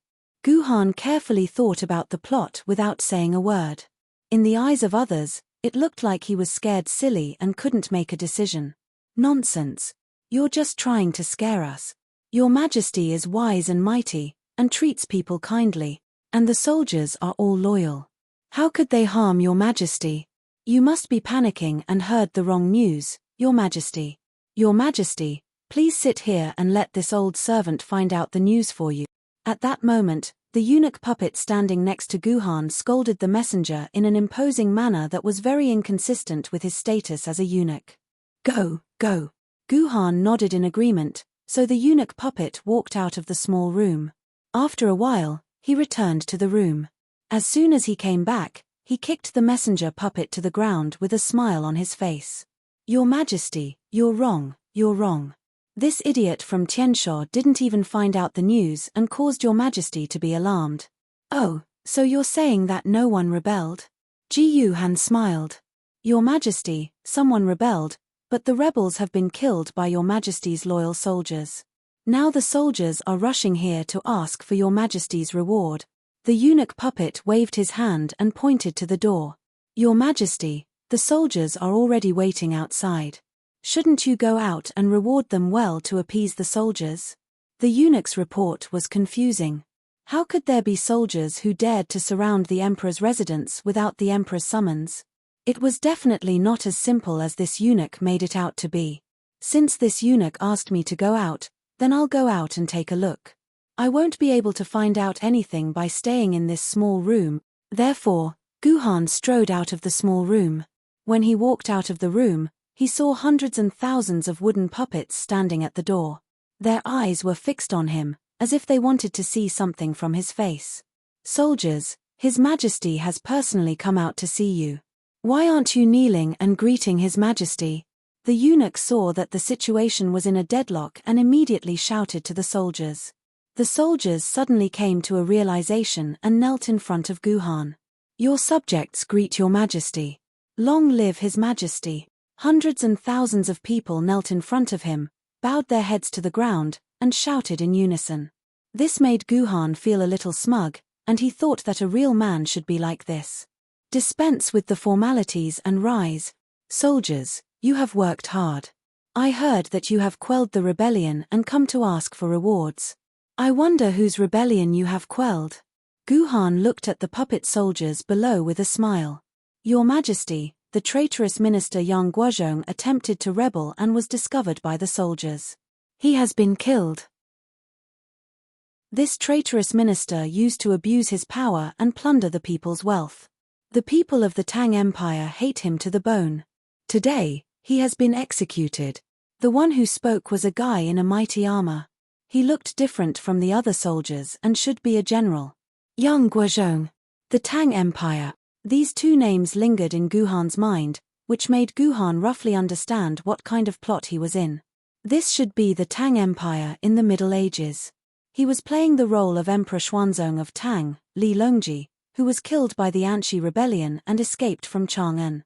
Guhan carefully thought about the plot without saying a word. In the eyes of others, it looked like he was scared silly and couldn't make a decision. "Nonsense. You're just trying to scare us. Your Majesty is wise and mighty, and treats people kindly, and the soldiers are all loyal. How could they harm Your Majesty? You must be panicking and heard the wrong news, Your Majesty. Your Majesty, please sit here and let this old servant find out the news for you." At that moment, the eunuch puppet standing next to Guhan scolded the messenger in an imposing manner that was very inconsistent with his status as a eunuch. "Go, go." Guhan nodded in agreement, so the eunuch puppet walked out of the small room. After a while, he returned to the room. As soon as he came back, he kicked the messenger puppet to the ground with a smile on his face. "Your Majesty, you're wrong, you're wrong. This idiot from Tiansha didn't even find out the news and caused Your Majesty to be alarmed." "Oh, so you're saying that no one rebelled?" Ji Yuhan smiled. "Your Majesty, someone rebelled, but the rebels have been killed by Your Majesty's loyal soldiers. Now the soldiers are rushing here to ask for Your Majesty's reward." The eunuch puppet waved his hand and pointed to the door. "Your Majesty, the soldiers are already waiting outside. Shouldn't you go out and reward them well to appease the soldiers?" The eunuch's report was confusing. How could there be soldiers who dared to surround the emperor's residence without the emperor's summons? It was definitely not as simple as this eunuch made it out to be. Since this eunuch asked me to go out, then I'll go out and take a look. I won't be able to find out anything by staying in this small room. Therefore, Guhan strode out of the small room. When he walked out of the room, he saw hundreds and thousands of wooden puppets standing at the door. Their eyes were fixed on him, as if they wanted to see something from his face. Soldiers, His Majesty has personally come out to see you. Why aren't you kneeling and greeting His Majesty? The eunuch saw that the situation was in a deadlock and immediately shouted to the soldiers. The soldiers suddenly came to a realization and knelt in front of Guhan. Your subjects greet your Majesty. Long live His Majesty. Hundreds and thousands of people knelt in front of him, bowed their heads to the ground, and shouted in unison. This made Guhan feel a little smug, and he thought that a real man should be like this. Dispense with the formalities and rise. Soldiers, you have worked hard. I heard that you have quelled the rebellion and come to ask for rewards. I wonder whose rebellion you have quelled. Guhan looked at the puppet soldiers below with a smile. Your Majesty, the traitorous minister Yang Guozhong attempted to rebel and was discovered by the soldiers. He has been killed. This traitorous minister used to abuse his power and plunder the people's wealth. The people of the Tang Empire hate him to the bone. Today, he has been executed. The one who spoke was a guy in a mighty armor. He looked different from the other soldiers and should be a general. Yang Guozhong. The Tang Empire. These two names lingered in Guhan's mind, which made Guhan roughly understand what kind of plot he was in. This should be the Tang Empire in the Middle Ages. He was playing the role of Emperor Xuanzong of Tang, Li Longji, who was killed by the Anshi rebellion and escaped from Chang'an.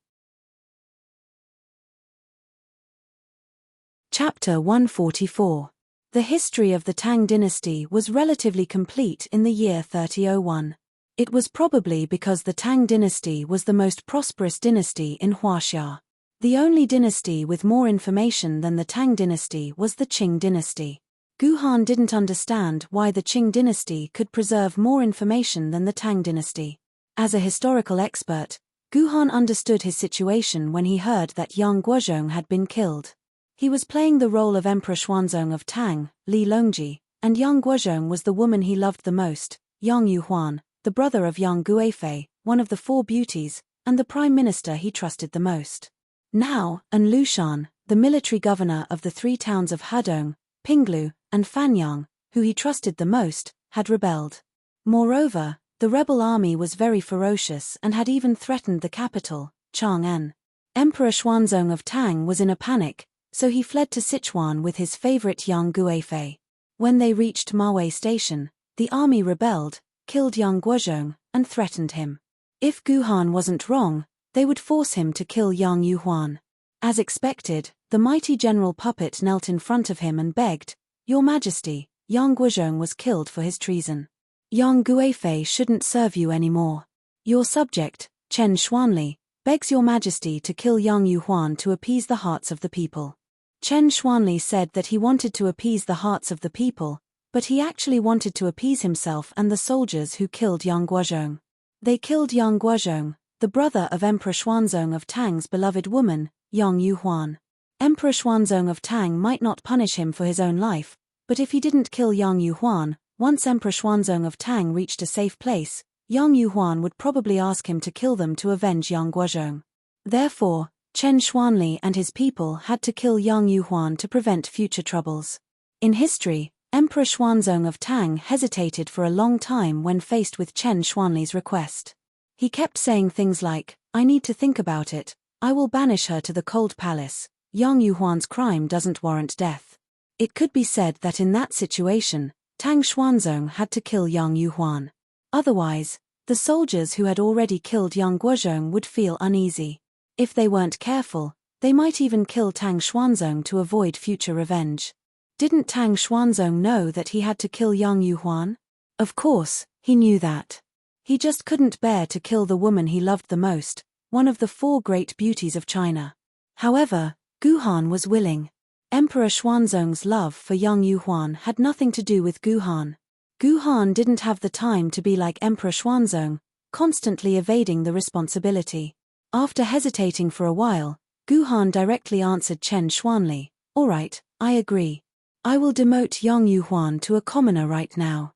Chapter 144. The history of the Tang dynasty was relatively complete in the year 3001. It was probably because the Tang dynasty was the most prosperous dynasty in Huaxia. The only dynasty with more information than the Tang dynasty was the Qing dynasty. Guhan didn't understand why the Qing dynasty could preserve more information than the Tang dynasty. As a historical expert, Guhan understood his situation when he heard that Yang Guozhong had been killed. He was playing the role of Emperor Xuanzong of Tang, Li Longji, and Yang Guozhong was the woman he loved the most, Yang Yuhuan, the brother of Yang Guifei, one of the four beauties, and the prime minister he trusted the most. Now, An Lushan, the military governor of the three towns of Hadong, Pinglu, and Fanyang, who he trusted the most, had rebelled. Moreover, the rebel army was very ferocious and had even threatened the capital, Chang'an. Emperor Xuanzong of Tang was in a panic, so he fled to Sichuan with his favorite Yang Guifei. When they reached Mawei Station, the army rebelled, killed Yang Guozhong, and threatened him. If Guhan wasn't wrong, they would force him to kill Yang Yuhuan. As expected, the mighty general puppet knelt in front of him and begged, Your Majesty, Yang Guozhong was killed for his treason. Yang Guifei shouldn't serve you anymore. Your subject, Chen Xuanli, begs Your Majesty to kill Yang Yuhuan to appease the hearts of the people. Chen Xuanli said that he wanted to appease the hearts of the people, but he actually wanted to appease himself and the soldiers who killed Yang Guozhong. They killed Yang Guozhong, the brother of Emperor Xuanzong of Tang's beloved woman, Yang Yuhuan. Emperor Xuanzong of Tang might not punish him for his own life, but if he didn't kill Yang Yuhuan, once Emperor Xuanzong of Tang reached a safe place, Yang Yuhuan would probably ask him to kill them to avenge Yang Guozhong. Therefore, Chen Xuanli and his people had to kill Yang Yuhuan to prevent future troubles. In history, Emperor Xuanzong of Tang hesitated for a long time when faced with Chen Xuanli's request. He kept saying things like, I need to think about it, I will banish her to the cold palace, Yang Yuhuan's crime doesn't warrant death. It could be said that in that situation, Tang Xuanzong had to kill Yang Yuhuan. Otherwise, the soldiers who had already killed Yang Guozhong would feel uneasy. If they weren't careful, they might even kill Tang Xuanzong to avoid future revenge. Didn't Tang Xuanzong know that he had to kill Yang Yuhuan? Of course, he knew that. He just couldn't bear to kill the woman he loved the most, one of the four great beauties of China. However, Guhan was willing. Emperor Xuanzong's love for young Yu Huan had nothing to do with Gu Han. Gu Han didn't have the time to be like Emperor Xuanzong, constantly evading the responsibility. After hesitating for a while, Gu Han directly answered Chen Xuanli, "All right, I agree. I will demote young Yu Huan to a commoner right now.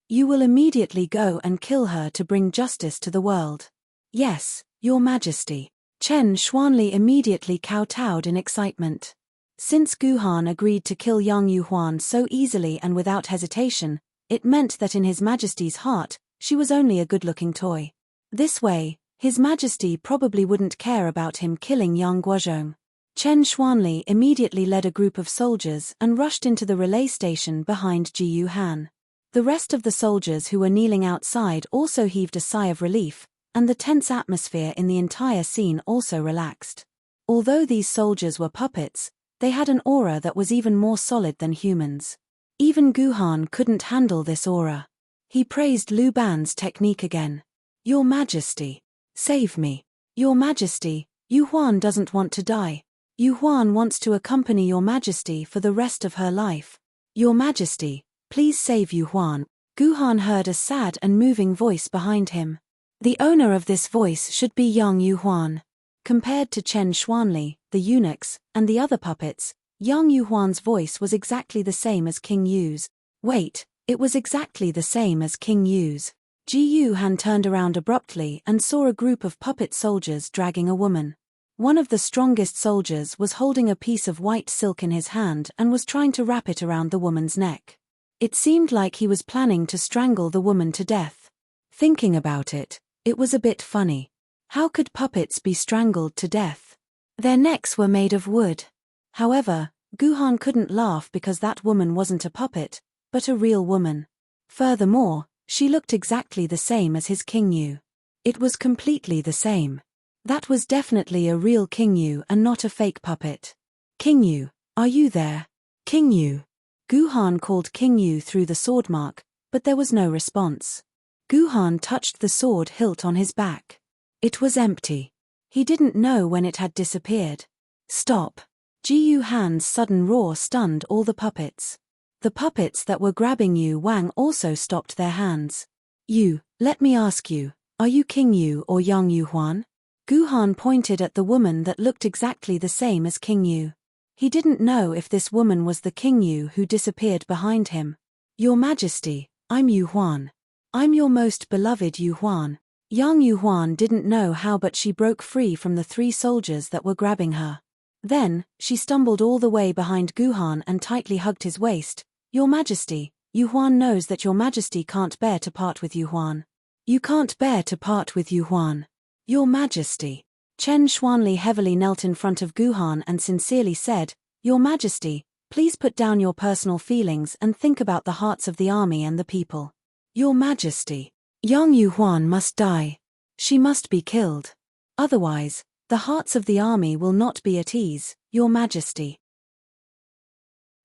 You will immediately go and kill her to bring justice to the world." "Yes, Your Majesty." Chen Xuanli immediately kowtowed in excitement. Since Gu Han agreed to kill young Yu Huan so easily and without hesitation, it meant that in His Majesty's heart, she was only a good-looking toy. This way, His Majesty probably wouldn't care about him killing young Guozhong. Chen Xuanli immediately led a group of soldiers and rushed into the relay station behind Ji Yu Han. The rest of the soldiers who were kneeling outside also heaved a sigh of relief, and the tense atmosphere in the entire scene also relaxed. Although these soldiers were puppets, they had an aura that was even more solid than humans. Even Gu Han couldn't handle this aura. He praised Lu Ban's technique again. "Your Majesty, save me. Your Majesty, Yu Huan doesn't want to die. Yu Huan wants to accompany Your Majesty for the rest of her life. Your Majesty, please save Yu Huan." Gu Han heard a sad and moving voice behind him. The owner of this voice should be young Yu Huan. Compared to Chen Xuanli, the eunuchs, and the other puppets, young Yu Huan's voice was exactly the same as King Yu's. Wait, it was exactly the same as King Yu's. Ji Yu Han turned around abruptly and saw a group of puppet soldiers dragging a woman. One of the strongest soldiers was holding a piece of white silk in his hand and was trying to wrap it around the woman's neck. It seemed like he was planning to strangle the woman to death. Thinking about it, it was a bit funny. How could puppets be strangled to death? Their necks were made of wood. However, Gu Han couldn't laugh because that woman wasn't a puppet, but a real woman. Furthermore, she looked exactly the same as his King Yu. It was completely the same. That was definitely a real King Yu and not a fake puppet. "King Yu, are you there? King Yu." Gu Han called King Yu through the sword mark, but there was no response. Gu Han touched the sword hilt on his back. It was empty. He didn't know when it had disappeared. "Stop." Ji Yu Han's sudden roar stunned all the puppets. The puppets that were grabbing Yu Wang also stopped their hands. "You, let me ask you, are you King Yu or young Yu Huan?" Gu Han pointed at the woman that looked exactly the same as King Yu. He didn't know if this woman was the King Yu who disappeared behind him. "Your Majesty, I'm Yu Huan. I'm your most beloved Yu Huan." Young Yu Huan didn't know how, but she broke free from the 3 soldiers that were grabbing her. Then, she stumbled all the way behind Gu Han and tightly hugged his waist. "Your Majesty, Yu Huan knows that Your Majesty can't bear to part with Yu Huan. You can't bear to part with Yu Huan. Your Majesty." Chen Xuanli heavily knelt in front of Gu Han and sincerely said, "Your Majesty, please put down your personal feelings and think about the hearts of the army and the people. Your Majesty, young Yu Huan must die. She must be killed. Otherwise, the hearts of the army will not be at ease, Your Majesty."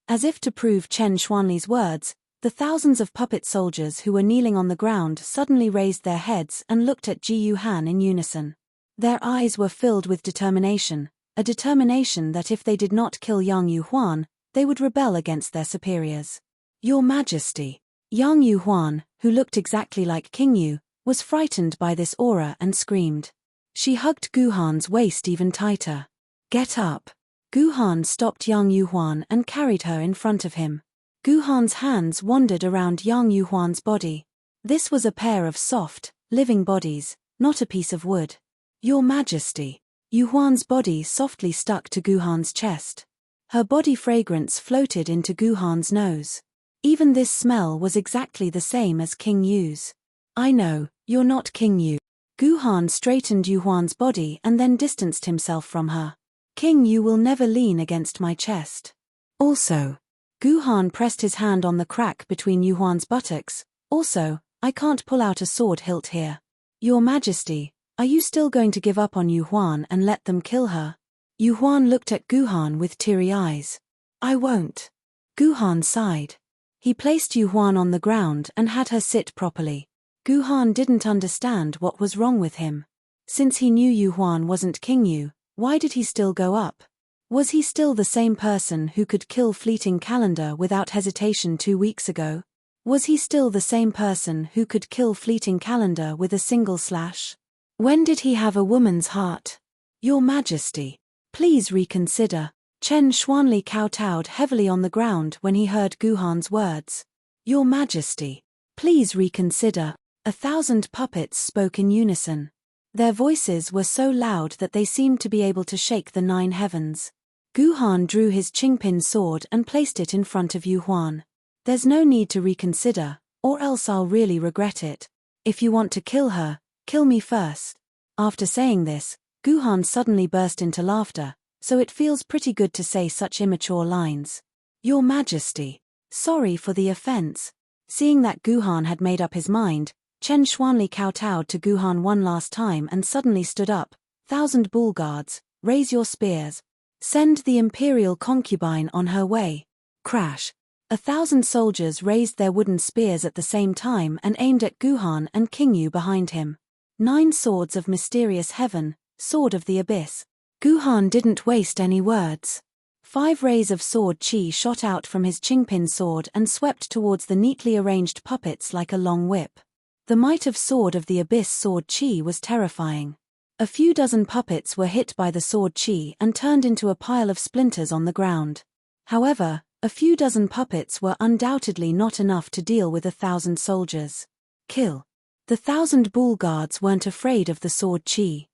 As if to prove Chen Xuanli's words, the thousands of puppet soldiers who were kneeling on the ground suddenly raised their heads and looked at Ji Yu Han in unison. Their eyes were filled with determination, a determination that if they did not kill young Yu Huan, they would rebel against their superiors. "Your Majesty." Young Yu Huan, who looked exactly like King Yu, was frightened by this aura and screamed. She hugged Gu Han's waist even tighter. "Get up." Gu Han stopped young Yu Huan and carried her in front of him. Gu Han's hands wandered around young Yu Huan's body. This was a pair of soft, living bodies, not a piece of wood. "Your Majesty." Yu Huan's body softly stuck to Gu Han's chest. Her body fragrance floated into Gu Han's nose. Even this smell was exactly the same as King Yu's. "I know, you're not King Yu." Gu Han straightened Yu Huan's body and then distanced himself from her. "King Yu will never lean against my chest. Also," Gu Han pressed his hand on the crack between Yu Huan's buttocks, "also, I can't pull out a sword hilt here. Your Majesty, are you still going to give up on Yu Huan and let them kill her?" Yu Huan looked at Gu Han with teary eyes. "I won't." Gu Han sighed. He placed Yu Huan on the ground and had her sit properly. Gu Han didn't understand what was wrong with him. Since he knew Yu Huan wasn't King Yu, why did he still go up? Was he still the same person who could kill fleeting calendar without hesitation 2 weeks ago? Was he still the same person who could kill fleeting calendar with a single slash? When did he have a woman's heart? Your Majesty, please reconsider. Chen Xuanli kowtowed heavily on the ground when he heard Guhan's words. Your Majesty, please reconsider. 1,000 puppets spoke in unison. Their voices were so loud that they seemed to be able to shake the 9 heavens. Guhan drew his Qingpin sword and placed it in front of Yu Huan. There's no need to reconsider, or else I'll really regret it. If you want to kill her, kill me first. After saying this, Guhan suddenly burst into laughter, so it feels pretty good to say such immature lines. Your Majesty, sorry for the offense. Seeing that Guhan had made up his mind, Chen Xuanli kowtowed to Guhan one last time and suddenly stood up. 1,000 bull guards, raise your spears. Send the imperial concubine on her way. Crash. 1,000 soldiers raised their wooden spears at the same time and aimed at Guhan and King Yu behind him. 9 swords of mysterious heaven, sword of the abyss. Guhan didn't waste any words. 5 rays of sword qi shot out from his Qingpin sword and swept towards the neatly arranged puppets like a long whip. The might of sword of the abyss sword qi was terrifying. A few dozen puppets were hit by the sword qi and turned into a pile of splinters on the ground. However, a few dozen puppets were undoubtedly not enough to deal with 1,000 soldiers. Kill. The 1,000 bull guards weren't afraid of the sword qi.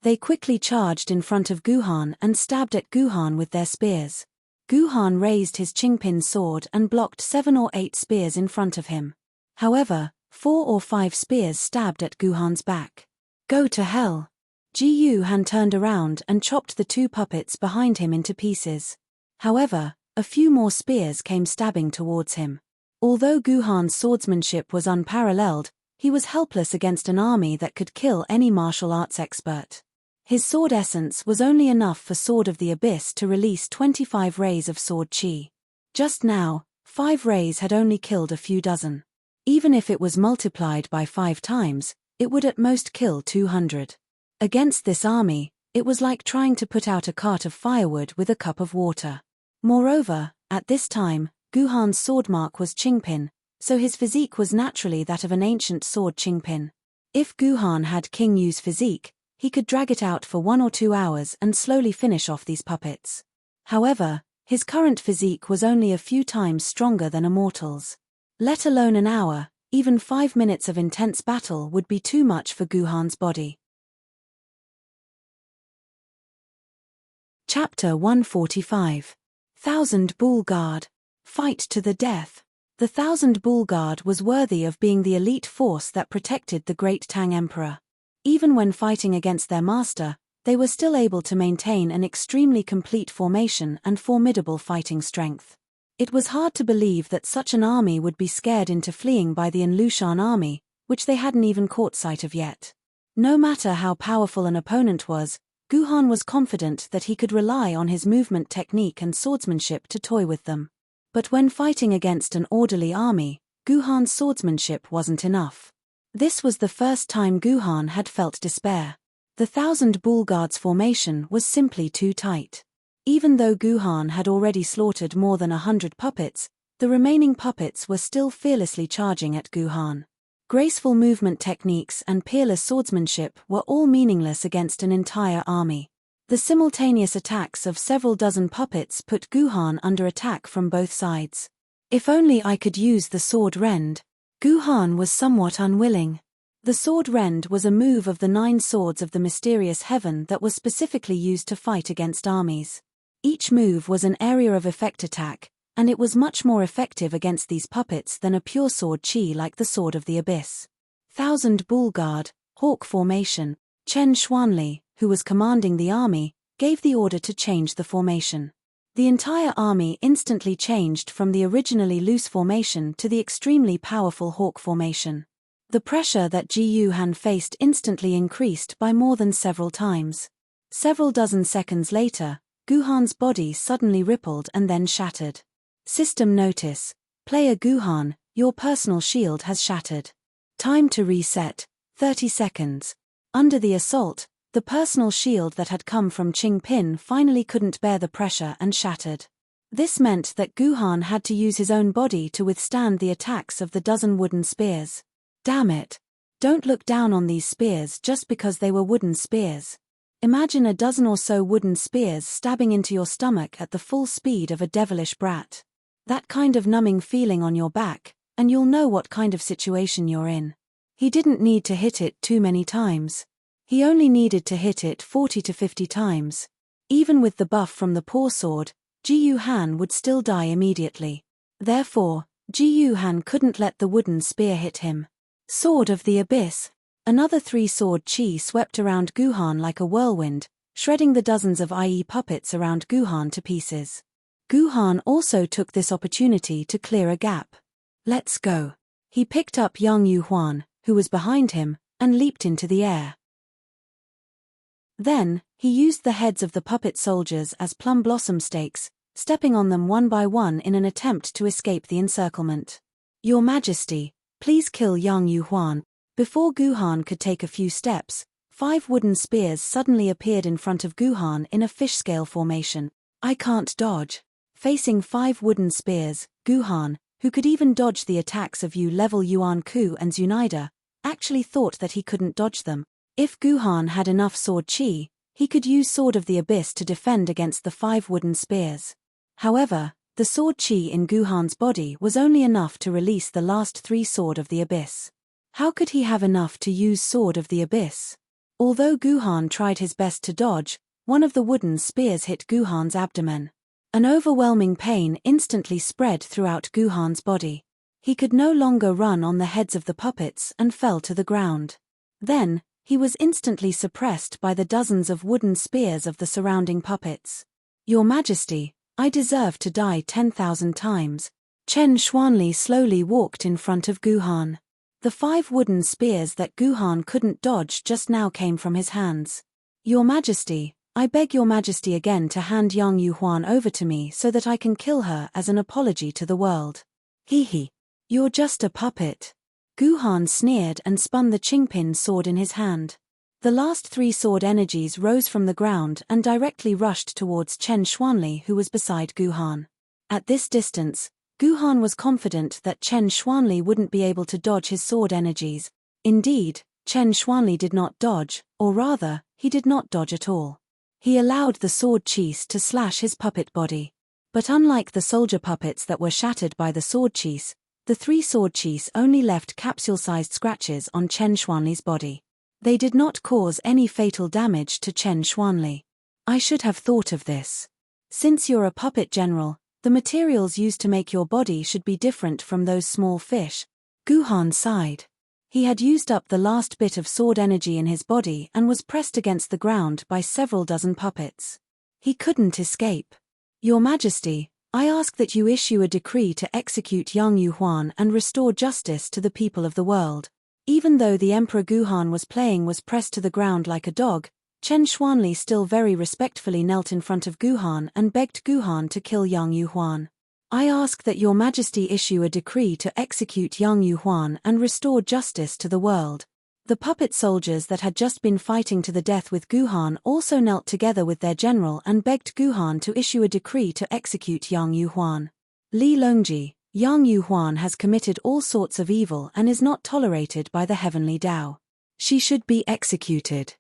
They quickly charged in front of Guhan and stabbed at Guhan with their spears. Guhan raised his Qingpin sword and blocked 7 or 8 spears in front of him. However, 4 or 5 spears stabbed at Guhan's back. Go to hell. Ji Yuhan turned around and chopped the 2 puppets behind him into pieces. However, a few more spears came stabbing towards him. Although Guhan's swordsmanship was unparalleled, he was helpless against an army that could kill any martial arts expert. His sword essence was only enough for Sword of the Abyss to release 25 rays of sword qi. Just now, 5 rays had only killed a few dozen. Even if it was multiplied by 5 times, it would at most kill 200. Against this army, it was like trying to put out a cart of firewood with a cup of water. Moreover, at this time, Guhan's sword mark was Qingpin, so his physique was naturally that of an ancient sword Qingpin. If Guhan had King Yu's physique, he could drag it out for 1 or 2 hours and slowly finish off these puppets. However, his current physique was only a few times stronger than a mortal's. Let alone an hour, even 5 minutes of intense battle would be too much for Guhan's body. Chapter 145. 1,000 Bull Guard. Fight to the death. The 1,000 Bull Guard was worthy of being the elite force that protected the great Tang Emperor. Even when fighting against their master, they were still able to maintain an extremely complete formation and formidable fighting strength. It was hard to believe that such an army would be scared into fleeing by the Anlushan army, which they hadn't even caught sight of yet. No matter how powerful an opponent was, Guhan was confident that he could rely on his movement technique and swordsmanship to toy with them. But when fighting against an orderly army, Guhan's swordsmanship wasn't enough. This was the first time Guhan had felt despair. The 1,000 Bull Guards formation was simply too tight. Even though Guhan had already slaughtered more than 100 puppets, the remaining puppets were still fearlessly charging at Guhan. Graceful movement techniques and peerless swordsmanship were all meaningless against an entire army. The simultaneous attacks of several dozen puppets put Guhan under attack from both sides. If only I could use the sword rend. Guhan was somewhat unwilling. The sword rend was a move of the 9 swords of the mysterious heaven that was specifically used to fight against armies. Each move was an area of effect attack, and it was much more effective against these puppets than a pure sword qi like the Sword of the Abyss. 1,000 Bull Guard, Hawk Formation. Chen Xuanli, who was commanding the army, gave the order to change the formation. The entire army instantly changed from the originally loose formation to the extremely powerful Hawk Formation. The pressure that Ji Yuhan faced instantly increased by more than several times. Several dozen seconds later, Guhan's body suddenly rippled and then shattered. System notice. Player Guhan, your personal shield has shattered. Time to reset, 30 seconds. Under the assault, The personal shield that had come from Qing Pin finally couldn't bear the pressure and shattered. This meant that Guhan had to use his own body to withstand the attacks of the dozen wooden spears. Damn it. Don't look down on these spears just because they were wooden spears. Imagine a dozen or so wooden spears stabbing into your stomach at the full speed of a devilish brat. That kind of numbing feeling on your back, and you'll know what kind of situation you're in. He didn't need to hit it too many times. He only needed to hit it 40 to 50 times. Even with the buff from the paw sword, Ji Han would still die immediately. Therefore, Ji Han couldn't let the wooden spear hit him. Sword of the Abyss. Another three-sword chi swept around Guhan like a whirlwind, shredding the dozens of IE puppets around Guhan to pieces. Guhan also took this opportunity to clear a gap. Let's go. He picked up Yang Yuhuan, who was behind him, and leaped into the air. Then, he used the heads of the puppet soldiers as plum blossom stakes, stepping on them one by one in an attempt to escape the encirclement. Your Majesty, please kill Yang Yuhuan. Before Guhan could take a few steps, 5 wooden spears suddenly appeared in front of Guhan in a fish-scale formation. I can't dodge. Facing 5 wooden spears, Guhan, who could even dodge the attacks of U-level Yuan Ku and Zunaida, actually thought that he couldn't dodge them. If Guhan had enough sword chi, he could use Sword of the Abyss to defend against the 5 wooden spears. However, the sword chi in Guhan's body was only enough to release the last 3 Sword of the Abyss. How could he have enough to use Sword of the Abyss? Although Guhan tried his best to dodge, one of the wooden spears hit Guhan's abdomen. An overwhelming pain instantly spread throughout Guhan's body. He could no longer run on the heads of the puppets and fell to the ground. Then, he was instantly suppressed by the dozens of wooden spears of the surrounding puppets. Your Majesty, I deserve to die 10,000 times. Chen Xuanli slowly walked in front of Guhan. The 5 wooden spears that Guhan couldn't dodge just now came from his hands. Your Majesty, I beg Your Majesty again to hand Yang Yuhuan over to me so that I can kill her as an apology to the world. Hee. You're just a puppet. Guhan sneered and spun the Qingpin sword in his hand. The last 3 sword energies rose from the ground and directly rushed towards Chen Xuanli, who was beside Guhan. At this distance, Guhan was confident that Chen Xuanli wouldn't be able to dodge his sword energies. Indeed, Chen Xuanli did not dodge, or rather, he did not dodge at all. He allowed the sword chis to slash his puppet body. But unlike the soldier puppets that were shattered by the sword chis, the 3 sword chis only left capsule-sized scratches on Chen Xuanli's body. They did not cause any fatal damage to Chen Xuanli. I should have thought of this. Since you're a puppet general, the materials used to make your body should be different from those small fish. Guhan sighed. He had used up the last bit of sword energy in his body and was pressed against the ground by several dozen puppets. He couldn't escape. Your Majesty, I ask that you issue a decree to execute Yang Yuhuan and restore justice to the people of the world. Even though the Emperor Guhan was pressed to the ground like a dog, Chen Xuanli still very respectfully knelt in front of Guhan and begged Guhan to kill Yang Yuhuan. I ask that Your Majesty issue a decree to execute Yang Yuhuan and restore justice to the world. The puppet soldiers that had just been fighting to the death with Guhan also knelt together with their general and begged Guhan to issue a decree to execute Yang Yuhuan. Li Longji, Yang Yuhuan has committed all sorts of evil and is not tolerated by the heavenly Tao. She should be executed.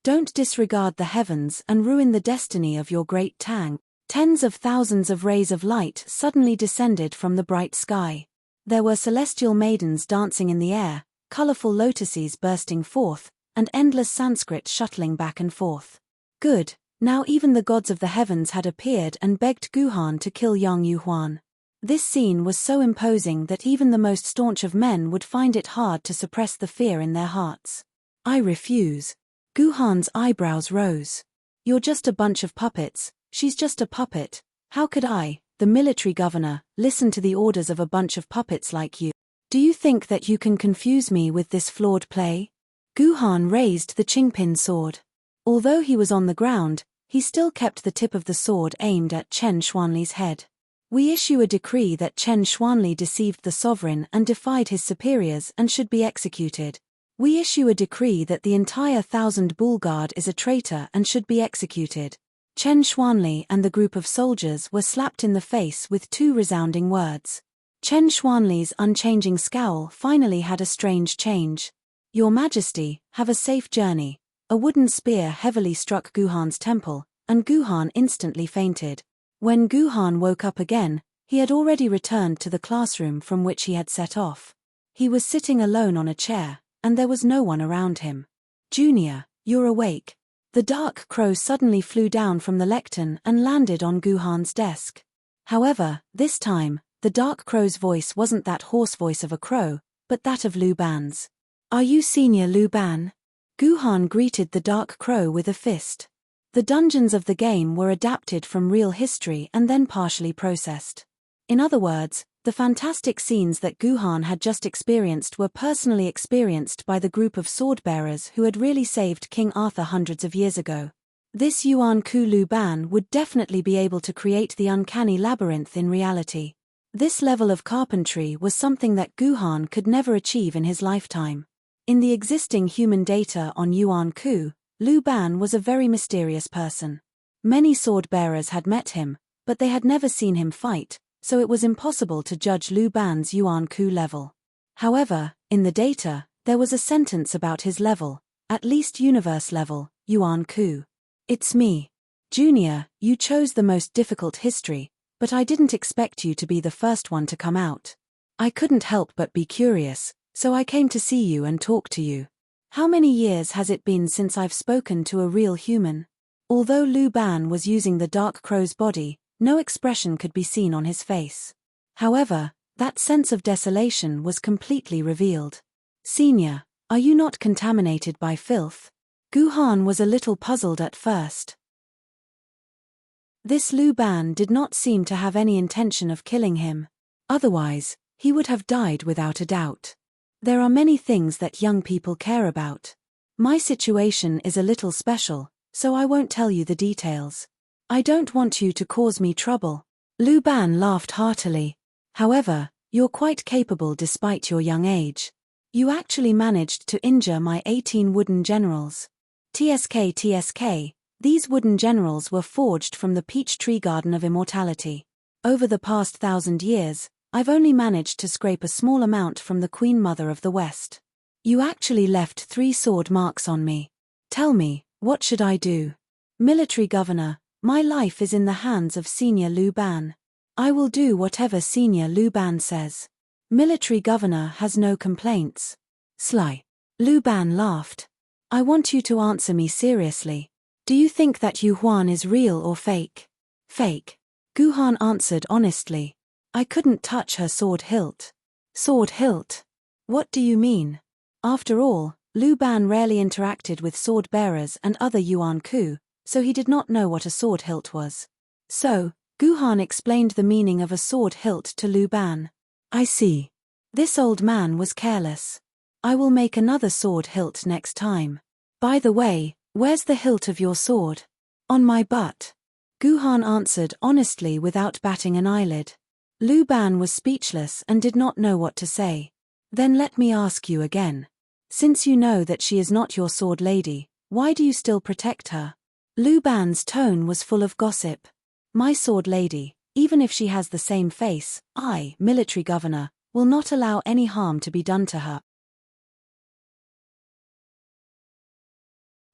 Don't disregard the heavens and ruin the destiny of your great Tang. Tens of thousands of rays of light suddenly descended from the bright sky. There were celestial maidens dancing in the air, colorful lotuses bursting forth, and endless Sanskrit shuttling back and forth. Good. Now even the gods of the heavens had appeared and begged Guhan to kill Yang Yuhuan. This scene was so imposing that even the most staunch of men would find it hard to suppress the fear in their hearts. I refuse. Guhan's eyebrows rose. You're just a bunch of puppets, she's just a puppet. How could I, the military governor, listen to the orders of a bunch of puppets like you? Do you think that you can confuse me with this flawed play? Guhan raised the Qingpin sword. Although he was on the ground, he still kept the tip of the sword aimed at Chen Xuanli's head. We issue a decree that Chen Xuanli deceived the sovereign and defied his superiors and should be executed. We issue a decree that the entire 1,000 Bull Guard is a traitor and should be executed. Chen Xuanli and the group of soldiers were slapped in the face with 2 resounding words. Chen Xuanli's unchanging scowl finally had a strange change. Your Majesty, have a safe journey. A wooden spear heavily struck Guhan's temple, and Guhan instantly fainted. When Guhan woke up again, he had already returned to the classroom from which he had set off. He was sitting alone on a chair, and there was no one around him. Junior, you're awake. The dark crow suddenly flew down from the lectern and landed on Guhan's desk. However, this time, the dark crow's voice wasn't that hoarse voice of a crow, but that of Lu Ban's. Are you Senior Lu Ban? Guhan greeted the dark crow with a fist. The dungeons of the game were adapted from real history and then partially processed. In other words, the fantastic scenes that Guhan had just experienced were personally experienced by the group of sword-bearers who had really saved King Arthur hundreds of years ago. This Yuan Ku Lu Ban would definitely be able to create the uncanny labyrinth in reality. This level of carpentry was something that Guhan could never achieve in his lifetime. In the existing human data on Yuan Ku, Lu Ban was a very mysterious person. Many sword-bearers had met him, but they had never seen him fight, so it was impossible to judge Lu Ban's Yuan Ku level. However, in the data, there was a sentence about his level, at least universe level, Yuan Ku. It's me. Junior, you chose the most difficult history, but I didn't expect you to be the first one to come out. I couldn't help but be curious, so I came to see you and talk to you. How many years has it been since I've spoken to a real human? Although Lu Ban was using the dark crow's body, no expression could be seen on his face. However, that sense of desolation was completely revealed. Senior, are you not contaminated by filth? Guhan was a little puzzled at first. This Lu Ban did not seem to have any intention of killing him. Otherwise, he would have died without a doubt. There are many things that young people care about. My situation is a little special, so I won't tell you the details. I don't want you to cause me trouble. Lu Ban laughed heartily. However, you're quite capable despite your young age. You actually managed to injure my 18 wooden generals. TSK, these wooden generals were forged from the peach tree garden of immortality. Over the past 1,000 years, I've only managed to scrape a small amount from the Queen Mother of the West. You actually left 3 sword marks on me. Tell me, what should I do? Military Governor, my life is in the hands of Senior Lu Ban. I will do whatever Senior Lu Ban says. Military Governor has no complaints. Sly. Lu Ban laughed. I want you to answer me seriously. Do you think that Yu Huan is real or fake? Fake. Guhan answered honestly. I couldn't touch her sword hilt. Sword hilt? What do you mean? After all, Lu Ban rarely interacted with sword bearers and other Yuan Ku, so he did not know what a sword hilt was. So, Guhan explained the meaning of a sword hilt to Lu Ban. I see. This old man was careless. I will make another sword hilt next time. By the way, where's the hilt of your sword? On my butt. Guhan answered honestly without batting an eyelid. Lu Ban was speechless and did not know what to say. Then let me ask you again. Since you know that she is not your sword lady, why do you still protect her? Lu Ban's tone was full of gossip. My sword lady, even if she has the same face, I, military governor, will not allow any harm to be done to her.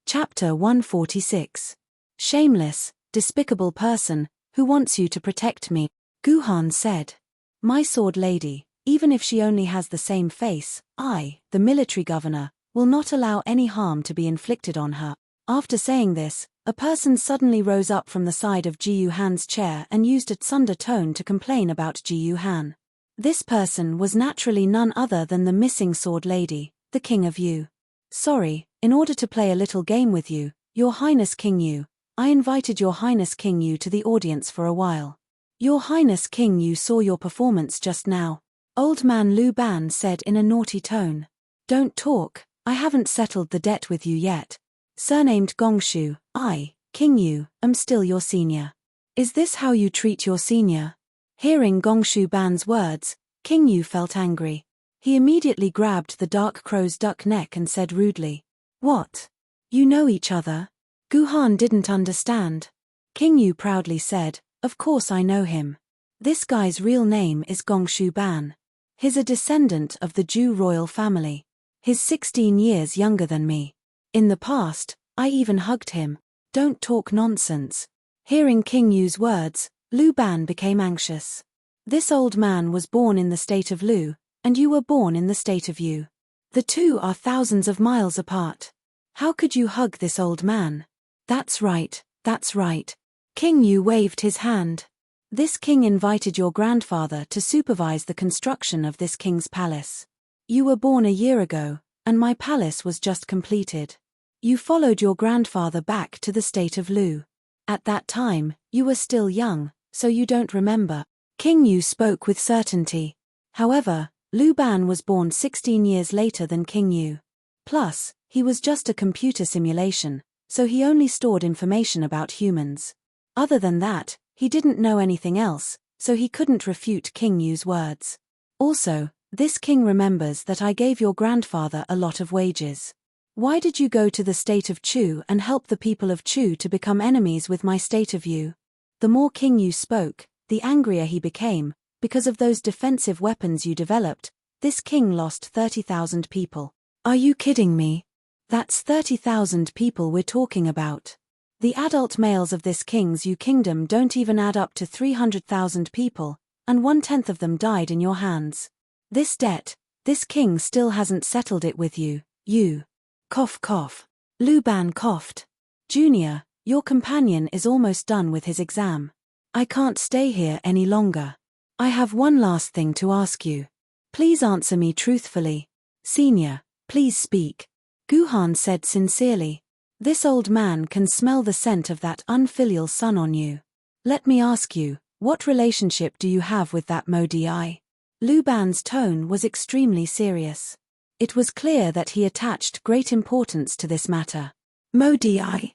Chapter 146. Shameless, despicable person, who wants you to protect me? Guhan said. My sword lady, even if she only has the same face, I, the military governor, will not allow any harm to be inflicted on her. After saying this, a person suddenly rose up from the side of Ji Yu Han's chair and used a thunder tone to complain about Ji Yu Han. This person was naturally none other than the missing sword lady, the King of Yu. Sorry, in order to play a little game with you, Your Highness King Yu, I invited Your Highness King Yu to the audience for a while. Your Highness King Yu saw your performance just now. Old man Lu Ban said in a naughty tone. Don't talk, I haven't settled the debt with you yet. Surnamed Gongshu, I, King Yu, am still your senior. Is this how you treat your senior? Hearing Gongshu Ban's words, King Yu felt angry. He immediately grabbed the dark crow's duck neck and said rudely, "What? You know each other?" Guhan didn't understand. King Yu proudly said, "Of course I know him. This guy's real name is Gongshu Ban. He's a descendant of the Zhu royal family. He's 16 years younger than me. In the past, I even hugged him." "Don't talk nonsense." Hearing King Yu's words, Lu Ban became anxious. "This old man was born in the state of Lu, and you were born in the state of Yu. The two are thousands of miles apart. How could you hug this old man?" That's right, that's right." King Yu waved his hand. "This king invited your grandfather to supervise the construction of this king's palace. You were born a year ago, and my palace was just completed. You followed your grandfather back to the state of Lu. At that time, you were still young, so you don't remember." King Yu spoke with certainty. However, Lu Ban was born 16 years later than King Yu. Plus, he was just a computer simulation, so he only stored information about humans. Other than that, he didn't know anything else, so he couldn't refute King Yu's words. "Also, this king remembers that I gave your grandfather a lot of wages. Why did you go to the state of Chu and help the people of Chu to become enemies with my state of Yu?" The more King Yu spoke, the angrier he became. "Because of those defensive weapons you developed, this king lost 30,000 people." "Are you kidding me? That's 30,000 people we're talking about. The adult males of this king's Yu kingdom don't even add up to 300,000 people, and 1/10 of them died in your hands. This debt, this king still hasn't settled it with you, you." Cough cough. Lu Ban coughed. "Junior, your companion is almost done with his exam. I can't stay here any longer. I have one last thing to ask you. Please answer me truthfully. Senior, please speak." Guhan said sincerely. "This old man can smell the scent of that unfilial son on you. Let me ask you, what relationship do you have with that Modi? Lu Ban's tone was extremely serious. It was clear that he attached great importance to this matter. "Modi. I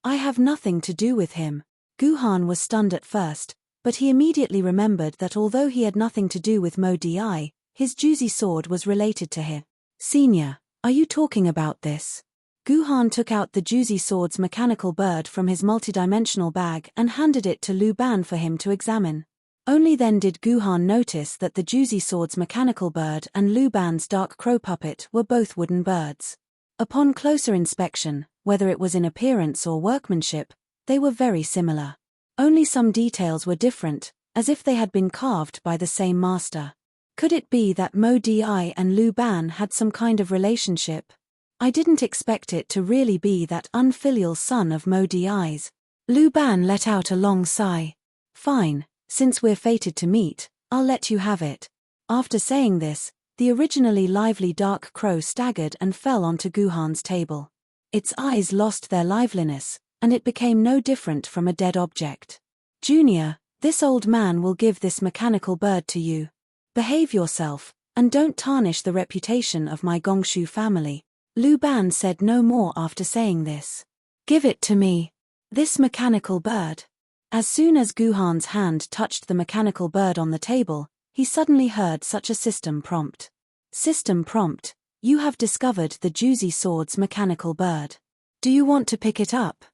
have nothing to do with him." Guhan was stunned at first, but he immediately remembered that although he had nothing to do with Modi, his Juzi sword was related to him. "Senior, are you talking about this?" Guhan took out the Juzi sword's mechanical bird from his multidimensional bag and handed it to Lu Ban for him to examine. Only then did Guhan notice that the Juzi sword's mechanical bird and Lu Ban's dark crow puppet were both wooden birds. Upon closer inspection, whether it was in appearance or workmanship, they were very similar. Only some details were different, as if they had been carved by the same master. Could it be that Modi and Lu Ban had some kind of relationship? I didn't expect it to really be that unfilial son of Modi's. Lu Ban let out a long sigh. "Fine, since we're fated to meet, I'll let you have it." After saying this, the originally lively dark crow staggered and fell onto Guhan's table. Its eyes lost their liveliness, and it became no different from a dead object. "Junior, this old man will give this mechanical bird to you. Behave yourself, and don't tarnish the reputation of my Gongshu family." Lu Ban said no more after saying this. "Give it to me. This mechanical bird." As soon as Guhan's hand touched the mechanical bird on the table, he suddenly heard such a system prompt. "System prompt, you have discovered the Juzi sword's mechanical bird. Do you want to pick it up?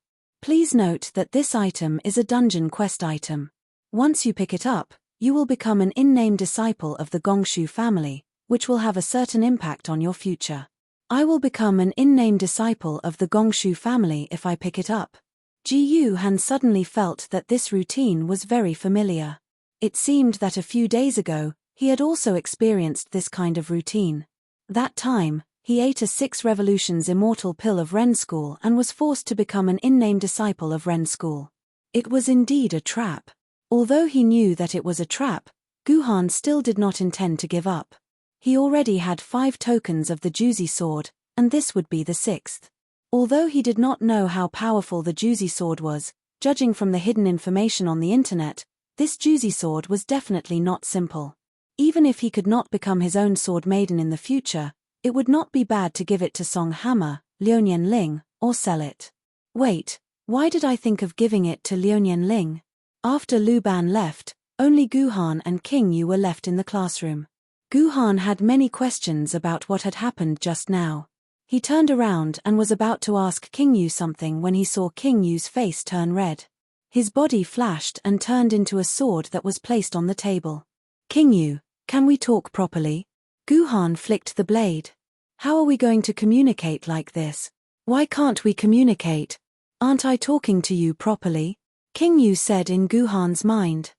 Please note that this item is a dungeon quest item. Once you pick it up, you will become an in-name disciple of the Gongshu family, which will have a certain impact on your future. I will become an in-name disciple of the Gongshu family if I pick it up." Ji Yuhan suddenly felt that this routine was very familiar. It seemed that a few days ago, he had also experienced this kind of routine. That time, he ate a 6 revolutions immortal pill of Ren School and was forced to become an in-name disciple of Ren School. It was indeed a trap. Although he knew that it was a trap, Guhan still did not intend to give up. He already had 5 tokens of the Juzi sword, and this would be the 6th. Although he did not know how powerful the Juzi sword was, judging from the hidden information on the internet, this Juzi sword was definitely not simple. Even if he could not become his own sword maiden in the future, it would not be bad to give it to Song Hammer, Liuonian Ling, or sell it. Wait, why did I think of giving it to Liuonian Ling? After Lu Ban left, only Guhan and King Yu were left in the classroom. Guhan had many questions about what had happened just now. He turned around and was about to ask King Yu something when he saw King Yu's face turn red. His body flashed and turned into a sword that was placed on the table. King Yu, can we talk properly? Guhan flicked the blade. How are we going to communicate like this? Why can't we communicate? Aren't I talking to you properly? King Yu said in Guhan's mind.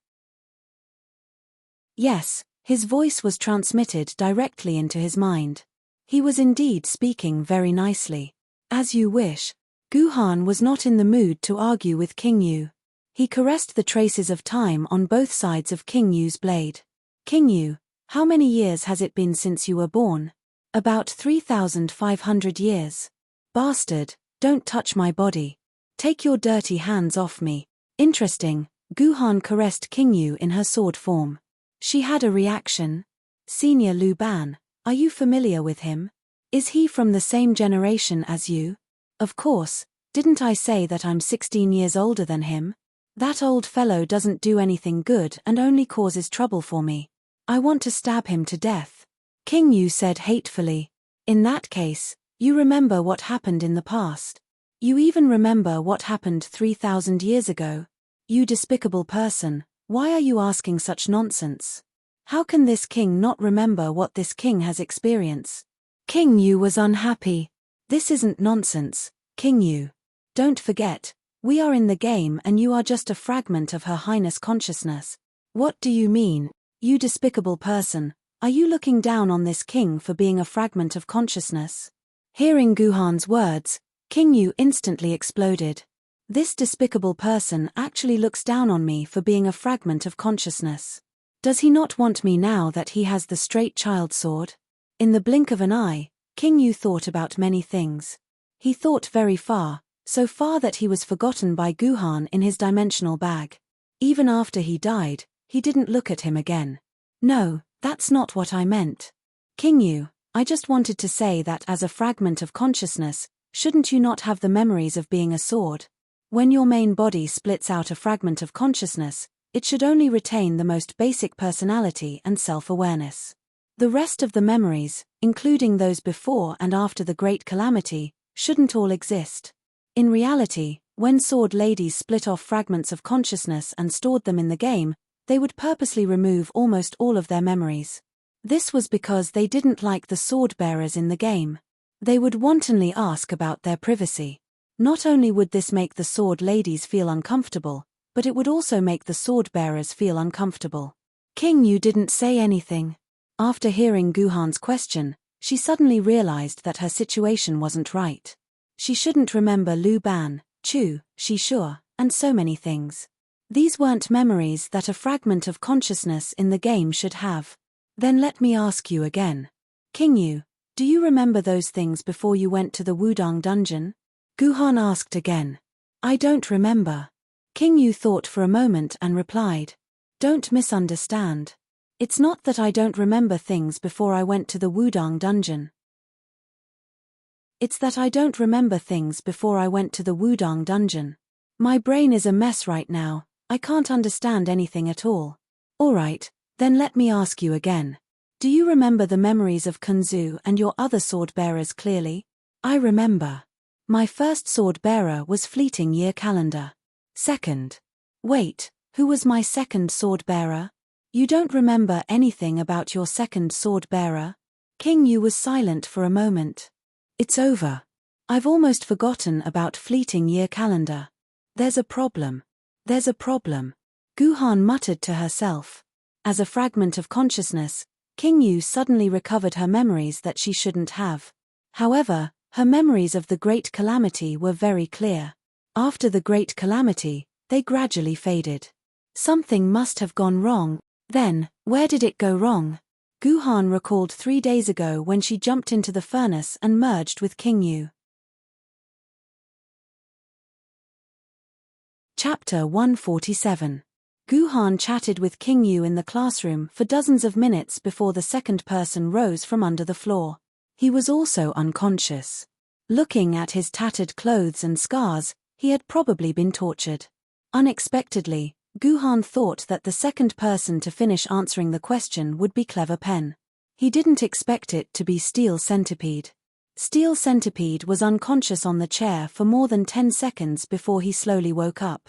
Yes, his voice was transmitted directly into his mind. He was indeed speaking very nicely. As you wish. Guhan was not in the mood to argue with King Yu. He caressed the traces of time on both sides of King Yu's blade. King Yu, how many years has it been since you were born? About 3,500 years. Bastard, don't touch my body. Take your dirty hands off me. Interesting, Guhan caressed King Yu in her sword form. She had a reaction. Senior Lu Ban, are you familiar with him? Is he from the same generation as you? Of course, didn't I say that I'm 16 years older than him? That old fellow doesn't do anything good and only causes trouble for me. I want to stab him to death. King Yu said hatefully. In that case, you remember what happened in the past. You even remember what happened 3,000 years ago. You despicable person, why are you asking such nonsense? How can this king not remember what this king has experienced? King Yu was unhappy. This isn't nonsense, King Yu. Don't forget, we are in the game and you are just a fragment of Her Highness consciousness. What do you mean, you despicable person? Are you looking down on this king for being a fragment of consciousness? Hearing Guhan's words, King Yu instantly exploded. This despicable person actually looks down on me for being a fragment of consciousness. Does he not want me now that he has the straight child sword? In the blink of an eye, King Yu thought about many things. He thought very far, so far that he was forgotten by Guhan in his dimensional bag. Even after he died, he didn't look at him again. No, that's not what I meant. King Yu, I just wanted to say that as a fragment of consciousness, shouldn't you not have the memories of being a sword? When your main body splits out a fragment of consciousness, it should only retain the most basic personality and self-awareness. The rest of the memories, including those before and after the Great Calamity, shouldn't all exist. In reality, when sword ladies split off fragments of consciousness and stored them in the game, they would purposely remove almost all of their memories. This was because they didn't like the sword bearers in the game. They would wantonly ask about their privacy. Not only would this make the sword ladies feel uncomfortable, but it would also make the sword bearers feel uncomfortable. King Yu didn't say anything. After hearing Guhan's question, she suddenly realized that her situation wasn't right. She shouldn't remember Lu Ban, Chu, Shi Shur, and so many things. These weren't memories that a fragment of consciousness in the game should have. Then let me ask you again. King Yu, do you remember those things before you went to the Wudang dungeon? Guhan asked again. I don't remember. King Yu thought for a moment and replied. Don't misunderstand. It's not that I don't remember things before I went to the Wudang dungeon. It's that I don't remember things before I went to the Wudang dungeon. My brain is a mess right now, I can't understand anything at all. Alright, then let me ask you again. Do you remember the memories of Kunzu and your other sword bearers clearly? I remember. My first sword bearer was Fleeting Year Calendar. Second. Wait, who was my second sword bearer? You don't remember anything about your second sword bearer? King Yu was silent for a moment. It's over. I've almost forgotten about Fleeting Year Calendar. There's a problem. There's a problem. Guhan muttered to herself. As a fragment of consciousness, King Yu suddenly recovered her memories that she shouldn't have. However, her memories of the Great Calamity were very clear. After the Great Calamity, they gradually faded. Something must have gone wrong. Then, where did it go wrong? Guhan recalled 3 days ago when she jumped into the furnace and merged with King Yu. Chapter 147. Guhan chatted with King Yu in the classroom for dozens of minutes before the second person rose from under the floor. He was also unconscious. Looking at his tattered clothes and scars, he had probably been tortured. Unexpectedly, Guhan thought that the second person to finish answering the question would be Clever Pen. He didn't expect it to be Steel Centipede. Steel Centipede was unconscious on the chair for more than 10 seconds before he slowly woke up.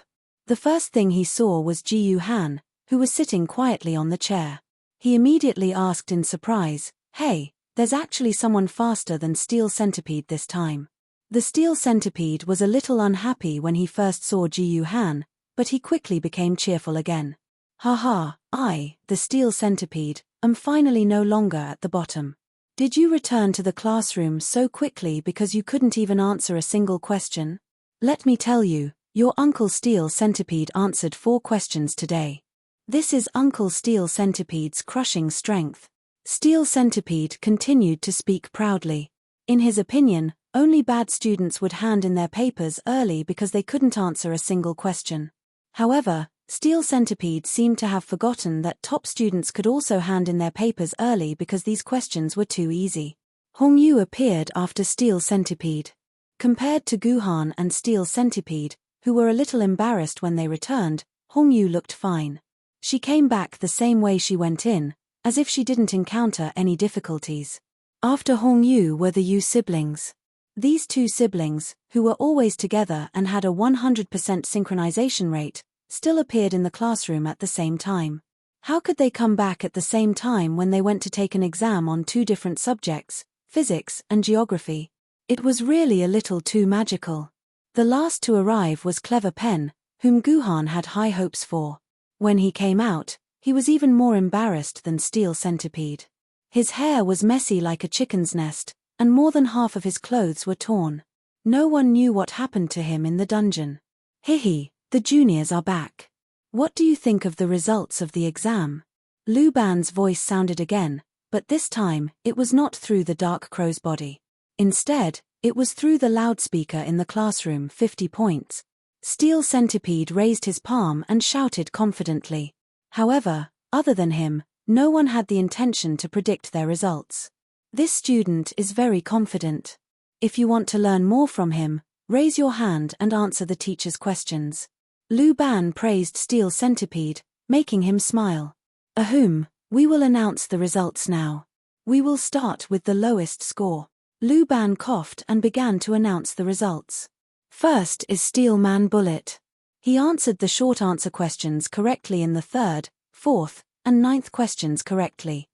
The first thing he saw was Ji Han, who was sitting quietly on the chair. He immediately asked in surprise, "Hey, there's actually someone faster than Steel Centipede this time." The Steel Centipede was a little unhappy when he first saw Ji Han, but he quickly became cheerful again. "Haha, the Steel Centipede, am finally no longer at the bottom. Did you return to the classroom so quickly because you couldn't even answer a single question? Let me tell you, your Uncle Steel Centipede answered 4 questions today. This is Uncle Steel Centipede's crushing strength." Steel Centipede continued to speak proudly. In his opinion, only bad students would hand in their papers early because they couldn't answer a single question. However, Steel Centipede seemed to have forgotten that top students could also hand in their papers early because these questions were too easy. Hongyu appeared after Steel Centipede. Compared to Guhan and Steel Centipede, who were a little embarrassed when they returned, Hongyu looked fine. She came back the same way she went in, as if she didn't encounter any difficulties. After Hongyu were the Yu siblings. These 2 siblings, who were always together and had a 100% synchronization rate, still appeared in the classroom at the same time. How could they come back at the same time when they went to take an exam on 2 different subjects, physics and geography? It was really a little too magical. The last to arrive was Clever Pen, whom Guhan had high hopes for. When he came out, he was even more embarrassed than Steel Centipede. His hair was messy like a chicken's nest, and more than half of his clothes were torn. No one knew what happened to him in the dungeon. "Hihi, the juniors are back. What do you think of the results of the exam?" Lu Ban's voice sounded again, but this time, it was not through the Dark Crow's body. Instead, it was through the loudspeaker in the classroom. 50 points. Steel Centipede raised his palm and shouted confidently. However, other than him, no one had the intention to predict their results. This student is very confident. If you want to learn more from him, raise your hand and answer the teacher's questions. Lu Ban praised Steel Centipede, making him smile. "Ahem, we will announce the results now. We will start with the lowest score." Lu Ban coughed and began to announce the results. First is Steel Man Bullet. He answered the short answer questions correctly in the 3rd, 4th, and 9th questions correctly.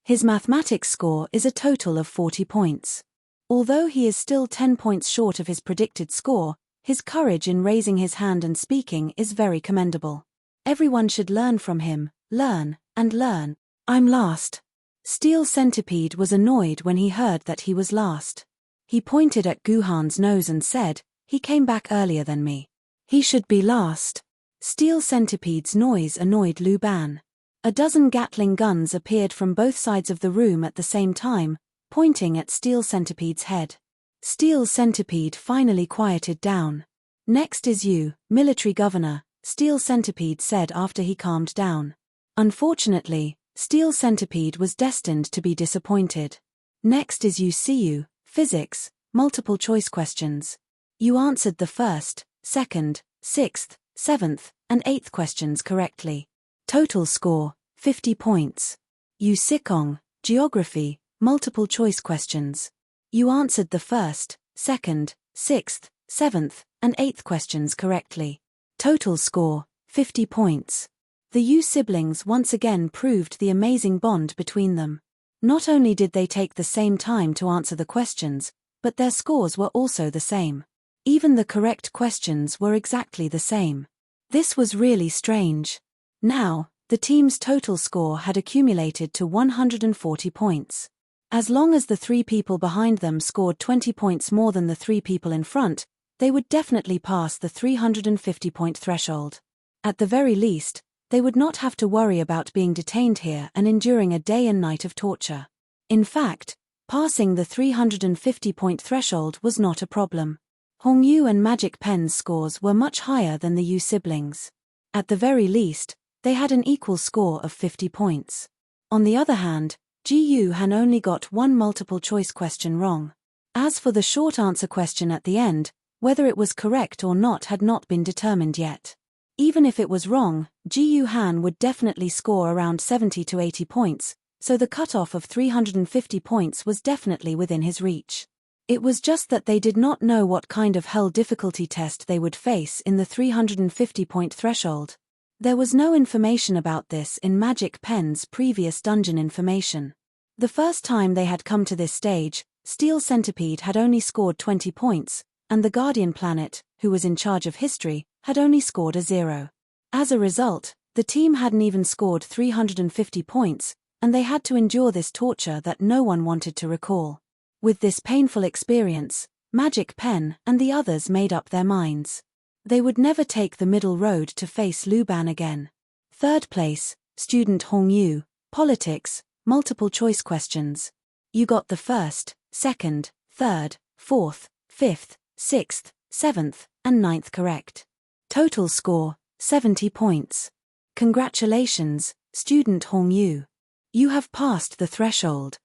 His mathematics score is a total of 40 points. Although he is still 10 points short of his predicted score, his courage in raising his hand and speaking is very commendable. Everyone should learn from him, learn, and learn. "I'm last." Steel Centipede was annoyed when he heard that he was last. He pointed at Guhan's nose and said, "He came back earlier than me. He should be last." Steel Centipede's noise annoyed Lu Ban. A dozen Gatling guns appeared from both sides of the room at the same time, pointing at Steel Centipede's head. Steel Centipede finally quieted down. "Next is you, military governor," Steel Centipede said after he calmed down. Unfortunately, Steel Centipede was destined to be disappointed. "Next is you, physics, multiple choice questions. You answered the 1st, 2nd, 6th, 7th, and 8th questions correctly. Total score, 50 points. You Sikong, geography, multiple choice questions. You answered the 1st, 2nd, 6th, 7th, and 8th questions correctly. Total score, 50 points. The Yu siblings once again proved the amazing bond between them. Not only did they take the same time to answer the questions, but their scores were also the same. Even the correct questions were exactly the same. This was really strange. Now, the team's total score had accumulated to 140 points. As long as the 3 people behind them scored 20 points more than the 3 people in front, they would definitely pass the 350-point threshold. At the very least, they would not have to worry about being detained here and enduring a day and night of torture. In fact, passing the 350-point threshold was not a problem. Hongyu and Magic Pen's scores were much higher than the Yu siblings. At the very least, they had an equal score of 50 points. On the other hand, Ji Han only got 1 multiple-choice question wrong. As for the short answer question at the end, whether it was correct or not had not been determined yet. Even if it was wrong, Ji Han would definitely score around 70 to 80 points, so the cutoff of 350 points was definitely within his reach. It was just that they did not know what kind of hell difficulty test they would face in the 350-point threshold. There was no information about this in Magic Pen's previous dungeon information. The first time they had come to this stage, Steel Centipede had only scored 20 points, and the Guardian Planet, who was in charge of history, had only scored a 0. As a result, the team hadn't even scored 350 points, and they had to endure this torture that no one wanted to recall. With this painful experience, Magic Pen and the others made up their minds. They would never take the middle road to face Luban again. Third place, Student Hong Yu, Politics, Multiple choice questions. You got the first, second, third, fourth, fifth, sixth, seventh, and ninth correct. Total score, 70 points. Congratulations, Student Hong Yu. You have passed the threshold.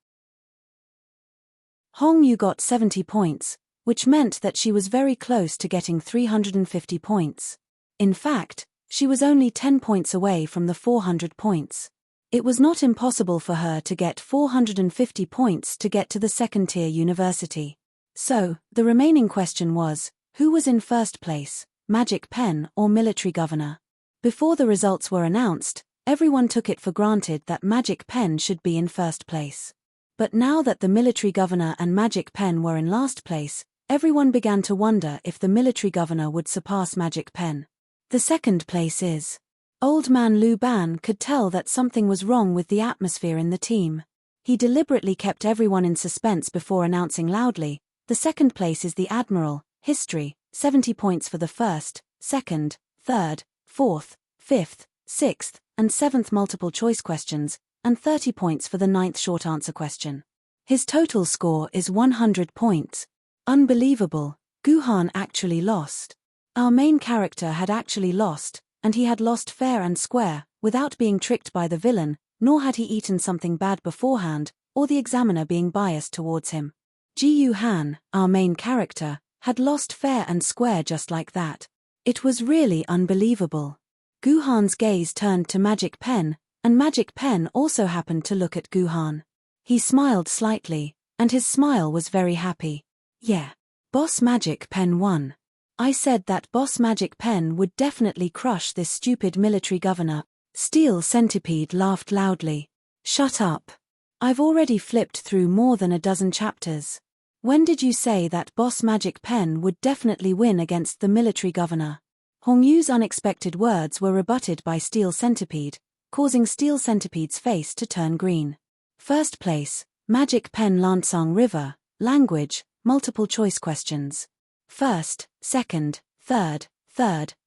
Hong Yu got 70 points, which meant that she was very close to getting 350 points. In fact, she was only 10 points away from the 400 points. It was not impossible for her to get 450 points to get to the second-tier university. So, the remaining question was, who was in first place, Magic Pen or Military Governor? Before the results were announced, everyone took it for granted that Magic Pen should be in first place. But now that the Military Governor and Magic Pen were in last place, everyone began to wonder if the Military Governor would surpass Magic Pen. The second place is. Old Man Luban could tell that something was wrong with the atmosphere in the team. He deliberately kept everyone in suspense before announcing loudly, the second place is the Admiral, History, 70 points for the first, second, third, fourth, fifth, sixth, and seventh multiple choice questions, and 30 points for the ninth short answer question. His total score is 100 points. Unbelievable, Guhan actually lost. Our main character had actually lost, and he had lost fair and square, without being tricked by the villain, nor had he eaten something bad beforehand, or the examiner being biased towards him. Ji Han, our main character, had lost fair and square just like that. It was really unbelievable. Guhan's gaze turned to Magic Pen, and Magic Pen also happened to look at Guhan. He smiled slightly, and his smile was very happy. Yeah. Boss Magic Pen won. I said that Boss Magic Pen would definitely crush this stupid military governor. Steel Centipede laughed loudly. Shut up. I've already flipped through more than a dozen chapters. When did you say that Boss Magic Pen would definitely win against the military governor? Hong Yu's unexpected words were rebutted by Steel Centipede, causing Steel Centipede's face to turn green. First place, Magic Pen Lansang River, language, multiple choice questions. First, second, third,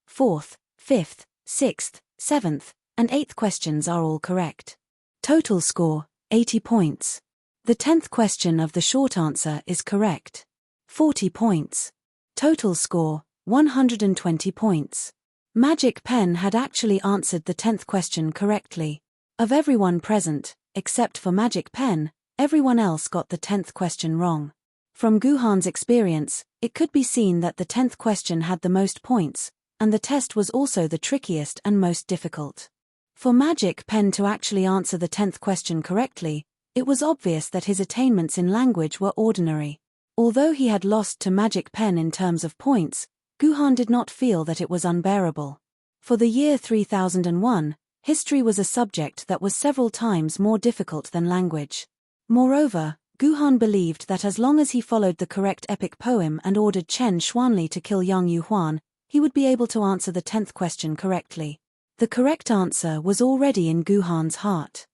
fourth, fifth, sixth, seventh, and eighth questions are all correct. Total score, 80 points. The 10th question of the short answer is correct. 40 points. Total score, 120 points. Magic Pen had actually answered the 10th question correctly. Of everyone present, except for Magic Pen, everyone else got the 10th question wrong. From Guhan's experience, it could be seen that the 10th question had the most points, and the test was also the trickiest and most difficult. For Magic Pen to actually answer the 10th question correctly, it was obvious that his attainments in language were ordinary. Although he had lost to Magic Pen in terms of points, Guhan did not feel that it was unbearable. For the year 3001, history was a subject that was several times more difficult than language. Moreover, Guhan believed that as long as he followed the correct epic poem and ordered Chen Xuanli to kill Yang Yuhuan, he would be able to answer the 10th question correctly. The correct answer was already in Guhan's heart.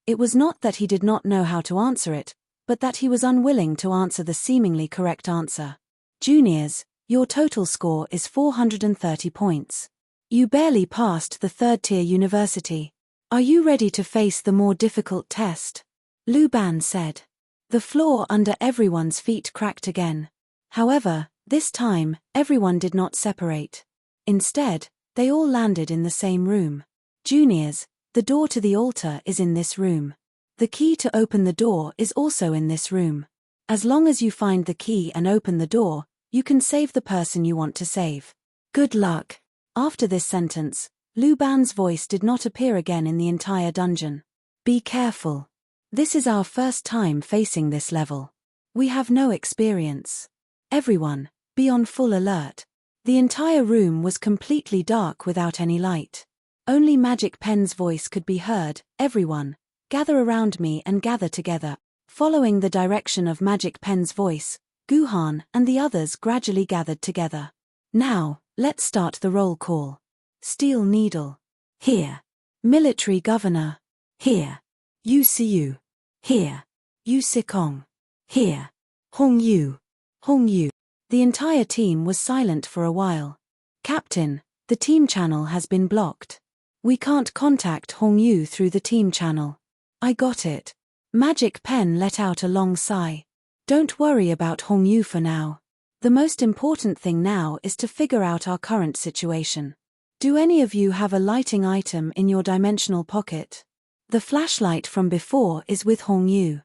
It was not that he did not know how to answer it, but that he was unwilling to answer the seemingly correct answer. Juniors, your total score is 430 points. You barely passed the third-tier university. Are you ready to face the more difficult test? Luban said. The floor under everyone's feet cracked again. However, this time, everyone did not separate. Instead, they all landed in the same room. Juniors, the door to the altar is in this room. The key to open the door is also in this room. As long as you find the key and open the door, you can save the person you want to save. Good luck. After this sentence, Luban's voice did not appear again in the entire dungeon. Be careful. This is our first time facing this level. We have no experience. Everyone, be on full alert. The entire room was completely dark without any light. Only Magic Pen's voice could be heard. Everyone, gather around me and gather together. Following the direction of Magic Pen's voice, Guhan and the others gradually gathered together. Now, let's start the roll call. Steel Needle. Here. Military Governor. Here. Yu Siyu. Here. Yu Sikong. Here. Hong Yu. Hong Yu. The entire team was silent for a while. Captain, the team channel has been blocked. We can't contact Hong Yu through the team channel. I got it. Magic Pen let out a long sigh. Don't worry about Hong Yu for now. The most important thing now is to figure out our current situation. Do any of you have a lighting item in your dimensional pocket? The flashlight from before is with Hong Yu.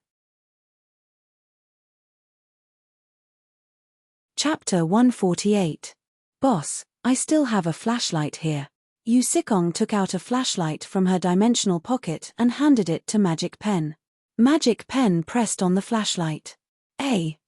Chapter 148. Boss, I still have a flashlight here. Yu Sikong took out a flashlight from her dimensional pocket and handed it to Magic Pen. Magic Pen pressed on the flashlight.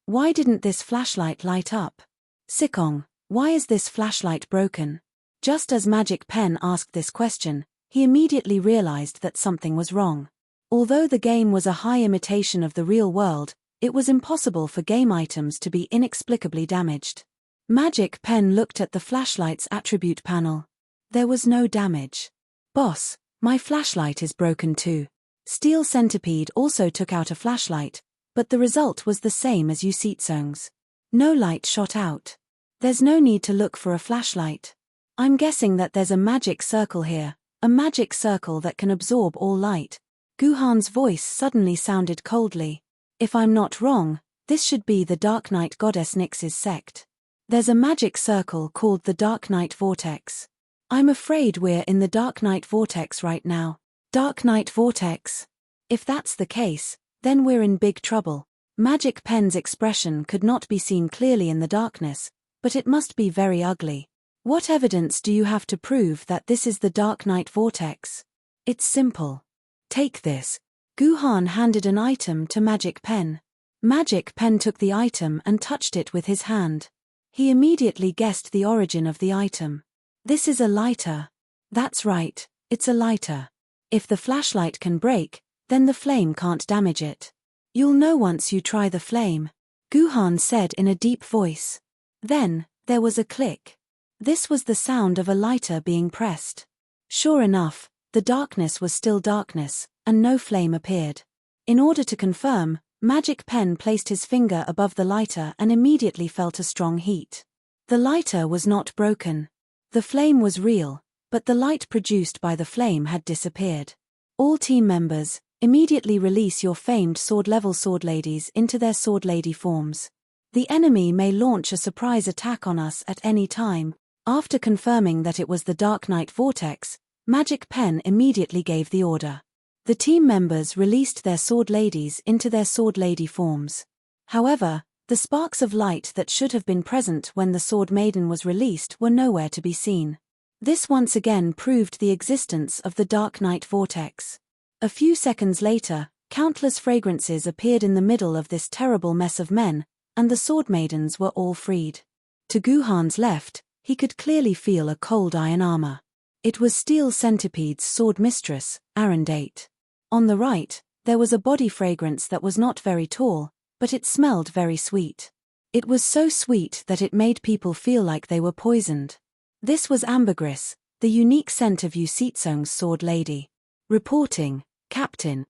Why didn't this flashlight light up? Sikong, why is this flashlight broken? Just as Magic Pen asked this question, he immediately realized that something was wrong. Although the game was a high imitation of the real world, it was impossible for game items to be inexplicably damaged. Magic Pen looked at the flashlight's attribute panel. There was no damage. Boss, my flashlight is broken too. Steel Centipede also took out a flashlight, but the result was the same as Yu Sitsong's. No light shot out. There's no need to look for a flashlight. I'm guessing that there's a magic circle here, a magic circle that can absorb all light. Guhan's voice suddenly sounded coldly. If I'm not wrong, this should be the Dark Knight Goddess Nyx's sect. There's a magic circle called the Dark Knight Vortex. I'm afraid we're in the Dark Knight Vortex right now. Dark Knight Vortex? If that's the case, then we're in big trouble. Magic Pen's expression could not be seen clearly in the darkness, but it must be very ugly. What evidence do you have to prove that this is the Dark Knight Vortex? It's simple. Take this. Guhan handed an item to Magic Pen. Magic Pen took the item and touched it with his hand. He immediately guessed the origin of the item. This is a lighter. That's right, it's a lighter. If the flashlight can break, then the flame can't damage it. You'll know once you try the flame, Guhan said in a deep voice. Then, there was a click. This was the sound of a lighter being pressed. Sure enough, the darkness was still darkness, and no flame appeared. In order to confirm, Magic Pen placed his finger above the lighter and immediately felt a strong heat. The lighter was not broken. The flame was real, but the light produced by the flame had disappeared. All team members, immediately release your famed sword-level sword ladies into their sword lady forms. The enemy may launch a surprise attack on us at any time. After confirming that it was the Dark Knight Vortex, Magic Pen immediately gave the order. The team members released their sword ladies into their sword lady forms. However, the sparks of light that should have been present when the Sword Maiden was released were nowhere to be seen. This once again proved the existence of the Dark Knight Vortex. A few seconds later, countless fragrances appeared in the middle of this terrible mess of men, and the Sword Maidens were all freed. To Guhan's left, he could clearly feel a cold iron armor. It was Steel Centipede's sword mistress, Arendate. On the right, there was a body fragrance that was not very tall, but it smelled very sweet. It was so sweet that it made people feel like they were poisoned. This was ambergris, the unique scent of Yu Sitsong's sword lady. Reporting, Captain.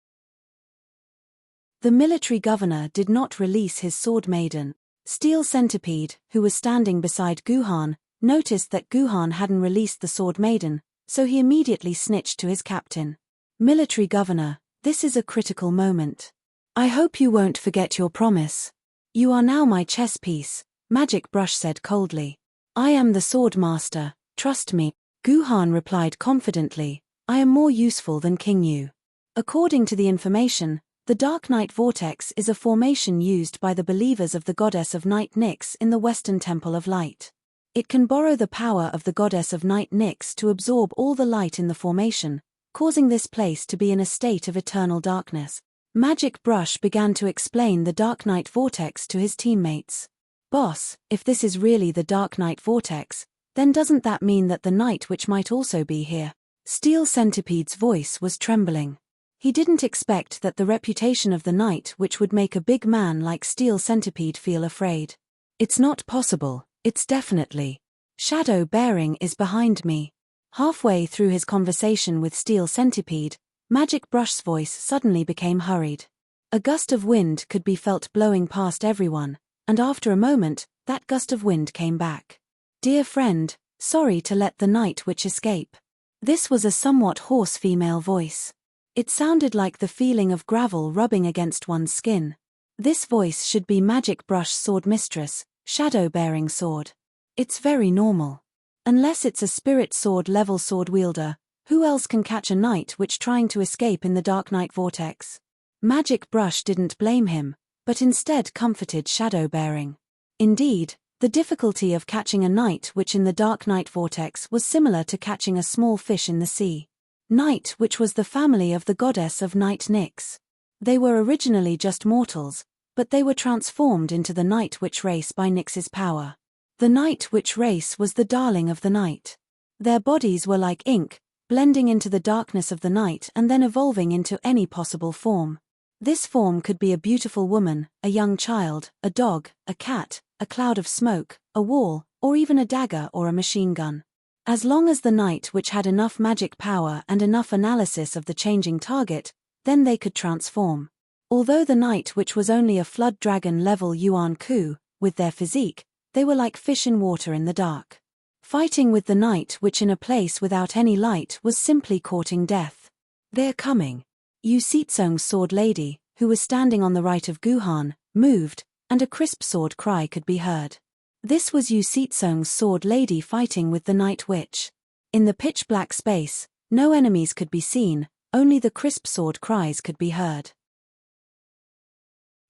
The military governor did not release his sword maiden. Steel Centipede, who was standing beside Guhan, noticed that Guhan hadn't released the sword maiden, so he immediately snitched to his captain. Military governor, this is a critical moment. I hope you won't forget your promise. You are now my chess piece, Magic Brush said coldly. I am the sword master, trust me. Guhan replied confidently, I am more useful than King Yu. According to the information, the Dark Knight Vortex is a formation used by the believers of the goddess of night Nyx in the Western Temple of Light. It can borrow the power of the goddess of night Nyx to absorb all the light in the formation, causing this place to be in a state of eternal darkness. Magic Brush began to explain the Dark Night Vortex to his teammates. Boss, if this is really the Dark Night Vortex, then doesn't that mean that the Night Witch might also be here? Steel Centipede's voice was trembling. He didn't expect that the reputation of the Night Witch would make a big man like Steel Centipede feel afraid. It's not possible, it's definitely. Shadow Bearing is behind me. Halfway through his conversation with Steel Centipede, Magic Brush's voice suddenly became hurried. A gust of wind could be felt blowing past everyone, and after a moment, that gust of wind came back. Dear friend, sorry to let the Night Witch escape. This was a somewhat hoarse female voice. It sounded like the feeling of gravel rubbing against one's skin. This voice should be Magic Brush's sword mistress, Shadow Bearing Sword. It's very normal. Unless it's a spirit sword level sword wielder, who else can catch a Night Witch trying to escape in the Dark Night Vortex? Magic Brush didn't blame him, but instead comforted Shadow Bearing. Indeed, the difficulty of catching a Night Witch in the Dark Night Vortex was similar to catching a small fish in the sea. Night Witch was the family of the goddess of night Nyx. They were originally just mortals, but they were transformed into the Night Witch race by Nyx's power. The Night Witch race was the darling of the night. Their bodies were like ink, blending into the darkness of the night and then evolving into any possible form. This form could be a beautiful woman, a young child, a dog, a cat, a cloud of smoke, a wall, or even a dagger or a machine gun. As long as the Night Witch had enough magic power and enough analysis of the changing target, then they could transform. Although the Night Witch was only a flood dragon level Yuan Ku, with their physique, they were like fish in water in the dark. Fighting with the Night Witch in a place without any light was simply courting death. They're coming. Yu Seetsong's sword lady, who was standing on the right of Guhan, moved, and a crisp sword cry could be heard. This was Yu Seetsong's sword lady fighting with the Night Witch. In the pitch-black space, no enemies could be seen, only the crisp sword cries could be heard.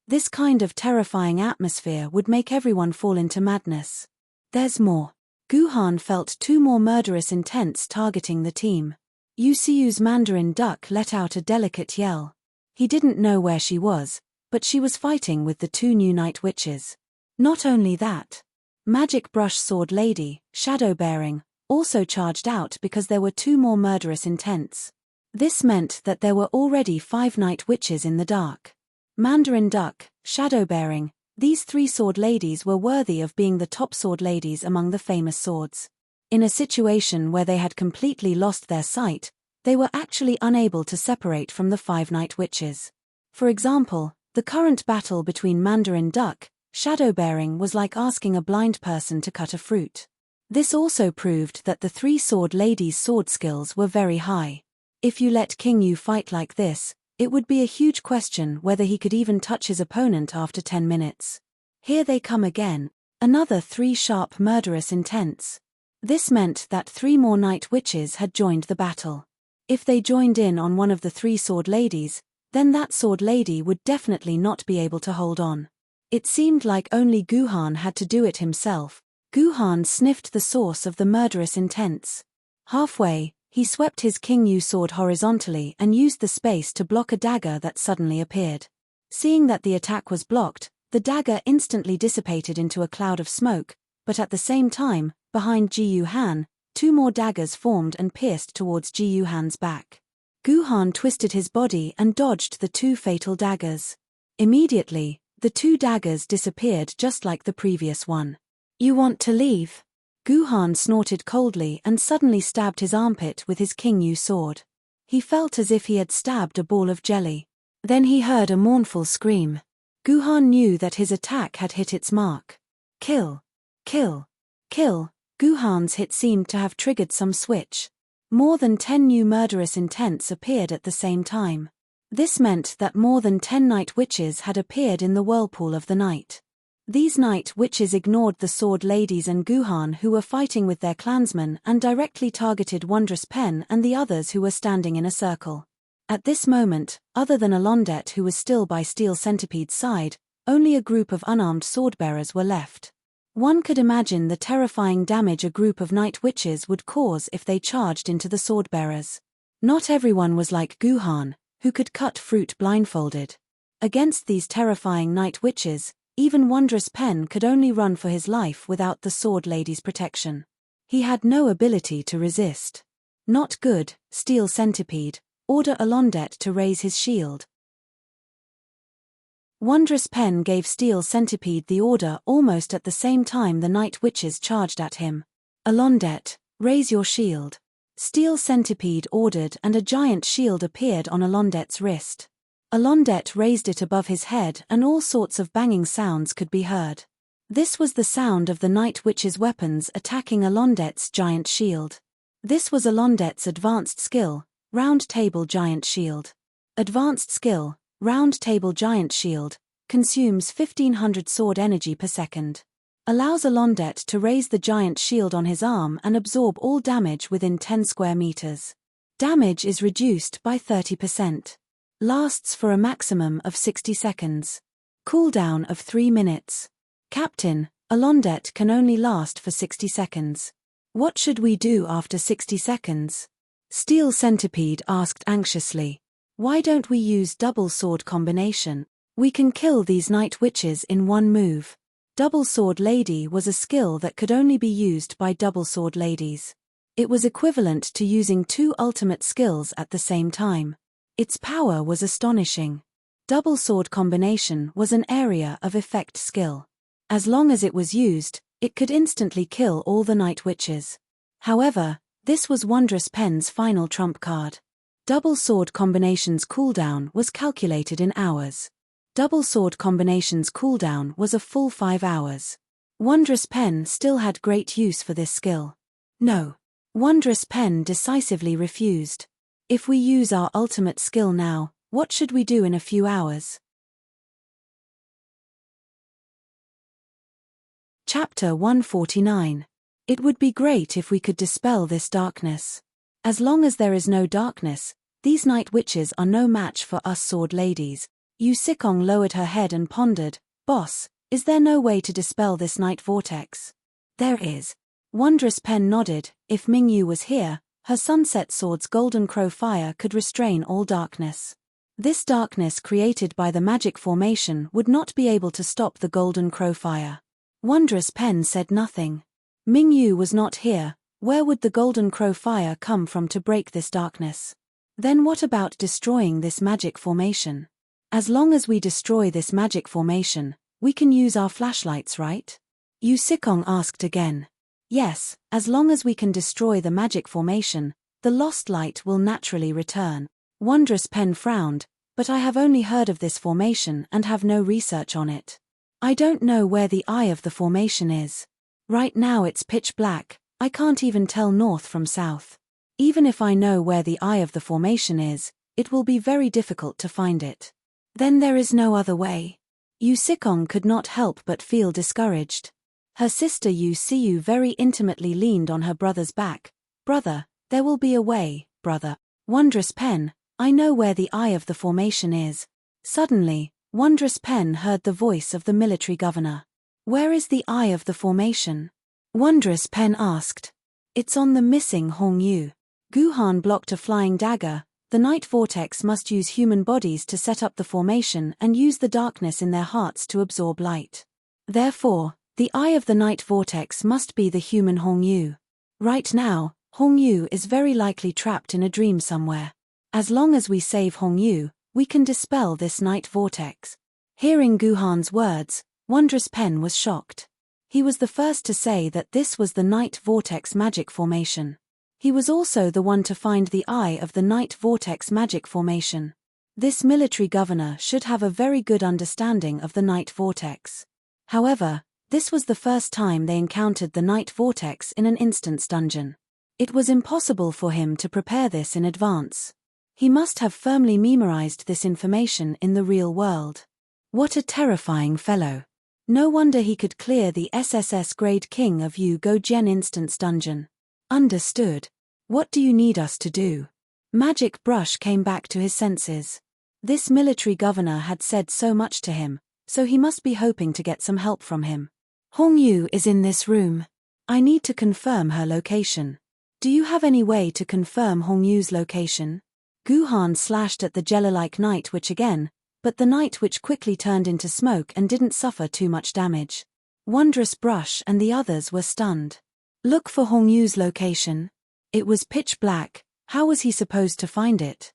This kind of terrifying atmosphere would make everyone fall into madness. There's more. Guhan felt two more murderous intents targeting the team. Yu Siu's Mandarin duck let out a delicate yell. He didn't know where she was, but she was fighting with the two new Night Witches. Not only that, Magic Brush sword lady, Shadow Bearing, also charged out because there were two more murderous intents. This meant that there were already 5 Night Witches in the dark. Mandarin duck, Shadow Bearing, these 3 sword ladies were worthy of being the top sword ladies among the famous swords. In a situation where they had completely lost their sight, they were actually unable to separate from the 5 Night Witches. For example, the current battle between Mandarin duck, Shadow Bearing was like asking a blind person to cut a fruit. This also proved that the 3 sword ladies' sword skills were very high. If you let King Yu fight like this, it would be a huge question whether he could even touch his opponent after 10 minutes. Here they come again, another 3 sharp murderous intents. This meant that 3 more Night Witches had joined the battle. If they joined in on one of the 3 sword ladies, then that sword lady would definitely not be able to hold on. It seemed like only Guhan had to do it himself. Guhan sniffed the source of the murderous intents. Halfway, he swept his King Yu sword horizontally and used the space to block a dagger that suddenly appeared. Seeing that the attack was blocked, the dagger instantly dissipated into a cloud of smoke, but at the same time, behind Ji Yu Han, 2 more daggers formed and pierced towards Ji Yu Han's back. Guhan twisted his body and dodged the 2 fatal daggers. Immediately, the 2 daggers disappeared just like the previous one. You want to leave? Guhan snorted coldly and suddenly stabbed his armpit with his King Yu sword. He felt as if he had stabbed a ball of jelly. Then he heard a mournful scream. Guhan knew that his attack had hit its mark. Kill. Kill. Kill. Guhan's hit seemed to have triggered some switch. More than 10 new murderous intents appeared at the same time. This meant that more than 10 Night Witches had appeared in the whirlpool of the night. These Night Witches ignored the sword ladies and Guhan who were fighting with their clansmen and directly targeted Wondrous Pen and the others who were standing in a circle. At this moment, other than Alondet who was still by Steel Centipede's side, only a group of unarmed swordbearers were left. One could imagine the terrifying damage a group of Night Witches would cause if they charged into the swordbearers. Not everyone was like Guhan, who could cut fruit blindfolded. Against these terrifying night witches, even Wondrous Pen could only run for his life without the Sword Lady's protection. He had no ability to resist. Not good, Steel Centipede, order Alondet to raise his shield. Wondrous Pen gave Steel Centipede the order almost at the same time the night witches charged at him. Alondet, raise your shield. Steel Centipede ordered, and a giant shield appeared on Alondet's wrist. Alondet raised it above his head and all sorts of banging sounds could be heard. This was the sound of the night witches' weapons attacking Alondet's giant shield. This was Alondet's advanced skill, Round Table Giant Shield. Advanced skill, Round Table Giant Shield, consumes 1500 sword energy per second. Allows Alondet to raise the giant shield on his arm and absorb all damage within 10 square meters. Damage is reduced by 30%. Lasts for a maximum of 60 seconds. Cooldown of 3 minutes. Captain, Alondet can only last for 60 seconds. What should we do after 60 seconds? Steel Centipede asked anxiously. Why don't we use double sword combination? We can kill these night witches in one move. Double Sword Lady was a skill that could only be used by double sword ladies. It was equivalent to using 2 ultimate skills at the same time. Its power was astonishing. Double sword combination was an area of effect skill. As long as it was used, it could instantly kill all the night witches. However, this was Wondrous Pen's final trump card. Double sword combination's cooldown was calculated in hours. Double sword combination's cooldown was a full 5 hours. Wondrous Pen still had great use for this skill. No. Wondrous Pen decisively refused. If we use our ultimate skill now, what should we do in a few hours? Chapter 149. It would be great if we could dispel this darkness. As long as there is no darkness, these night witches are no match for us sword ladies. Yu Sikong lowered her head and pondered, Boss, is there no way to dispel this night vortex? There is. Wondrous Pen nodded. If Mingyu was here, her sunset sword's golden crow fire could restrain all darkness. This darkness created by the magic formation would not be able to stop the golden crow fire. Wondrous Pen said nothing. Mingyu was not here. Where would the golden crow fire come from to break this darkness? Then what about destroying this magic formation? As long as we destroy this magic formation, we can use our flashlights, right? Yu Sikong asked again. Yes, as long as we can destroy the magic formation, the lost light will naturally return. Wondrous Pen frowned, but I have only heard of this formation and have no research on it. I don't know where the eye of the formation is. Right now it's pitch black, I can't even tell north from south. Even if I know where the eye of the formation is, it will be very difficult to find it. Then there is no other way. Yu Sikong could not help but feel discouraged. Her sister Yu Siyu very intimately leaned on her brother's back. Brother, there will be a way, brother. Wondrous Pen, I know where the eye of the formation is. Suddenly, Wondrous Pen heard the voice of the military governor. Where is the eye of the formation? Wondrous Pen asked. It's on the missing Hongyu. Guhan blocked a flying dagger. The night vortex must use human bodies to set up the formation and use the darkness in their hearts to absorb light. Therefore, the eye of the night vortex must be the human Hongyu. Right now, Hongyu is very likely trapped in a dream somewhere. As long as we save Hongyu, we can dispel this night vortex. Hearing Guhan's words, Wondrous Pen was shocked. He was the first to say that this was the night vortex magic formation. He was also the one to find the eye of the night vortex magic formation. This military governor should have a very good understanding of the night vortex. However, this was the first time they encountered the night vortex in an instance dungeon. It was impossible for him to prepare this in advance. He must have firmly memorized this information in the real world. What a terrifying fellow. No wonder he could clear the SSS grade King of Yu Go Jian instance dungeon. Understood. What do you need us to do? Magic Brush came back to his senses. This military governor had said so much to him, so he must be hoping to get some help from him. Hongyu is in this room. I need to confirm her location. Do you have any way to confirm Hong Yu's location? Guhan slashed at the jelly-like night witch again, but the night witch quickly turned into smoke and didn't suffer too much damage. Wondrous Brush and the others were stunned. Look for Hong Yu's location. It was pitch black, how was he supposed to find it?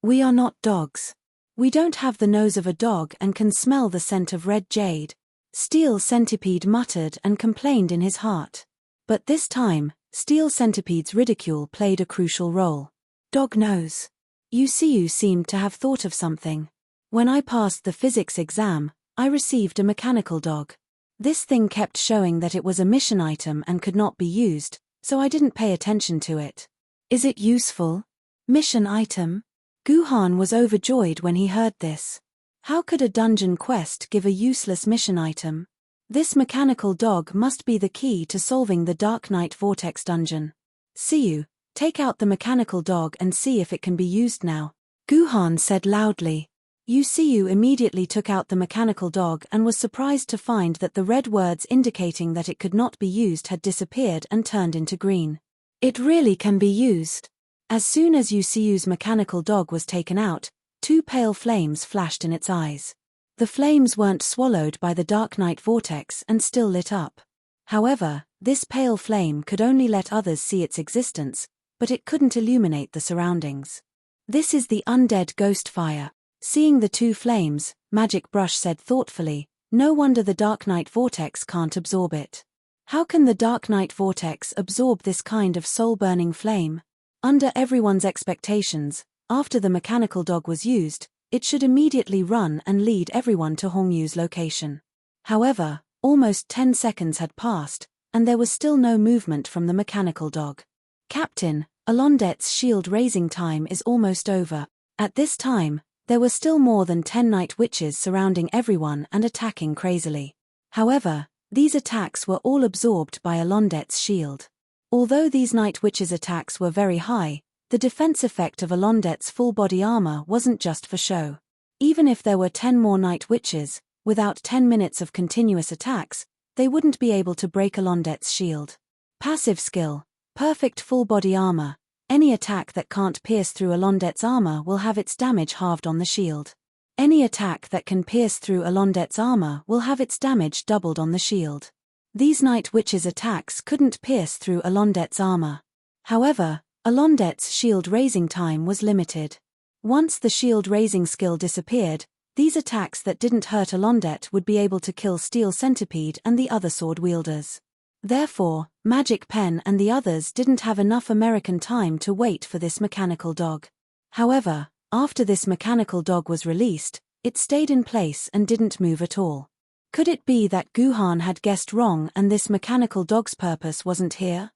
We are not dogs. We don't have the nose of a dog and can smell the scent of red jade. Steel Centipede muttered and complained in his heart. But this time, Steel Centipede's ridicule played a crucial role. Dog nose. You seemed to have thought of something. When I passed the physics exam, I received a mechanical dog. This thing kept showing that it was a mission item and could not be used, so I didn't pay attention to it. Is it useful? Mission item? Guhan was overjoyed when he heard this. How could a dungeon quest give a useless mission item? This mechanical dog must be the key to solving the Dark Knight Vortex dungeon. Siyu, take out the mechanical dog and see if it can be used now, Guhan said loudly. Siyu immediately took out the mechanical dog and was surprised to find that the red words indicating that it could not be used had disappeared and turned into green. It really can be used. As soon as Siyu's mechanical dog was taken out, two pale flames flashed in its eyes. The flames weren't swallowed by the Dark Knight Vortex and still lit up. However, this pale flame could only let others see its existence, but it couldn't illuminate the surroundings. This is the undead ghost fire. Seeing the two flames, Magic Brush said thoughtfully, no wonder the Dark Knight Vortex can't absorb it. How can the Dark Knight Vortex absorb this kind of soul-burning flame? Under everyone's expectations, after the mechanical dog was used, it should immediately run and lead everyone to Hong Yu's location. However, almost 10 seconds had passed, and there was still no movement from the mechanical dog. Captain, Alondette's shield raising time is almost over. At this time, there were still more than 10 night witches surrounding everyone and attacking crazily. However, these attacks were all absorbed by Alondette's shield. Although these night witches' attacks were very high, the defense effect of Alondette's full body armor wasn't just for show. Even if there were 10 more night witches, without 10 minutes of continuous attacks, they wouldn't be able to break Alondette's shield. Passive skill, perfect full body armor. Any attack that can't pierce through Alondette's armor will have its damage halved on the shield. Any attack that can pierce through Alondette's armor will have its damage doubled on the shield. These night witches' attacks couldn't pierce through Alondette's armor. However, Alondette's shield raising time was limited. Once the shield raising skill disappeared, these attacks that didn't hurt Alondette would be able to kill Steel Centipede and the other sword wielders. Therefore, Magic Pen and the others didn't have enough American time to wait for this mechanical dog. However, after this mechanical dog was released, it stayed in place and didn't move at all. Could it be that Guhan had guessed wrong and this mechanical dog's purpose wasn't here?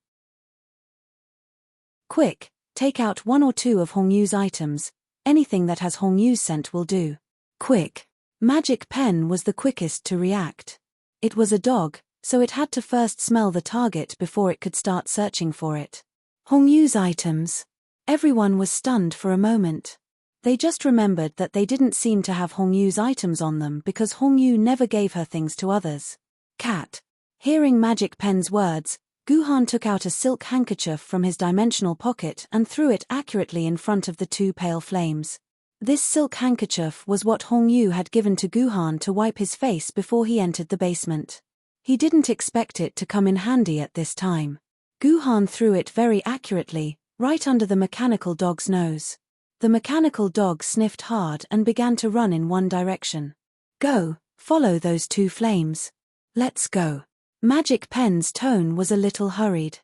Quick, take out 1 or 2 of Hong Yu's items. Anything that has Hong Yu's scent will do. Quick. Magic Pen was the quickest to react. It was a dog, so it had to first smell the target before it could start searching for it. Hong Yu's items. Everyone was stunned for a moment. They just remembered that they didn't seem to have Hong Yu's items on them because Hong Yu never gave her things to others. Cat. Hearing Magic Pen's words, Guhan took out a silk handkerchief from his dimensional pocket and threw it accurately in front of the two pale flames. This silk handkerchief was what Hong Yu had given to Guhan to wipe his face before he entered the basement. He didn't expect it to come in handy at this time. Guhan threw it very accurately, right under the mechanical dog's nose. The mechanical dog sniffed hard and began to run in one direction. Go, follow those two flames. Let's go. Magic Pen's tone was a little hurried.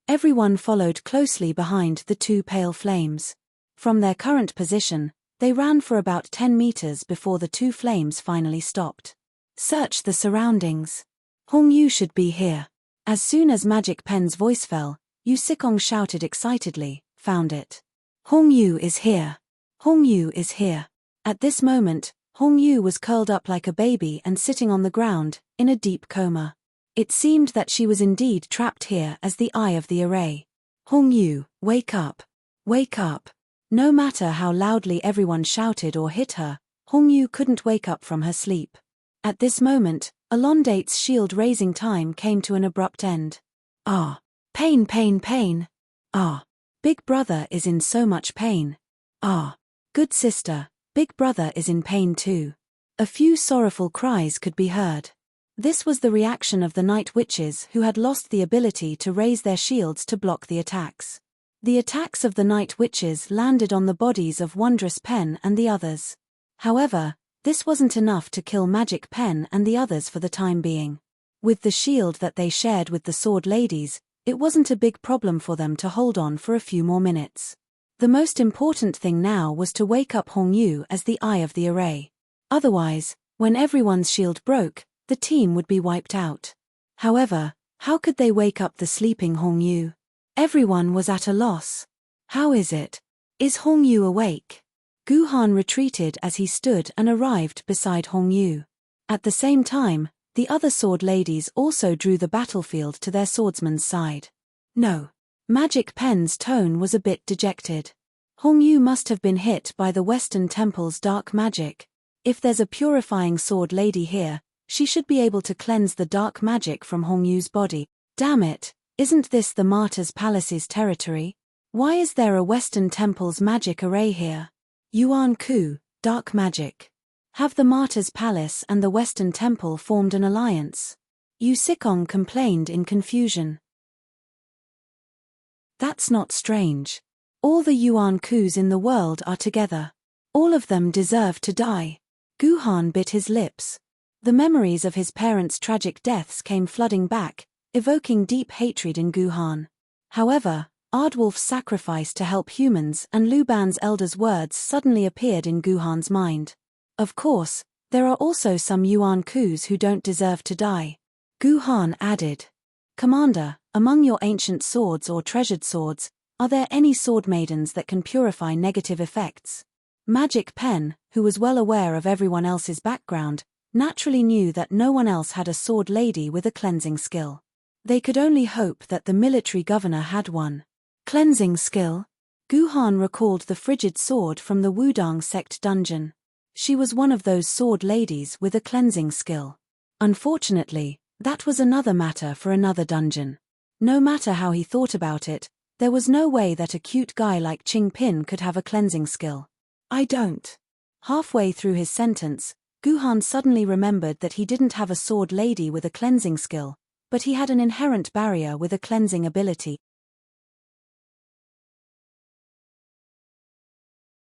Everyone followed closely behind the two pale flames. From their current position, they ran for about 10 meters before the two flames finally stopped. Search the surroundings. Hong Yu should be here. As soon as Magic Pen's voice fell, Yu Sikong shouted excitedly, found it. Hong Yu is here. Hong Yu is here. At this moment, Hong Yu was curled up like a baby and sitting on the ground, in a deep coma. It seemed that she was indeed trapped here as the eye of the array. Hong Yu, wake up. Wake up. No matter how loudly everyone shouted or hit her, Hong Yu couldn't wake up from her sleep. At this moment, Alondette's shield raising time came to an abrupt end. Ah! Pain, pain, pain. Ah. Big brother is in so much pain. Ah. Good sister, big brother is in pain too. A few sorrowful cries could be heard. This was the reaction of the night witches who had lost the ability to raise their shields to block the attacks. The attacks of the night witches landed on the bodies of Wondrous Pen and the others. However, this wasn't enough to kill Magic Pen and the others for the time being. With the shield that they shared with the sword ladies, it wasn't a big problem for them to hold on for a few more minutes. The most important thing now was to wake up Hong Yu as the eye of the array. Otherwise, when everyone's shield broke, the team would be wiped out. However, how could they wake up the sleeping Hong Yu? Everyone was at a loss. How is it? Is Hong Yu awake? Gu Han retreated as he stood and arrived beside Hong Yu. At the same time, the other sword ladies also drew the battlefield to their swordsman's side. No. Magic Pen's tone was a bit dejected. Hong Yu must have been hit by the Western Temple's dark magic. If there's a purifying sword lady here, she should be able to cleanse the dark magic from Hong Yu's body. Damn it, isn't this the Martyr's Palace's territory? Why is there a Western Temple's magic array here? Yuan Ku, dark magic. Have the Martyr's Palace and the Western Temple formed an alliance? Yu Sikong complained in confusion. That's not strange. All the Yuan Kus in the world are together. All of them deserve to die. Gu Han bit his lips. The memories of his parents' tragic deaths came flooding back, evoking deep hatred in Gu Han. However, Ardwolf's sacrifice to help humans and Lu Ban's elder's words suddenly appeared in Gu Han's mind. Of course, there are also some Yuan Kus who don't deserve to die. Gu Han added. Commander, among your ancient swords or treasured swords, are there any sword maidens that can purify negative effects? Magic Pen, who was well aware of everyone else's background, naturally knew that no one else had a sword lady with a cleansing skill. They could only hope that the military governor had one. Cleansing skill? Gu Han recalled the frigid sword from the Wudang sect dungeon. She was one of those sword ladies with a cleansing skill. Unfortunately, that was another matter for another dungeon. No matter how he thought about it, there was no way that a cute guy like Qing Pin could have a cleansing skill. I don't. Halfway through his sentence, Gu Han suddenly remembered that he didn't have a sword lady with a cleansing skill, but he had an inherent barrier with a cleansing ability.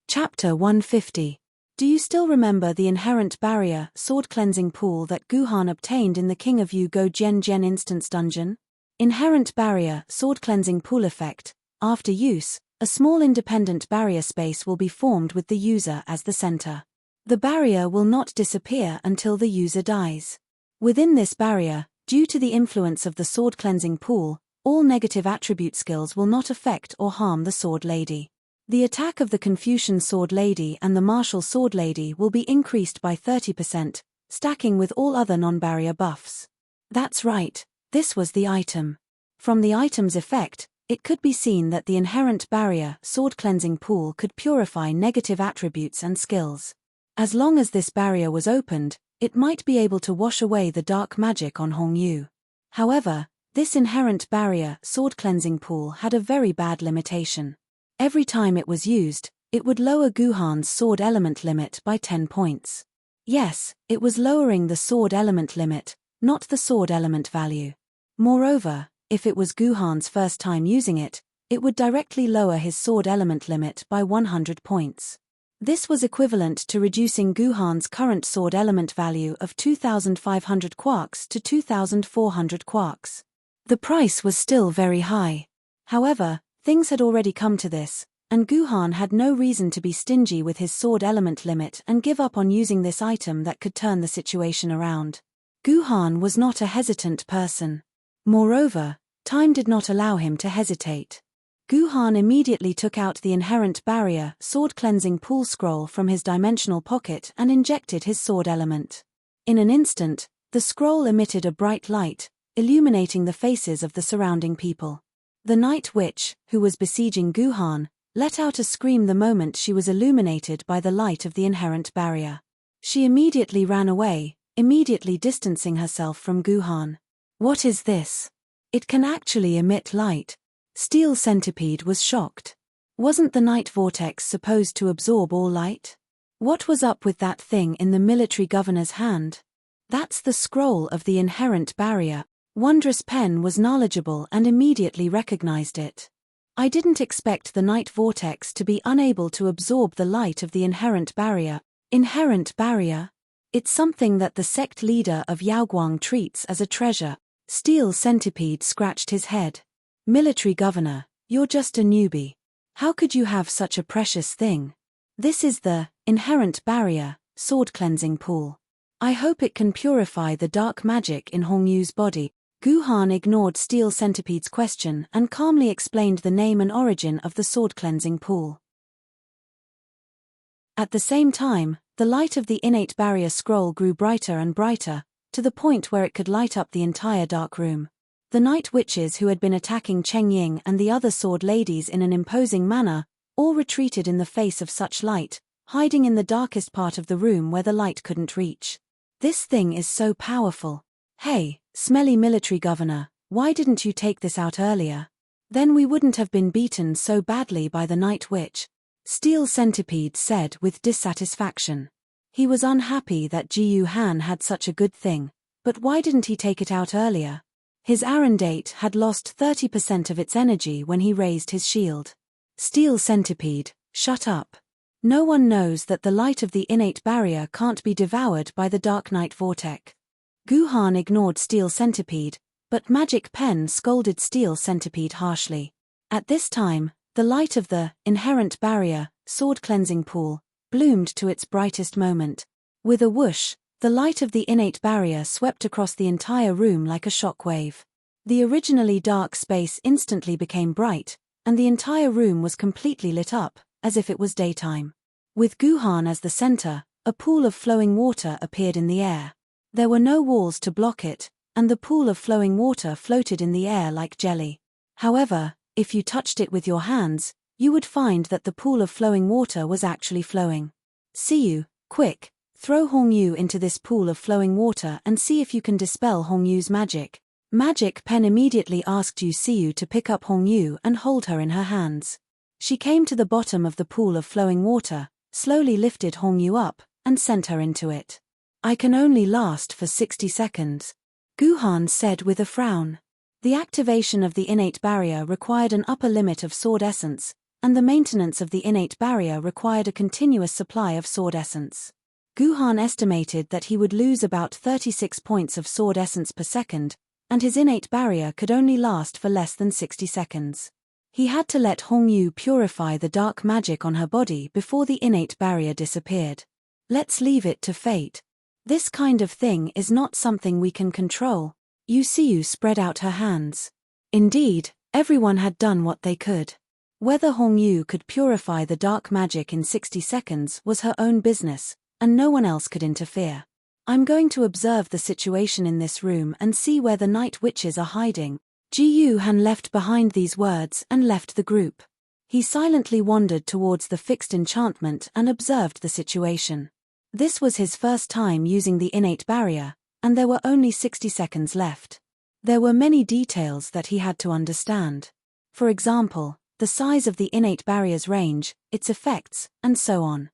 Chapter 150. Do you still remember the inherent barrier sword cleansing pool that Gu Han obtained in the King of Yu Go Jian Jian instance dungeon? Inherent barrier sword cleansing pool effect. After use, a small independent barrier space will be formed with the user as the center. The barrier will not disappear until the user dies. Within this barrier, due to the influence of the sword cleansing pool, all negative attribute skills will not affect or harm the sword lady. The attack of the Confucian sword lady and the martial sword lady will be increased by 30%, stacking with all other non-barrier buffs. That's right, this was the item. From the item's effect, it could be seen that the inherent barrier sword cleansing pool could purify negative attributes and skills. As long as this barrier was opened, it might be able to wash away the dark magic on Hong Yu. However, this inherent barrier sword cleansing pool had a very bad limitation. Every time it was used, it would lower Gu Han's sword element limit by 10 points. Yes, it was lowering the sword element limit, not the sword element value. Moreover, if it was Gu Han's first time using it, it would directly lower his sword element limit by 100 points. This was equivalent to reducing Gu Han's current sword element value of 2,500 quarks to 2,400 quarks. The price was still very high. However, things had already come to this, and Gu Han had no reason to be stingy with his sword element limit and give up on using this item that could turn the situation around. Gu Han was not a hesitant person. Moreover, time did not allow him to hesitate. Gu Han immediately took out the inherent barrier sword cleansing pool scroll from his dimensional pocket and injected his sword element. In an instant, the scroll emitted a bright light, illuminating the faces of the surrounding people. The night witch, who was besieging Gu Han, let out a scream the moment she was illuminated by the light of the inherent barrier. She immediately ran away, immediately distancing herself from Gu Han. What is this? It can actually emit light. Steel Centipede was shocked. Wasn't the night vortex supposed to absorb all light? What was up with that thing in the military governor's hand? That's the scroll of the inherent barrier. Wondrous Pen was knowledgeable and immediately recognized it. I didn't expect the night vortex to be unable to absorb the light of the inherent barrier. Inherent barrier? It's something that the sect leader of Yaoguang treats as a treasure. Steel Centipede scratched his head. Military governor, you're just a newbie. How could you have such a precious thing? This is the inherent barrier, sword cleansing pool. I hope it can purify the dark magic in Hongyu's body. Guhan ignored Steel Centipede's question and calmly explained the name and origin of the sword cleansing pool. At the same time, the light of the innate barrier scroll grew brighter and brighter, to the point where it could light up the entire dark room. The night witches who had been attacking Cheng Ying and the other sword ladies in an imposing manner, all retreated in the face of such light, hiding in the darkest part of the room where the light couldn't reach. This thing is so powerful. Hey, smelly military governor, why didn't you take this out earlier? Then we wouldn't have been beaten so badly by the night witch. Steel Centipede said with dissatisfaction. He was unhappy that Jiyu Han had such a good thing, but why didn't he take it out earlier? His Arendate had lost 30% of its energy when he raised his shield. Steel Centipede, shut up. No one knows that the light of the innate barrier can't be devoured by the dark night vortex. Guhan ignored Steel Centipede, but Magic Pen scolded Steel Centipede harshly. At this time, the light of the inherent barrier, sword cleansing pool, bloomed to its brightest moment. With a whoosh, the light of the innate barrier swept across the entire room like a shockwave. The originally dark space instantly became bright, and the entire room was completely lit up, as if it was daytime. With Guhan as the center, a pool of flowing water appeared in the air. There were no walls to block it, and the pool of flowing water floated in the air like jelly. However, if you touched it with your hands, you would find that the pool of flowing water was actually flowing. Siyu, quick, throw Hongyu into this pool of flowing water and see if you can dispel Hongyu's magic. Magic Pen immediately asked Siyu to pick up Hongyu and hold her in her hands. She came to the bottom of the pool of flowing water, slowly lifted Hongyu up, and sent her into it. I can only last for 60 seconds. Guhan said with a frown. The activation of the innate barrier required an upper limit of sword essence, and the maintenance of the innate barrier required a continuous supply of sword essence. Guhan estimated that he would lose about 36 points of sword essence per second, and his innate barrier could only last for less than 60 seconds. He had to let Hongyu purify the dark magic on her body before the innate barrier disappeared. Let's leave it to fate. This kind of thing is not something we can control. Siyu spread out her hands. Indeed, everyone had done what they could. Whether Hongyu could purify the dark magic in 60 seconds was her own business, and no one else could interfere. I'm going to observe the situation in this room and see where the night witches are hiding. Jiyu Han left behind these words and left the group. He silently wandered towards the fixed enchantment and observed the situation. This was his first time using the innate barrier, and there were only 60 seconds left. There were many details that he had to understand. For example, the size of the innate barrier's range, its effects, and so on.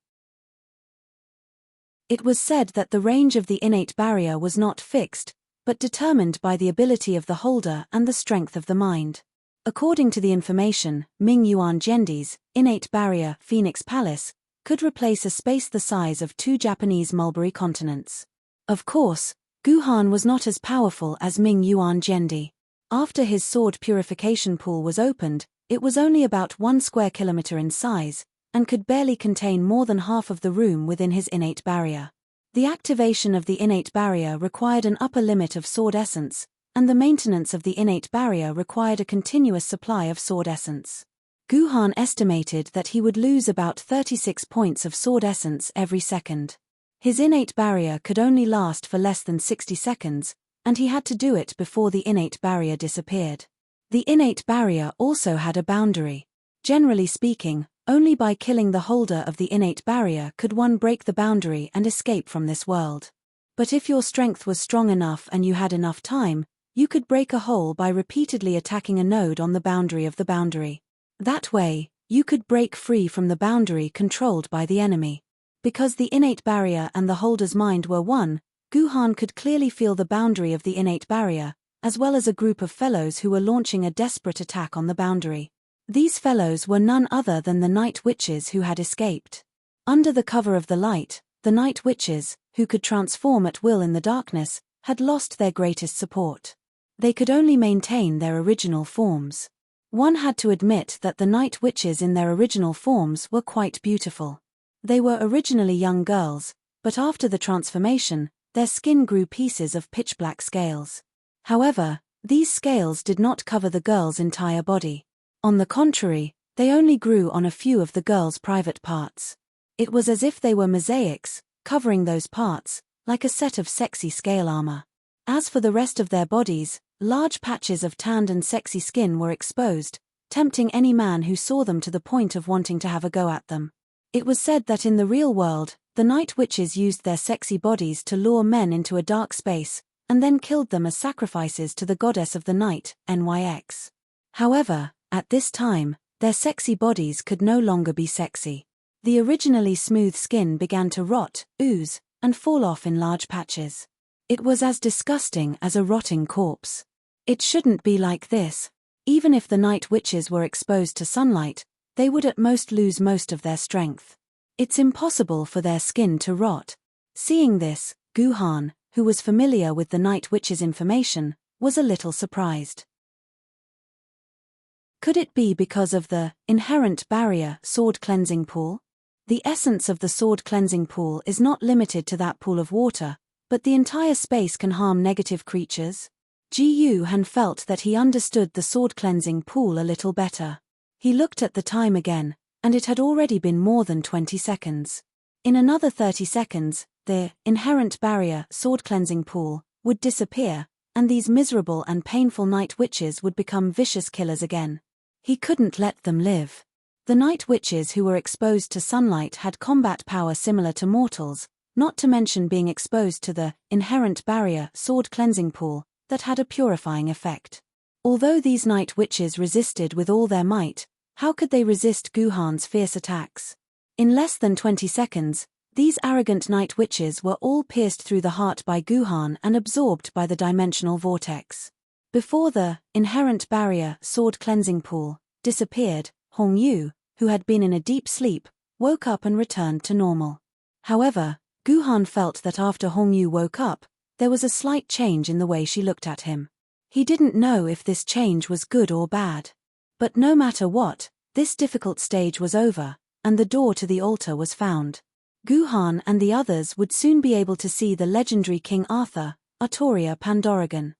It was said that the range of the innate barrier was not fixed, but determined by the ability of the holder and the strength of the mind. According to the information, Ming Yuan Gendi's innate barrier, Phoenix Palace, could replace a space the size of 2 Japanese mulberry continents. Of course, Guhan was not as powerful as Ming Yuan Gendi. After his sword purification pool was opened, it was only about 1 square kilometer in size, and could barely contain more than half of the room within his innate barrier. The activation of the innate barrier required an upper limit of sword essence, and the maintenance of the innate barrier required a continuous supply of sword essence. Guhan estimated that he would lose about 36 points of sword essence every second. His innate barrier could only last for less than 60 seconds, and he had to do it before the innate barrier disappeared. The innate barrier also had a boundary. Generally speaking, only by killing the holder of the innate barrier could one break the boundary and escape from this world. But if your strength was strong enough and you had enough time, You could break a hole by repeatedly attacking a node on the boundary of the boundary. That way, you could break free from the boundary controlled by the enemy. Because the innate barrier and the holder's mind were one, Guhan could clearly feel the boundary of the innate barrier, as well as a group of fellows who were launching a desperate attack on the boundary. These fellows were none other than the night witches who had escaped. Under the cover of the light, the night witches, who could transform at will in the darkness, had lost their greatest support. They could only maintain their original forms. One had to admit that the night witches in their original forms were quite beautiful. They were originally young girls, but after the transformation, their skin grew pieces of pitch-black scales. However, these scales did not cover the girl's entire body. On the contrary, they only grew on a few of the girl's private parts. It was as if they were mosaics, covering those parts, like a set of sexy scale armor. As for the rest of their bodies, large patches of tanned and sexy skin were exposed, tempting any man who saw them to the point of wanting to have a go at them. It was said that in the real world, the night witches used their sexy bodies to lure men into a dark space, and then killed them as sacrifices to the goddess of the night, Nyx. However, at this time, their sexy bodies could no longer be sexy. The originally smooth skin began to rot, ooze, and fall off in large patches. It was as disgusting as a rotting corpse. It shouldn't be like this. Even if the night witches were exposed to sunlight, they would at most lose most of their strength. It's impossible for their skin to rot. Seeing this, Guhan, who was familiar with the night witch's information, was a little surprised. Could it be because of the inherent barrier sword cleansing pool? The essence of the sword cleansing pool is not limited to that pool of water, but the entire space can harm negative creatures. Guhan felt that he understood the sword cleansing pool a little better. He looked at the time again, and it had already been more than 20 seconds. In another 30 seconds, the inherent barrier sword cleansing pool would disappear, and these miserable and painful night witches would become vicious killers again. He couldn't let them live. The night witches who were exposed to sunlight had combat power similar to mortals, not to mention being exposed to the inherent barrier sword cleansing pool that had a purifying effect. Although these night witches resisted with all their might, how could they resist Guhan's fierce attacks? In less than 20 seconds, these arrogant night witches were all pierced through the heart by Guhan and absorbed by the dimensional vortex. Before the inherent barrier sword cleansing pool disappeared, Hongyu, who had been in a deep sleep, woke up and returned to normal. However, Guhan felt that after Hongyu woke up, there was a slight change in the way she looked at him. He didn't know if this change was good or bad. But no matter what, this difficult stage was over, and the door to the altar was found. Guhan and the others would soon be able to see the legendary King Arthur, Artoria Pandorogan.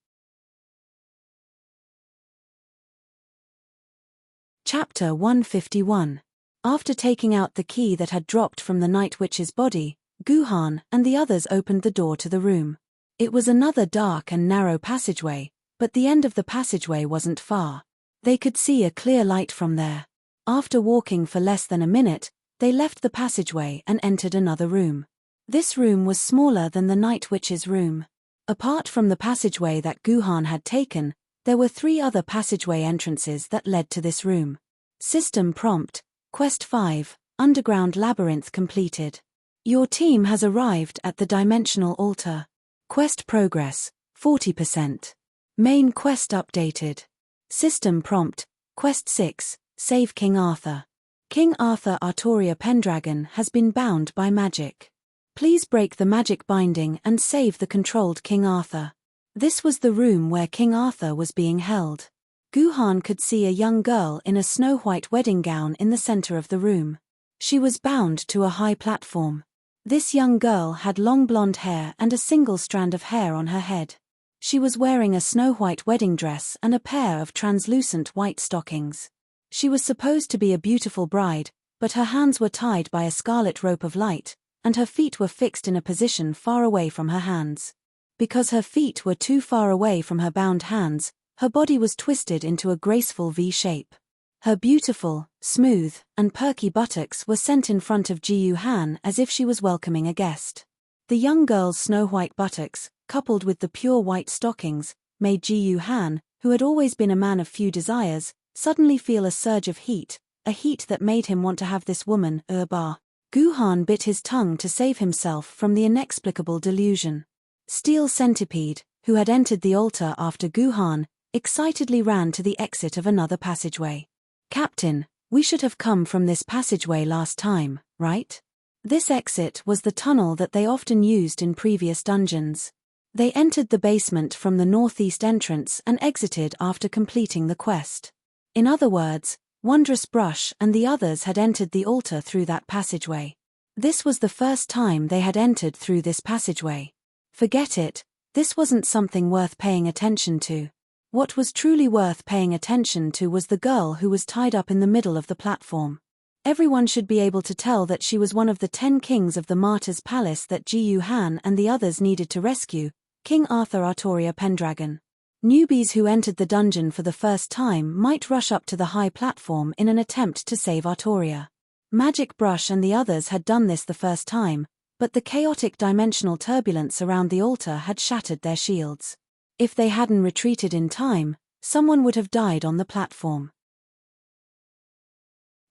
Chapter 151. After taking out the key that had dropped from the night witch's body, Guhan and the others opened the door to the room. It was another dark and narrow passageway, but the end of the passageway wasn't far. They could see a clear light from there. After walking for less than a minute, they left the passageway and entered another room. This room was smaller than the night witch's room. Apart from the passageway that Guhan had taken, there were 3 other passageway entrances that led to this room. System prompt, Quest 5, Underground Labyrinth completed. Your team has arrived at the Dimensional Altar. Quest progress, 40%. Main quest updated. System prompt, Quest 6, Save King Arthur. King Arthur Artoria Pendragon has been bound by magic. Please break the magic binding and save the controlled King Arthur. This was the room where King Arthur was being held. Guhan could see a young girl in a snow-white wedding gown in the center of the room. She was bound to a high platform. This young girl had long blonde hair and a single strand of hair on her head. She was wearing a snow-white wedding dress and a pair of translucent white stockings. She was supposed to be a beautiful bride, but her hands were tied by a scarlet rope of light, and her feet were fixed in a position far away from her hands. Because her feet were too far away from her bound hands, her body was twisted into a graceful V shape. Her beautiful, smooth, and perky buttocks were sent in front of Guhan as if she was welcoming a guest. The young girl's snow-white buttocks, coupled with the pure white stockings, made Ji Han, who had always been a man of few desires, suddenly feel a surge of heat, a heat that made him want to have this woman, Embark. Guhan bit his tongue to save himself from the inexplicable delusion. Steel Centipede, who had entered the altar after Guhan, excitedly ran to the exit of another passageway. Captain, we should have come from this passageway last time, right? This exit was the tunnel that they often used in previous dungeons. They entered the basement from the northeast entrance and exited after completing the quest. In other words, Wondrous Brush and the others had entered the altar through that passageway. This was the first time they had entered through this passageway. Forget it, this wasn't something worth paying attention to. What was truly worth paying attention to was the girl who was tied up in the middle of the platform. Everyone should be able to tell that she was one of the 10 kings of the Martyr's Palace that Ji Han and the others needed to rescue, King Arthur Artoria Pendragon. Newbies who entered the dungeon for the first time might rush up to the high platform in an attempt to save Artoria. Magic Brush and the others had done this the first time, but the chaotic dimensional turbulence around the altar had shattered their shields. If they hadn't retreated in time, someone would have died on the platform.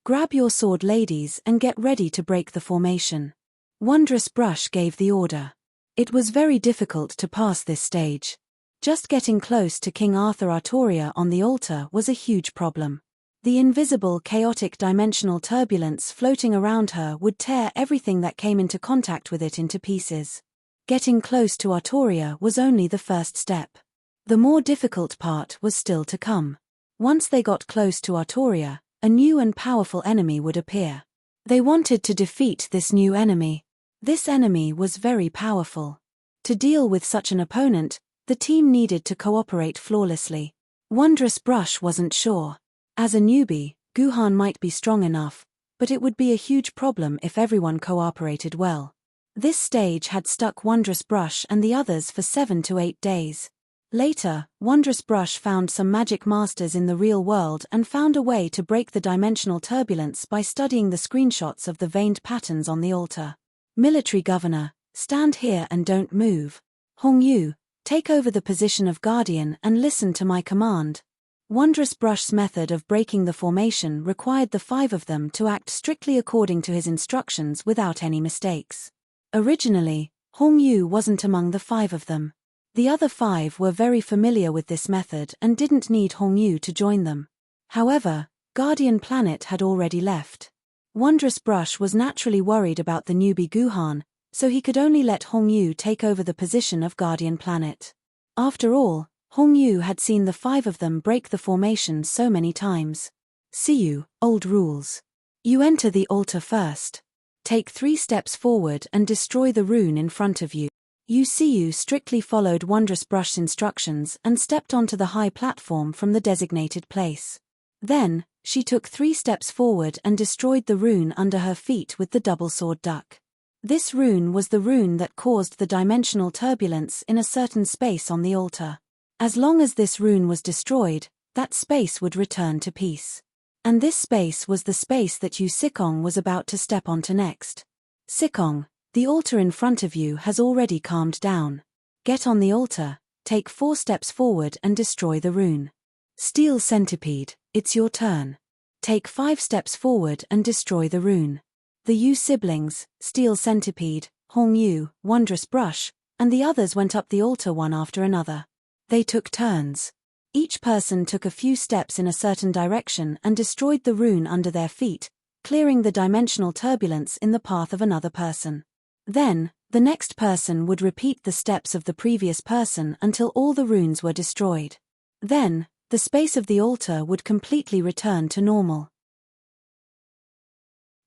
Grab your sword, ladies, and get ready to break the formation. Wondrous Brush gave the order. It was very difficult to pass this stage. Just getting close to King Arthur Artoria on the altar was a huge problem. The invisible chaotic dimensional turbulence floating around her would tear everything that came into contact with it into pieces. Getting close to Artoria was only the first step. The more difficult part was still to come. Once they got close to Artoria, a new and powerful enemy would appear. They wanted to defeat this new enemy. This enemy was very powerful. To deal with such an opponent, the team needed to cooperate flawlessly. Wondrous Brush wasn't sure. As a newbie, Guhan might be strong enough, but it would be a huge problem if everyone cooperated well. This stage had stuck Wondrous Brush and the others for 7 to 8 days. Later, Wondrous Brush found some magic masters in the real world and found a way to break the dimensional turbulence by studying the screenshots of the veined patterns on the altar. Military Governor, stand here and don't move. Hong Yu, take over the position of Guardian and listen to my command. Wondrous Brush's method of breaking the formation required the 5 of them to act strictly according to his instructions without any mistakes. Originally, Hong Yu wasn't among the 5 of them. The other 5 were very familiar with this method and didn't need Hong Yu to join them. However, Guardian Planet had already left. Wondrous Brush was naturally worried about the newbie Guhan, so he could only let Hong Yu take over the position of Guardian Planet. After all, Hong Yu had seen the 5 of them break the formation so many times. See you, old rules. You enter the altar first. Take 3 steps forward and destroy the rune in front of you. You strictly followed Wondrous Brush's instructions and stepped onto the high platform from the designated place. Then, she took 3 steps forward and destroyed the rune under her feet with the double sword duck. This rune was the rune that caused the dimensional turbulence in a certain space on the altar. As long as this rune was destroyed, that space would return to peace. And this space was the space that Yu Sikong was about to step onto next. Sikong, the altar in front of you has already calmed down. Get on the altar, take 4 steps forward and destroy the rune. Steel Centipede, it's your turn. Take 5 steps forward and destroy the rune. The Yu siblings, Steel Centipede, Hong Yu, Wondrous Brush, and the others went up the altar one after another. They took turns. Each person took a few steps in a certain direction and destroyed the rune under their feet, clearing the dimensional turbulence in the path of another person. Then, the next person would repeat the steps of the previous person until all the runes were destroyed. Then, the space of the altar would completely return to normal.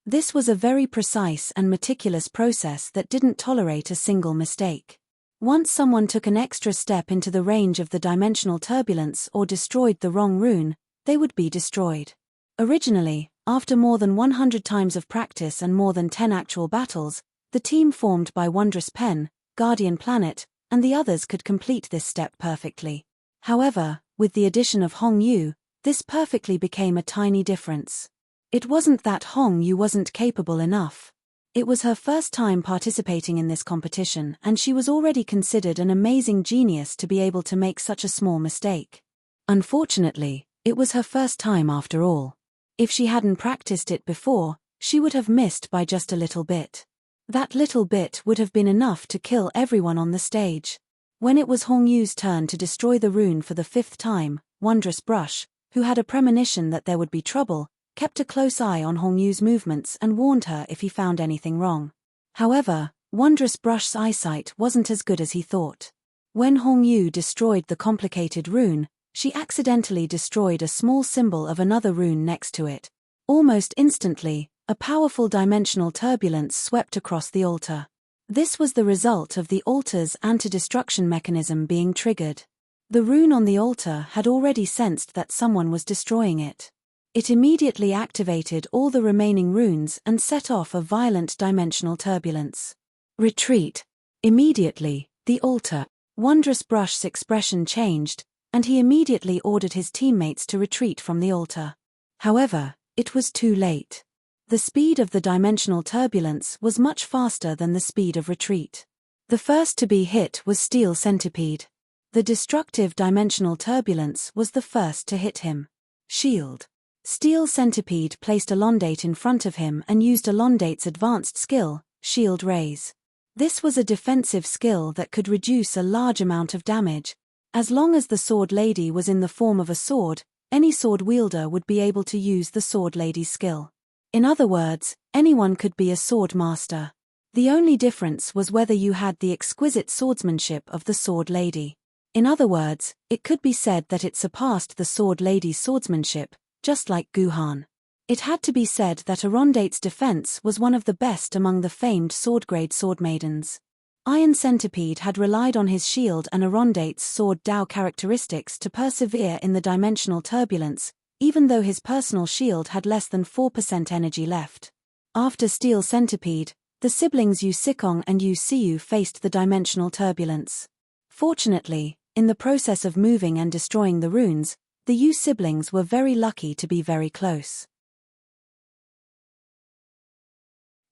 This was a very precise and meticulous process that didn't tolerate a single mistake. Once someone took an extra step into the range of the dimensional turbulence or destroyed the wrong rune, they would be destroyed. Originally, after more than 100 times of practice and more than 10 actual battles, the team formed by Wondrous Pen, Guardian Planet, and the others could complete this step perfectly. However, with the addition of Hong Yu, this perfectly became a tiny difference. It wasn't that Hong Yu wasn't capable enough. It was her first time participating in this competition, and she was already considered an amazing genius to be able to make such a small mistake. Unfortunately, it was her first time after all. If she hadn't practiced it before, she would have missed by just a little bit. That little bit would have been enough to kill everyone on the stage. When it was Hongyu's turn to destroy the rune for the 5th time, Wondrous Brush, who had a premonition that there would be trouble, kept a close eye on Hongyu's movements and warned her if he found anything wrong. However, Wondrous Brush's eyesight wasn't as good as he thought. When Hongyu destroyed the complicated rune, she accidentally destroyed a small symbol of another rune next to it. Almost instantly, a powerful dimensional turbulence swept across the altar. This was the result of the altar's anti-destruction mechanism being triggered. The rune on the altar had already sensed that someone was destroying it. It immediately activated all the remaining runes and set off a violent dimensional turbulence. Retreat. Immediately, the altar. Wondrous Brush's expression changed, and he immediately ordered his teammates to retreat from the altar. However, it was too late. The speed of the dimensional turbulence was much faster than the speed of retreat. The first to be hit was Steel Centipede. The destructive dimensional turbulence was the first to hit him. Shield. Steel Centipede placed Alondate in front of him and used Alondate's advanced skill, Shield Raise. This was a defensive skill that could reduce a large amount of damage. As long as the Sword Lady was in the form of a sword, any sword wielder would be able to use the Sword Lady's skill. In other words, anyone could be a sword master. The only difference was whether you had the exquisite swordsmanship of the Sword Lady. In other words, it could be said that it surpassed the Sword Lady's swordsmanship, just like Guhan. It had to be said that Arondate's defense was one of the best among the famed sword-grade sword maidens. Iron Centipede had relied on his shield and Arondate's sword Dao characteristics to persevere in the dimensional turbulence, even though his personal shield had less than 4% energy left. After Steel Centipede, the siblings Yu Sikong and Yu Siyu faced the dimensional turbulence. Fortunately, in the process of moving and destroying the runes, the Yu siblings were very lucky to be very close.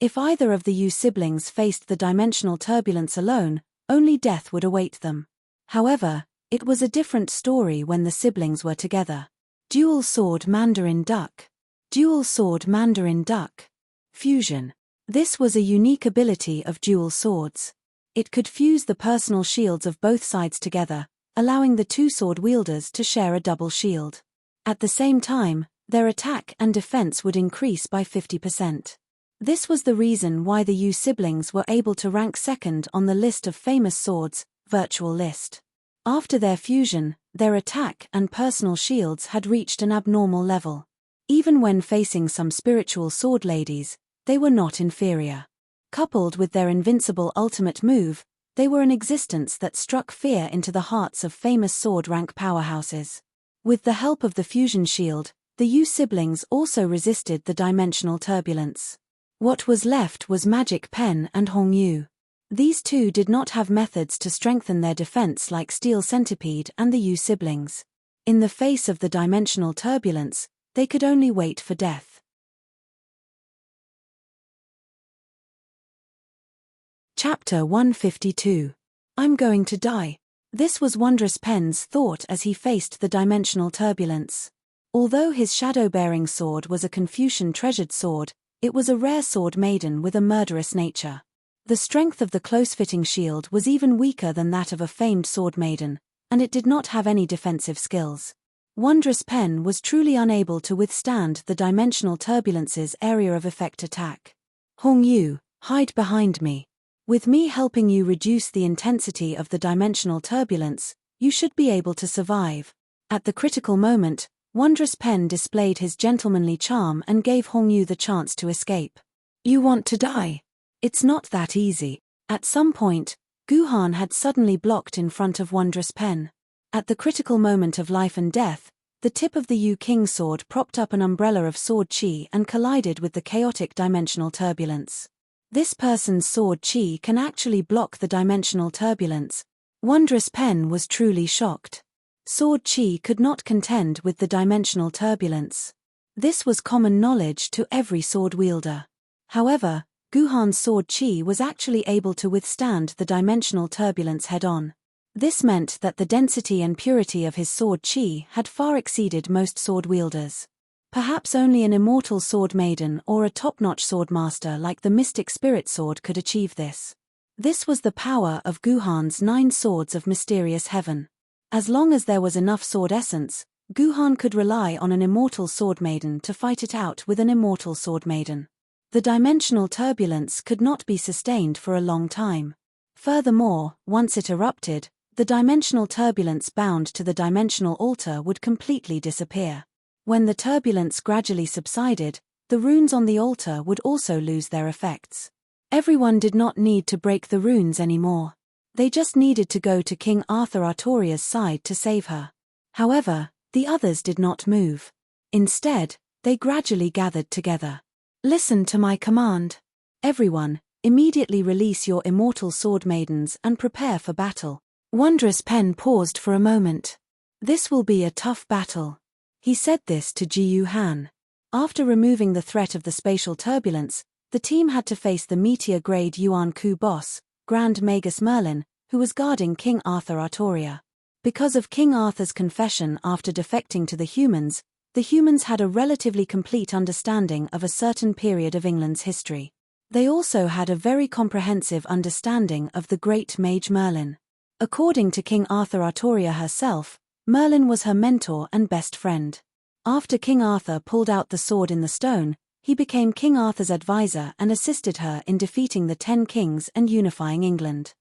If either of the Yu siblings faced the dimensional turbulence alone, only death would await them. However, it was a different story when the siblings were together. Dual Sword Mandarin Duck. Dual Sword Mandarin Duck. Fusion. This was a unique ability of dual swords. It could fuse the personal shields of both sides together, allowing the two sword wielders to share a double shield. At the same time, their attack and defense would increase by 50%. This was the reason why the Yu siblings were able to rank second on the list of famous swords, virtual list. After their fusion, their attack and personal shields had reached an abnormal level. Even when facing some spiritual sword ladies, they were not inferior. Coupled with their invincible ultimate move, they were an existence that struck fear into the hearts of famous sword rank powerhouses. With the help of the fusion shield, the Yu siblings also resisted the dimensional turbulence. What was left was Magic Pen and Hongyu. These two did not have methods to strengthen their defense like Steel Centipede and the Yu siblings. In the face of the dimensional turbulence, they could only wait for death. Chapter 152. I'm going to die. This was Wondrous Pen's thought as he faced the dimensional turbulence. Although his shadow-bearing sword was a Confucian treasured sword, it was a rare sword maiden with a murderous nature. The strength of the close-fitting shield was even weaker than that of a famed sword maiden, and it did not have any defensive skills. Wondrous Pen was truly unable to withstand the dimensional turbulence's area of effect attack. Hongyu, hide behind me. With me helping you reduce the intensity of the dimensional turbulence, you should be able to survive. At the critical moment, Wondrous Pen displayed his gentlemanly charm and gave Hongyu the chance to escape. You want to die? It's not that easy. At some point, Guhan had suddenly blocked in front of Wondrous Pen. At the critical moment of life and death, the tip of the Yu King sword propped up an umbrella of sword chi and collided with the chaotic dimensional turbulence. This person's sword chi can actually block the dimensional turbulence. Wondrous Pen was truly shocked. Sword chi could not contend with the dimensional turbulence. This was common knowledge to every sword wielder. However, Guhan's sword chi was actually able to withstand the dimensional turbulence head-on. This meant that the density and purity of his sword chi had far exceeded most sword wielders. Perhaps only an immortal sword maiden or a top-notch sword master like the mystic spirit sword could achieve this. This was the power of Guhan's 9 swords of mysterious heaven. As long as there was enough sword essence, Guhan could rely on an immortal sword maiden to fight it out with an immortal sword maiden. The dimensional turbulence could not be sustained for a long time. Furthermore, once it erupted, the dimensional turbulence bound to the dimensional altar would completely disappear. When the turbulence gradually subsided, the runes on the altar would also lose their effects. Everyone did not need to break the runes anymore. They just needed to go to King Arthur Artoria's side to save her. However, the others did not move. Instead, they gradually gathered together. Listen to my command. Everyone, immediately release your immortal sword maidens and prepare for battle. Wondrous Pen paused for a moment. This will be a tough battle. He said this to Jiyu Han. After removing the threat of the spatial turbulence, the team had to face the meteor-grade Yuan Ku boss, Grand Magus Merlin, who was guarding King Arthur Artoria. Because of King Arthur's confession after defecting to the humans had a relatively complete understanding of a certain period of England's history. They also had a very comprehensive understanding of the great mage Merlin. According to King Arthur Artoria herself, Merlin was her mentor and best friend. After King Arthur pulled out the sword in the stone, he became King Arthur's advisor and assisted her in defeating the 10 kings and unifying England.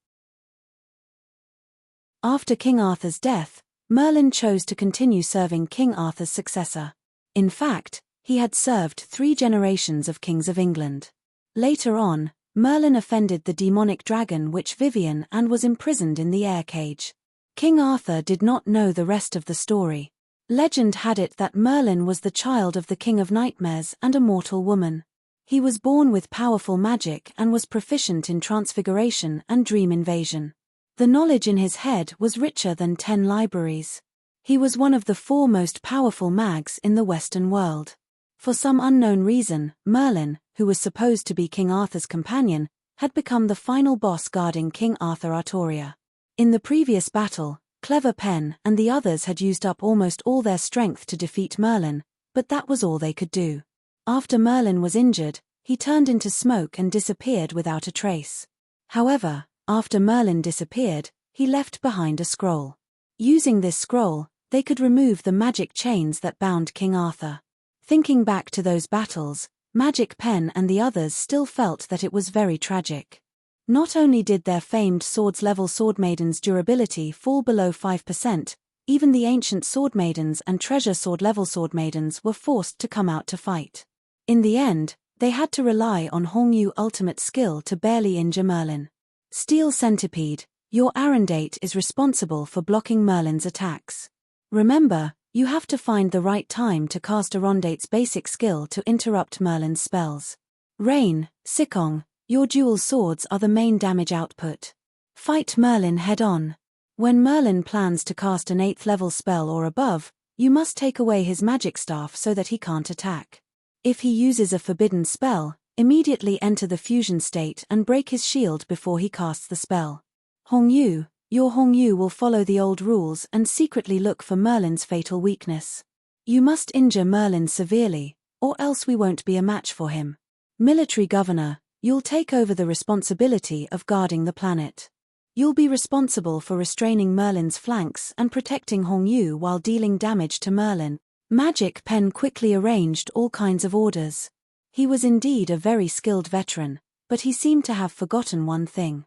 After King Arthur's death, Merlin chose to continue serving King Arthur's successor. In fact, he had served 3 generations of kings of England. Later on, Merlin offended the demonic dragon Witch Vivian and was imprisoned in the air cage. King Arthur did not know the rest of the story. Legend had it that Merlin was the child of the King of Nightmares and a mortal woman. He was born with powerful magic and was proficient in transfiguration and dream invasion. The knowledge in his head was richer than 10 libraries. He was one of the 4 most powerful mags in the Western world. For some unknown reason, Merlin, who was supposed to be King Arthur's companion, had become the final boss guarding King Arthur Artoria. In the previous battle, Clever Pen and the others had used up almost all their strength to defeat Merlin, but that was all they could do. After Merlin was injured, he turned into smoke and disappeared without a trace. However, after Merlin disappeared, he left behind a scroll. Using this scroll, they could remove the magic chains that bound King Arthur. Thinking back to those battles, Magic Pen and the others still felt that it was very tragic. Not only did their famed swords-level sword maidens' durability fall below 5%, even the ancient sword maidens and treasure sword-level sword maidens were forced to come out to fight. In the end, they had to rely on Hongyu ultimate skill to barely injure Merlin. Steel Centipede, your Arendate is responsible for blocking Merlin's attacks. Remember, you have to find the right time to cast Arendate's basic skill to interrupt Merlin's spells. Rain, Sikong, your dual swords are the main damage output. Fight Merlin head-on. When Merlin plans to cast an 8th level spell or above, you must take away his magic staff so that he can't attack. If he uses a forbidden spell, immediately enter the fusion state and break his shield before he casts the spell. Hongyu, your Hongyu will follow the old rules and secretly look for Merlin's fatal weakness. You must injure Merlin severely, or else we won't be a match for him. Military Governor, you'll take over the responsibility of guarding the planet. You'll be responsible for restraining Merlin's flanks and protecting Hongyu while dealing damage to Merlin. Magic Pen quickly arranged all kinds of orders. He was indeed a very skilled veteran, but he seemed to have forgotten one thing.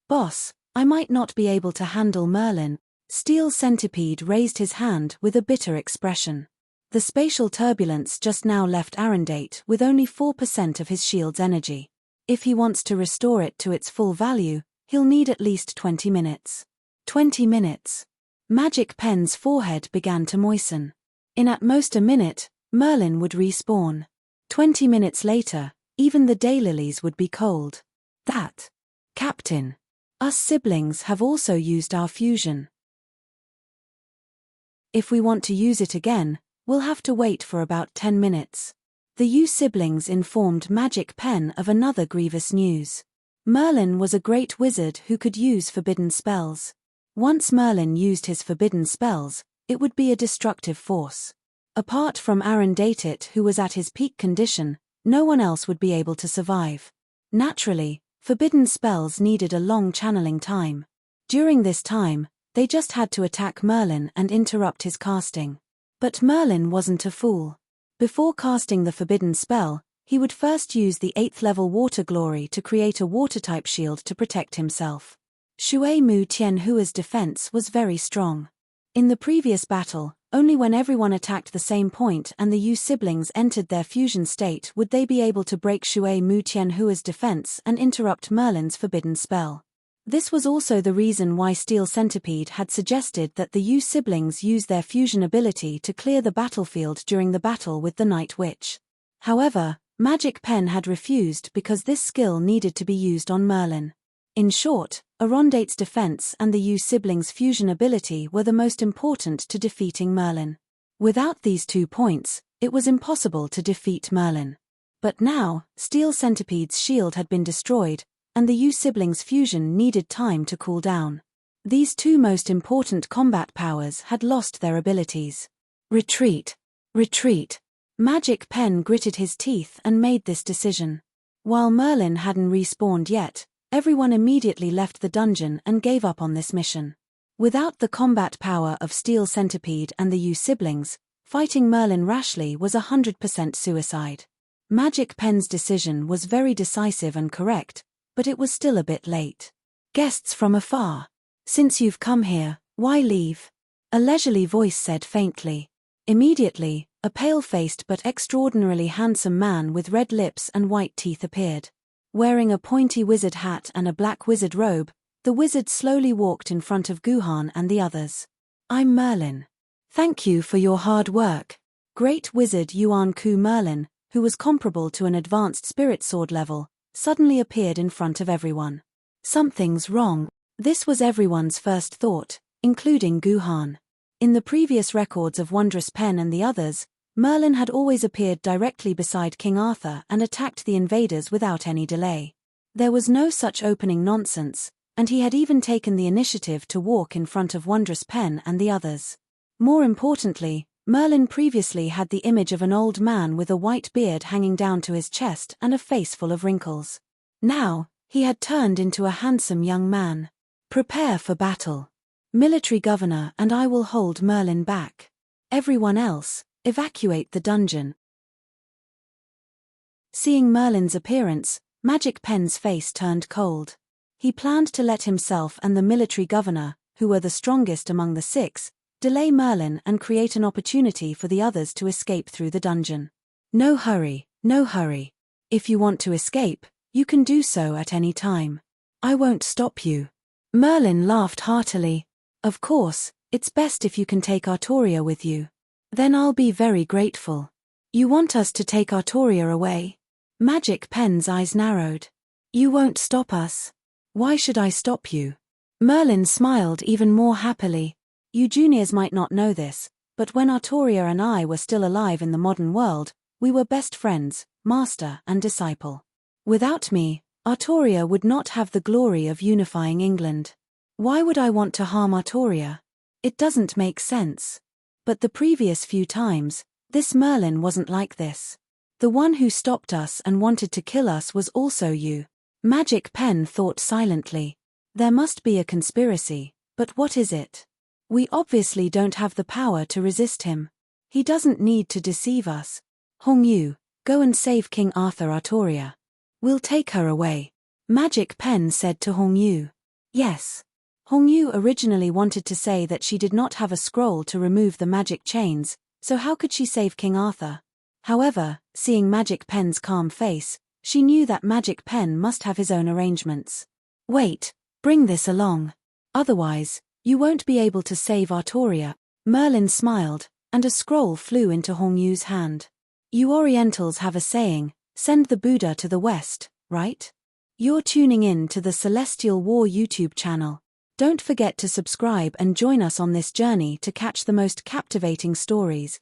Boss, I might not be able to handle Merlin. Steel Centipede raised his hand with a bitter expression. The spatial turbulence just now left Arendate with only 4% of his shield's energy. If he wants to restore it to its full value, he'll need at least 20 minutes. 20 minutes. Magic Pen's forehead began to moisten. In at most a minute, Merlin would respawn. 20 minutes later, even the daylilies would be cold. Captain. Us siblings have also used our fusion. If we want to use it again, we'll have to wait for about 10 minutes. The Yu siblings informed Magic Pen of another grievous news. Merlin was a great wizard who could use forbidden spells. Once Merlin used his forbidden spells, it would be a destructive force. Apart from Arondatit, who was at his peak condition, no one else would be able to survive. Naturally, forbidden spells needed a long channeling time. During this time, they just had to attack Merlin and interrupt his casting. But Merlin wasn't a fool. Before casting the forbidden spell, he would first use the 8th level Water Glory to create a water-type shield to protect himself. Shui Mu Tianhua's defense was very strong. In the previous battle, only when everyone attacked the same point and the Yu siblings entered their fusion state would they be able to break Shui Mu Tianhua's defense and interrupt Merlin's forbidden spell. This was also the reason why Steel Centipede had suggested that the Yu siblings use their fusion ability to clear the battlefield during the battle with the Night Witch. However, Magic Pen had refused because this skill needed to be used on Merlin. In short, Arondate's defense and the Yu siblings' fusion ability were the most important to defeating Merlin. Without these 2 points, it was impossible to defeat Merlin. But now, Steel Centipede's shield had been destroyed, and the Yu siblings' fusion needed time to cool down. These 2 most important combat powers had lost their abilities. Retreat! Retreat! Magic Pen gritted his teeth and made this decision. While Merlin hadn't respawned yet, everyone immediately left the dungeon and gave up on this mission. Without the combat power of Steel Centipede and the Yu siblings, fighting Merlin rashly was 100% suicide. Magic Pen's decision was very decisive and correct, but it was still a bit late. Guests from afar. Since you've come here, why leave? A leisurely voice said faintly. Immediately, a pale-faced but extraordinarily handsome man with red lips and white teeth appeared. Wearing a pointy wizard hat and a black wizard robe, the wizard slowly walked in front of Guhan and the others. I'm Merlin. Thank you for your hard work. Great Wizard Yuan Ku Merlin, who was comparable to an advanced spirit sword level, suddenly appeared in front of everyone. Something's wrong. This was everyone's first thought, including Guhan. In the previous records of Wondrous Pen and the others, Merlin had always appeared directly beside King Arthur and attacked the invaders without any delay. There was no such opening nonsense, and he had even taken the initiative to walk in front of Wondrous Pen and the others. More importantly, Merlin previously had the image of an old man with a white beard hanging down to his chest and a face full of wrinkles. Now, he had turned into a handsome young man. Prepare for battle. Military Governor and I will hold Merlin back. Everyone else, evacuate the dungeon. Seeing Merlin's appearance, Magic Pen's face turned cold. He planned to let himself and the military governor, who were the strongest among the 6, delay Merlin and create an opportunity for the others to escape through the dungeon. No hurry, no hurry. If you want to escape, you can do so at any time. I won't stop you. Merlin laughed heartily. Of course, it's best if you can take Artoria with you. Then I'll be very grateful. You want us to take Artoria away? Magic Pen's eyes narrowed. You won't stop us. Why should I stop you? Merlin smiled even more happily. You juniors might not know this, but when Artoria and I were still alive in the modern world, we were best friends, master and disciple. Without me, Artoria would not have the glory of unifying England. Why would I want to harm Artoria? It doesn't make sense. But the previous few times, this Merlin wasn't like this. The one who stopped us and wanted to kill us was also you. Magic Pen thought silently. There must be a conspiracy, but what is it? We obviously don't have the power to resist him. He doesn't need to deceive us. Hong Yu, go and save King Arthur Artoria. We'll take her away. Magic Pen said to Hong Yu. Yes. Hong Yu originally wanted to say that she did not have a scroll to remove the magic chains, so how could she save King Arthur? However, seeing Magic Pen's calm face, she knew that Magic Pen must have his own arrangements. Wait, bring this along. Otherwise, you won't be able to save Artoria. Merlin smiled, and a scroll flew into Hong Yu's hand. You Orientals have a saying, send the Buddha to the West, right? You're tuning in to the Celestial War YouTube channel. Don't forget to subscribe and join us on this journey to catch the most captivating stories.